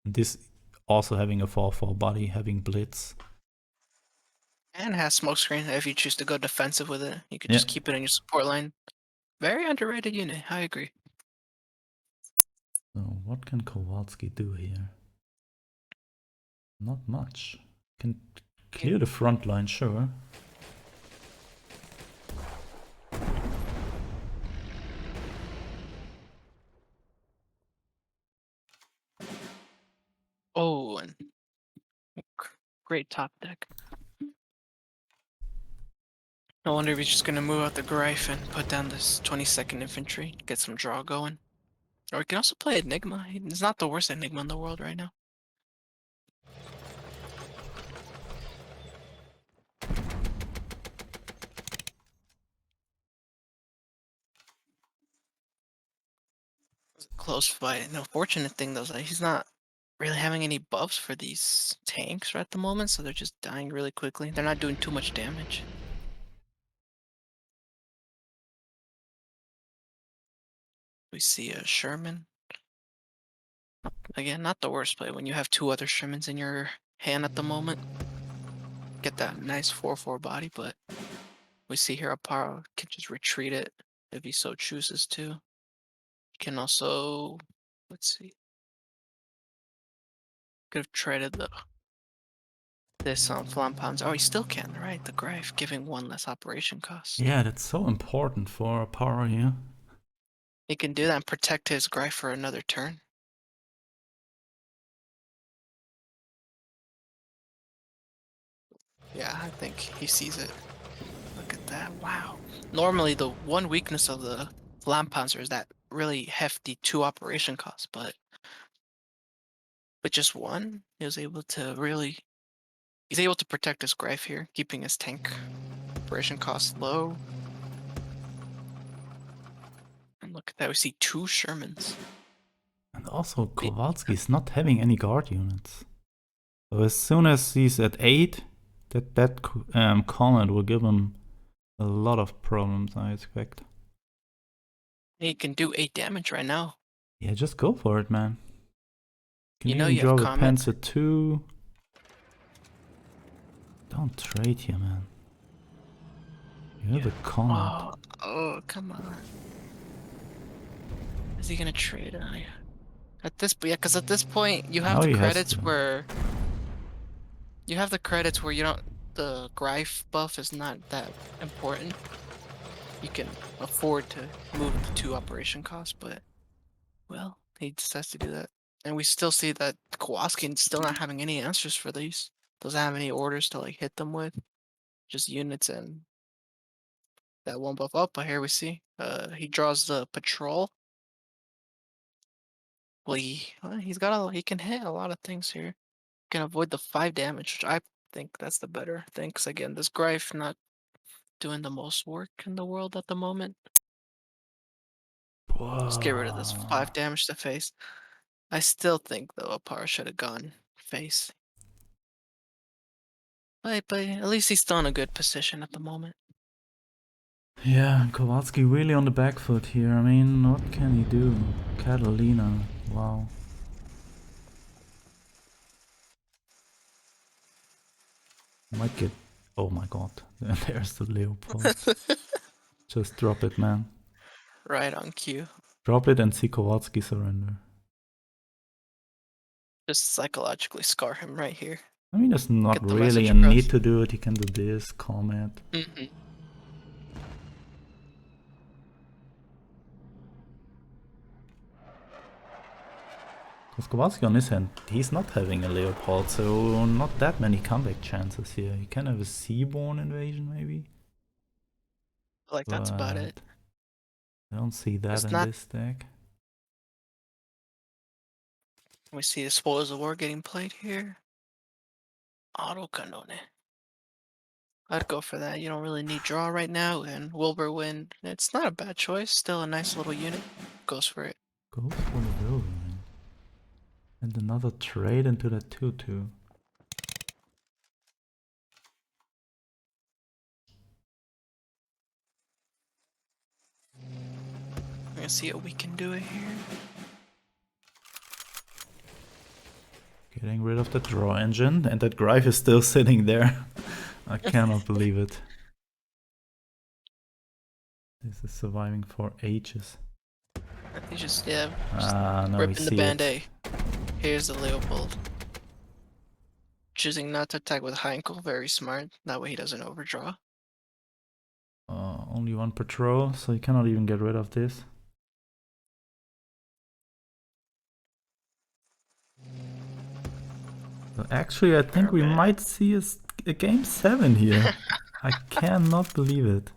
And this also having a 4/4 body, having blitz. And has smokescreen if you choose to go defensive with it. You could just keep it in your support line. Very underrated unit, I agree. So what can Kowalski do here? Not much. Can clear the front line, sure. Oh, and great top deck. No wonder if he's just gonna move out the Greif and put down this 22nd Infantry, get some draw going. Or he can also play Enigma. He's not the worst Enigma in the world right now. Close fight. No, fortunate thing though is that he's not really having any buffs for these tanks right at the moment, so they're just dying really quickly. They're not doing too much damage. We see a Sherman. Again, not the worst play when you have 2 other Shermans in your hand at the moment. Get that nice 4/4 body, but we see here Aparo can just retreat it if he so chooses to. can also, let's see. Could have traded this on Flampounds. Oh, he still can, right? The Greif giving 1 less operation cost. Yeah, that's so important for power here. He can do that and protect his Greif for another turn. Yeah, I think he sees it. Look at that. Wow. Normally, the one weakness of the Flampanzer is that really hefty 2 operation cost, but with just 1, he was able to really. He's able to protect his Greif here, keeping his tank operation cost low. And look at that, we see 2 Shermans. And also, Kowalski's not having any guard units. So as soon as he's at 8, that comment will give him a lot of problems, I expect. He can do 8 damage right now. Yeah, just go for it, man. Can You know even you have draw the Comet. Panzer 2. Don't trade here, man. You have a Comet. Oh, come on. Is he gonna trade? At this, yeah, because at this point you have Now the he has credits to. where you have the credits where you don't. The Greif buff is not that important. You can afford to move the 2 operation costs, but well, he decides to do that, and we still see that Kowalski is still not having any answers for these. Doesn't have any orders to like hit them with, just units and that 1 buff up. But here we see, he draws the patrol. Well, he's got he can hit a lot of things here. Can avoid the 5 damage, which I think that's the better thing. Because again, this Greif not doing the most work in the world at the moment. Whoa. Just get rid of this 5 damage to face. I still think though Apara should have gone face. But at least he's still in a good position at the moment. Yeah, Kowalski really on the back foot here. I mean, what can he do? Catalina, wow. Might get... Oh my god, there's the Leopold. Just drop it, man. Right on cue. Drop it and see Kowalski surrender. Just psychologically scar him right here. I mean, there's not Get the really message a across. need to do it. He can do this, comment. Mm-hmm. Because Kowalski on his hand, he's not having a Leopold, so not that many comeback chances here. He can have a Seaborn invasion, maybe? Like, that's about it. I don't see that It's in not. this deck. We see the Spoils of War getting played here. Auto Canone. I'd go for that. You don't really need draw right now, and Wilbur win. It's not a bad choice. Still a nice little unit. Goes for it. Goes for the Whirlwind. And another trade into the 2-2. We're gonna see what we can do it here. Getting rid of the draw engine, and that Greif is still sitting there. I cannot believe it. This is surviving for ages. He's just, yeah, No, we ripping the see band-aid. it. Here's the Leopold. Choosing not to attack with Heinkel, very smart. That way he doesn't overdraw. Only 1 patrol, so you cannot even get rid of this. So actually, I think we might see a game 7 here. I cannot believe it.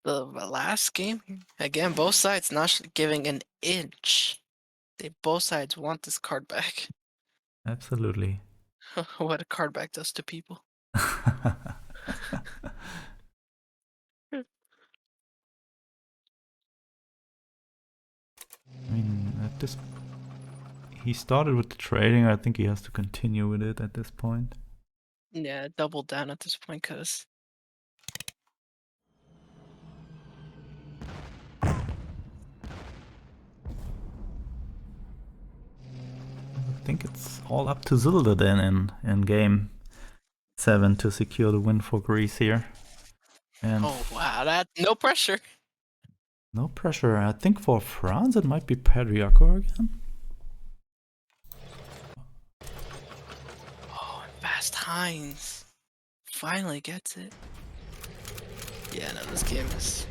The last game, again, both sides not giving an inch. Both sides want this card back. Absolutely. What a card back does to people. I mean, at this... He started with the trading, I think he has to continue with it at this point. Yeah, double down at this point, cause I think it's all up to Zilda then in game 7 to secure the win for Greece here. And oh wow, that no pressure. No pressure. I think for France it might be Patriarchal again. Oh, Fast Heinz finally gets it. Yeah, no, this game is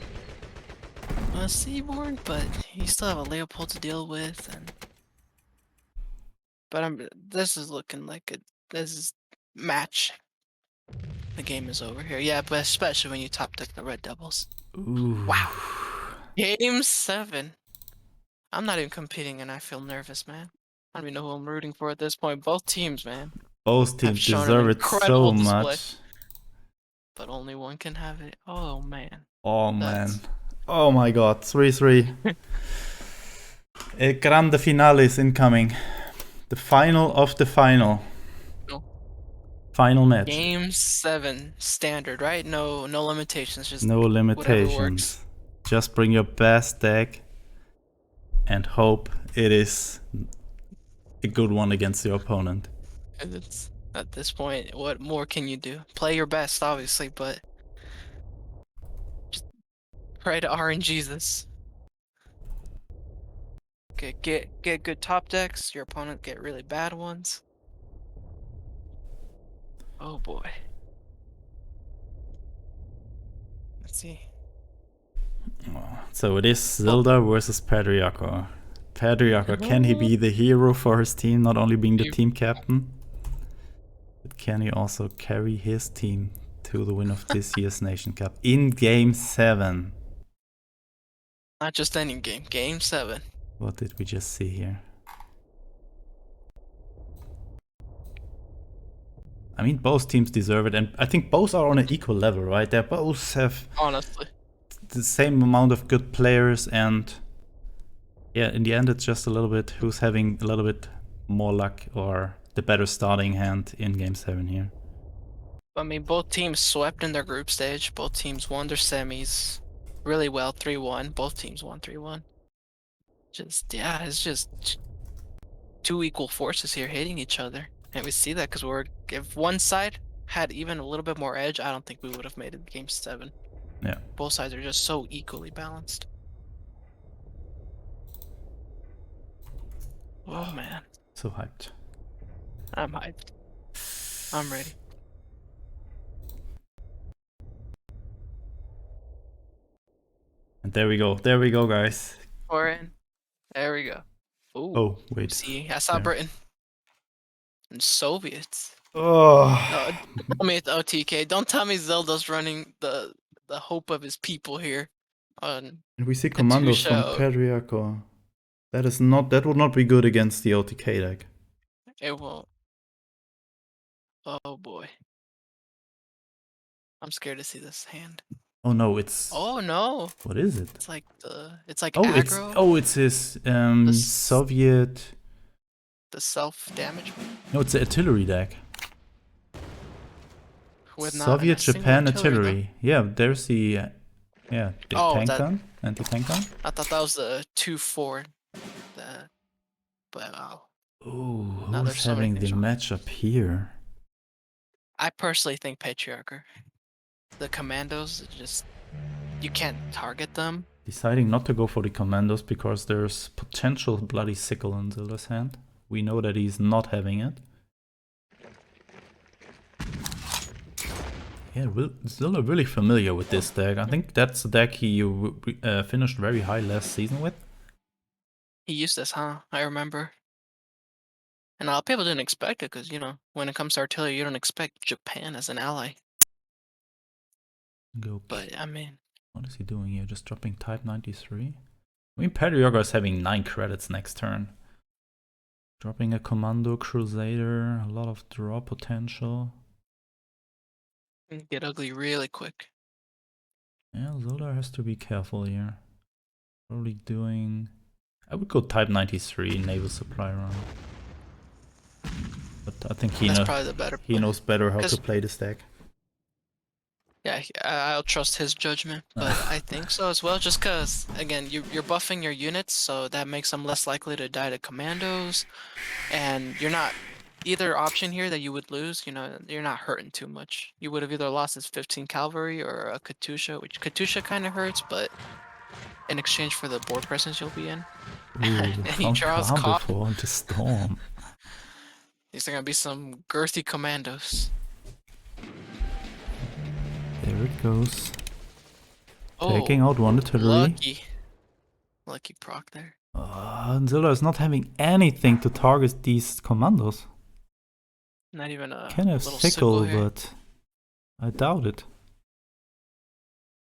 Seaborn, but you still have a Leopold to deal with, and this is looking like this is match. The game is over here. Yeah, but especially when you top deck the Red Devils. Ooh. Wow. Game 7. I'm not even competing and I feel nervous, man. I don't even know who I'm rooting for at this point. Both teams, man, Both have teams shown an deserve it so incredible display. much. But only one can have it. Oh, man. Oh man. Oh my god. 3-3. A grande finale is incoming. The final of the final. No. Final match. Game 7. Standard, right? No limitations. Just no limitations. whatever works. Just bring your best deck and hope it is a good one against your opponent. And it's, at this point, what more can you do? Play your best, obviously, but just pray to RNG this. Okay, get good top decks. Your opponent get really bad ones. Oh boy. Let's see. So it is Zelda versus Patriarchal. Patriarchal, can he be the hero for his team, not only being the team captain? But can he also carry his team to the win of this year's Nation Cup in Game 7? Not just any game. Game 7. What did we just see here? I mean, both teams deserve it, and I think both are on an equal level, right? They both have Honestly the same amount of good players, and yeah, in the end, it's just a little bit who's having a little bit more luck or the better starting hand in Game 7 here. I mean, both teams swept in their group stage. Both teams won their semis really well, 3-1. Both teams won 3-1. Just, yeah, it's just two equal forces here hitting each other. And we see that because if one side had even a little bit more edge, I don't think we would have made it Game 7. Yeah. Both sides are just so equally balanced. Oh man. So hyped. I'm hyped. I'm ready. And there we go, guys. We're in. There we go. Ooh. Oh, wait. See, I saw Britain. And Soviets. Oh. I mean, it's OTK. Don't tell me Zelda's running the hope of his people here. And we see commandos from Patriarchal. That would not be good against the OTK deck. It won't. Oh boy. I'm scared to see this hand. Oh no, it's. Oh no. What is it? It's like aggro. It's his Soviet. The self-damage. No, it's the artillery deck. With Soviet Japan artillery. Yeah, there's the tank gun, anti-tank gun. I thought that was the 2-4. But wow. Ooh, who's having the matchup here? I personally think Patriarchal. The commandos, you can't target them. Deciding not to go for the commandos because there's potential bloody sickle in Zelda's hand. We know that he's not having it. Yeah, Zelda really familiar with this deck. I think that's the deck he finished very high last season with. He used this, huh? I remember. And a lot of people didn't expect it because, when it comes to artillery, you don't expect Japan as an ally. Okay. But, I mean... What is he doing here? Just dropping type 93? I mean, Patriarchal is having 9 credits next turn. Dropping a Commando Crusader, a lot of draw potential. Get ugly really quick. Yeah, Zelda has to be careful here. Probably doing... I would go type 93 naval supply round. But I think he knows better how to play this deck. Yeah, I'll trust his judgment, but I think so as well. Just because, again, you're buffing your units, so that makes them less likely to die to commandos, and you're not either option here that you would lose. You're not hurting too much. You would have either lost his 15 cavalry or a Katusha, which Katusha kind of hurts, but in exchange for the board presence you'll be in. Ooh, And he draws calm Koffe. before the storm. These are gonna be some girthy commandos. There it goes. Oh, Taking out one artillery. lucky proc there. Zilla is not having anything to target these commandos. Not even a Can have little sickle, here. but I doubt it.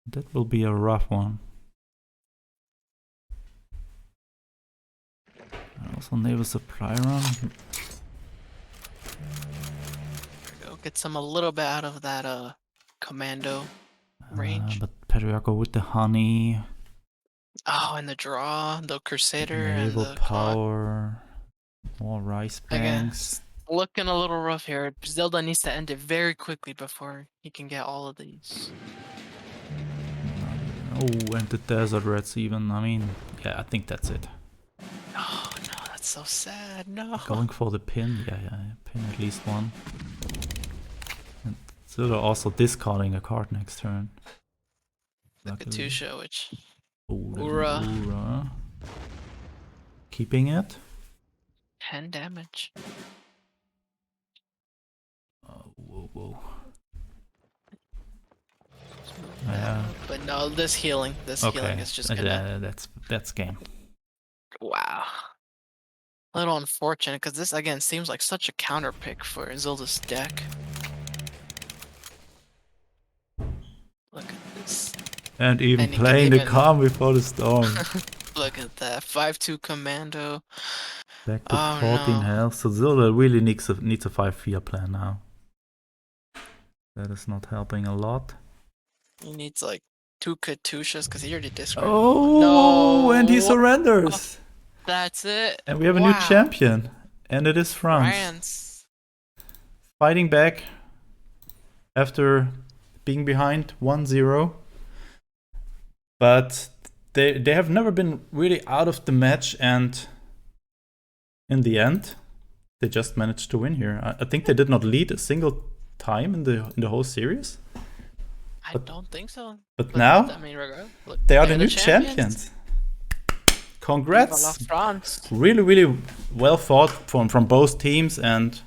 That will be a rough one. Also naval supply run. Go get some a little bit out of that commando range. But Patriarchal with the honey. Oh, and the draw, the Crusader, Naval and the power. More rice banks. Looking a little rough here. Zelda needs to end it very quickly before he can get all of these. Oh, and the desert rats even. I mean, yeah, I think that's it. Oh no, that's so sad. No. Going for the pin. Yeah, pin at least one. And Zelda also discarding a card next turn. The Katusha, which... Ura. Keeping it. 10 damage. Whoa. Yeah. But no, this healing healing is just gonna... that's game. Wow. A little unfortunate, because this, again, seems like such a counter pick for Zelda's deck. Look at this. And even playing the calm before the storm. Look at that. 5-2 commando. Back to 14 health. So Zelda really needs a 5-4 plan now. That is not helping a lot. He needs like 2 Katushas because he already discarded. Oh, no! And he surrenders. Oh, that's it. And we have a new champion. And it is France. Fighting back after being behind 1-0. But they have never been really out of the match, and in the end, they just managed to win here. I think they did not lead a single time in the whole series. I don't think so. But now, I mean, they are the new champions. Congrats! France. Really well fought from both teams, and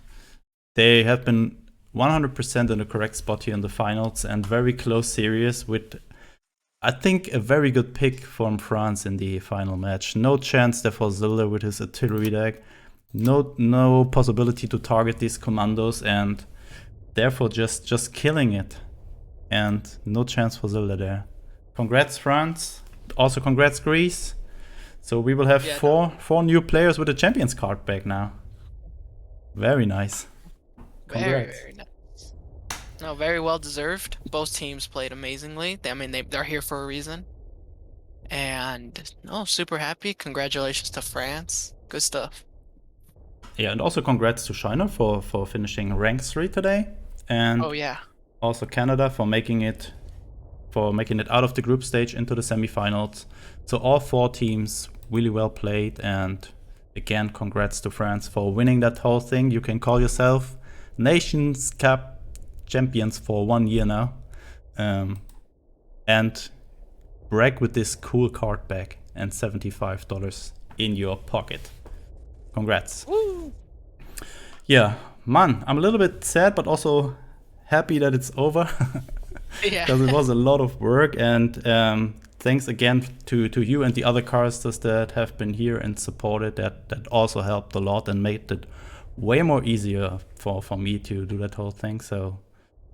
they have been 100% in the correct spot here in the finals, and very close series with, I think, a very good pick from France in the final match. No chance there for Zelda with his artillery deck. No possibility to target these commandos, and therefore just killing it. And no chance for Zelda there. Congrats, France. Also congrats, Greece. So we will have four new players with a Champions card back now. Very nice. Congrats. Very nice. No, very well deserved. Both teams played amazingly. I mean, they're here for a reason. And no, super happy. Congratulations to France. Good stuff. Yeah, and also congrats to China for finishing rank 3 today. And also Canada for making it out of the group stage into the semifinals. So all 4 teams really well played, and again, congrats to France for winning that whole thing. You can call yourself Nations Cup champions for 1 year now, and brag with this cool card back and $75 in your pocket. Congrats. Woo. Yeah, man, I'm a little bit sad, but also happy that it's over. Because it was a lot of work, and thanks again to you and the other casters that have been here and supported. That also helped a lot and made it way more easier for me to do that whole thing. So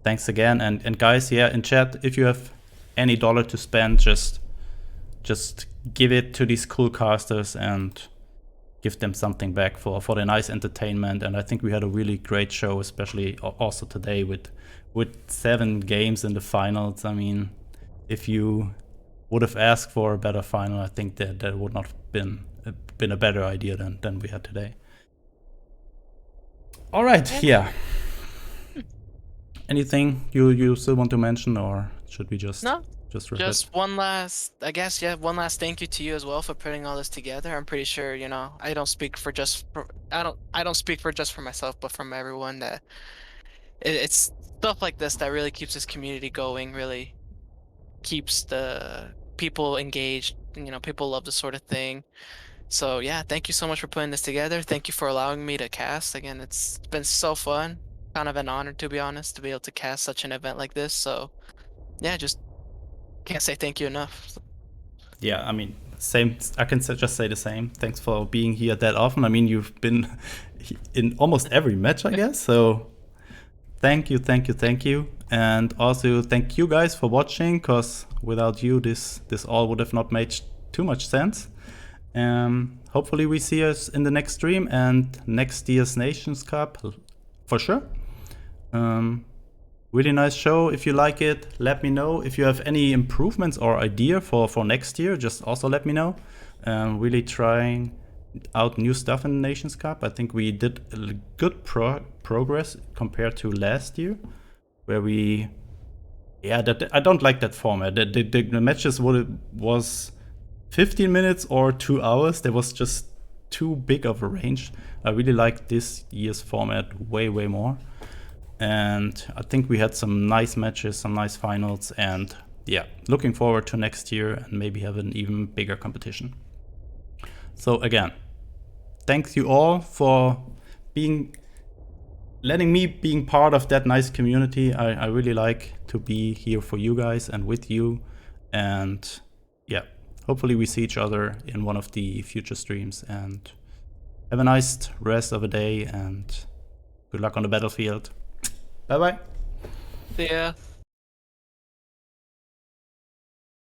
thanks again, and guys, in chat, if you have any dollar to spend, just give it to these cool casters and give them something back for the nice entertainment. And I think we had a really great show, especially also today with 7 games in the finals. I mean, if you would have asked for a better final, I think that would not have been a better idea than we had today. All right, Anything you still want to mention, or should we just one last, I guess, one last thank you to you as well for putting all this together. I'm pretty sure, I don't speak for just for myself, but from everyone, that it's stuff like this that really keeps this community going, really keeps the people engaged, and, you know, people love this sort of thing. So yeah, thank you so much for putting this together. Thank you for allowing me to cast. Again, it's been so fun. Kind of an honor, to be honest, to be able to cast such an event like this. So yeah, just can't say thank you enough. Yeah, I mean, same. I can just say the same. Thanks for being here that often. I mean, you've been in almost every match, I guess. So thank you, thank you, thank you. And also thank you guys for watching, because without you, this all would have not made too much sense. Hopefully we see us in the next stream and next year's Nations Cup for sure. Really nice show. If you like it, let me know. If you have any improvements or idea for next year, just also let me know. Really trying out new stuff in the Nations Cup. I think we did good progress compared to last year, where we, yeah, I don't like that format. The matches was 15 minutes or 2 hours. There was just too big of a range. I really like this year's format way more. And I think we had some nice matches, some nice finals, and yeah, looking forward to next year and maybe have an even bigger competition. So again, thanks you all for letting me being part of that nice community. I really like to be here for you guys and with you. And yeah, hopefully we see each other in one of the future streams, and have a nice rest of the day and good luck on the battlefield. Bye bye. Yeah.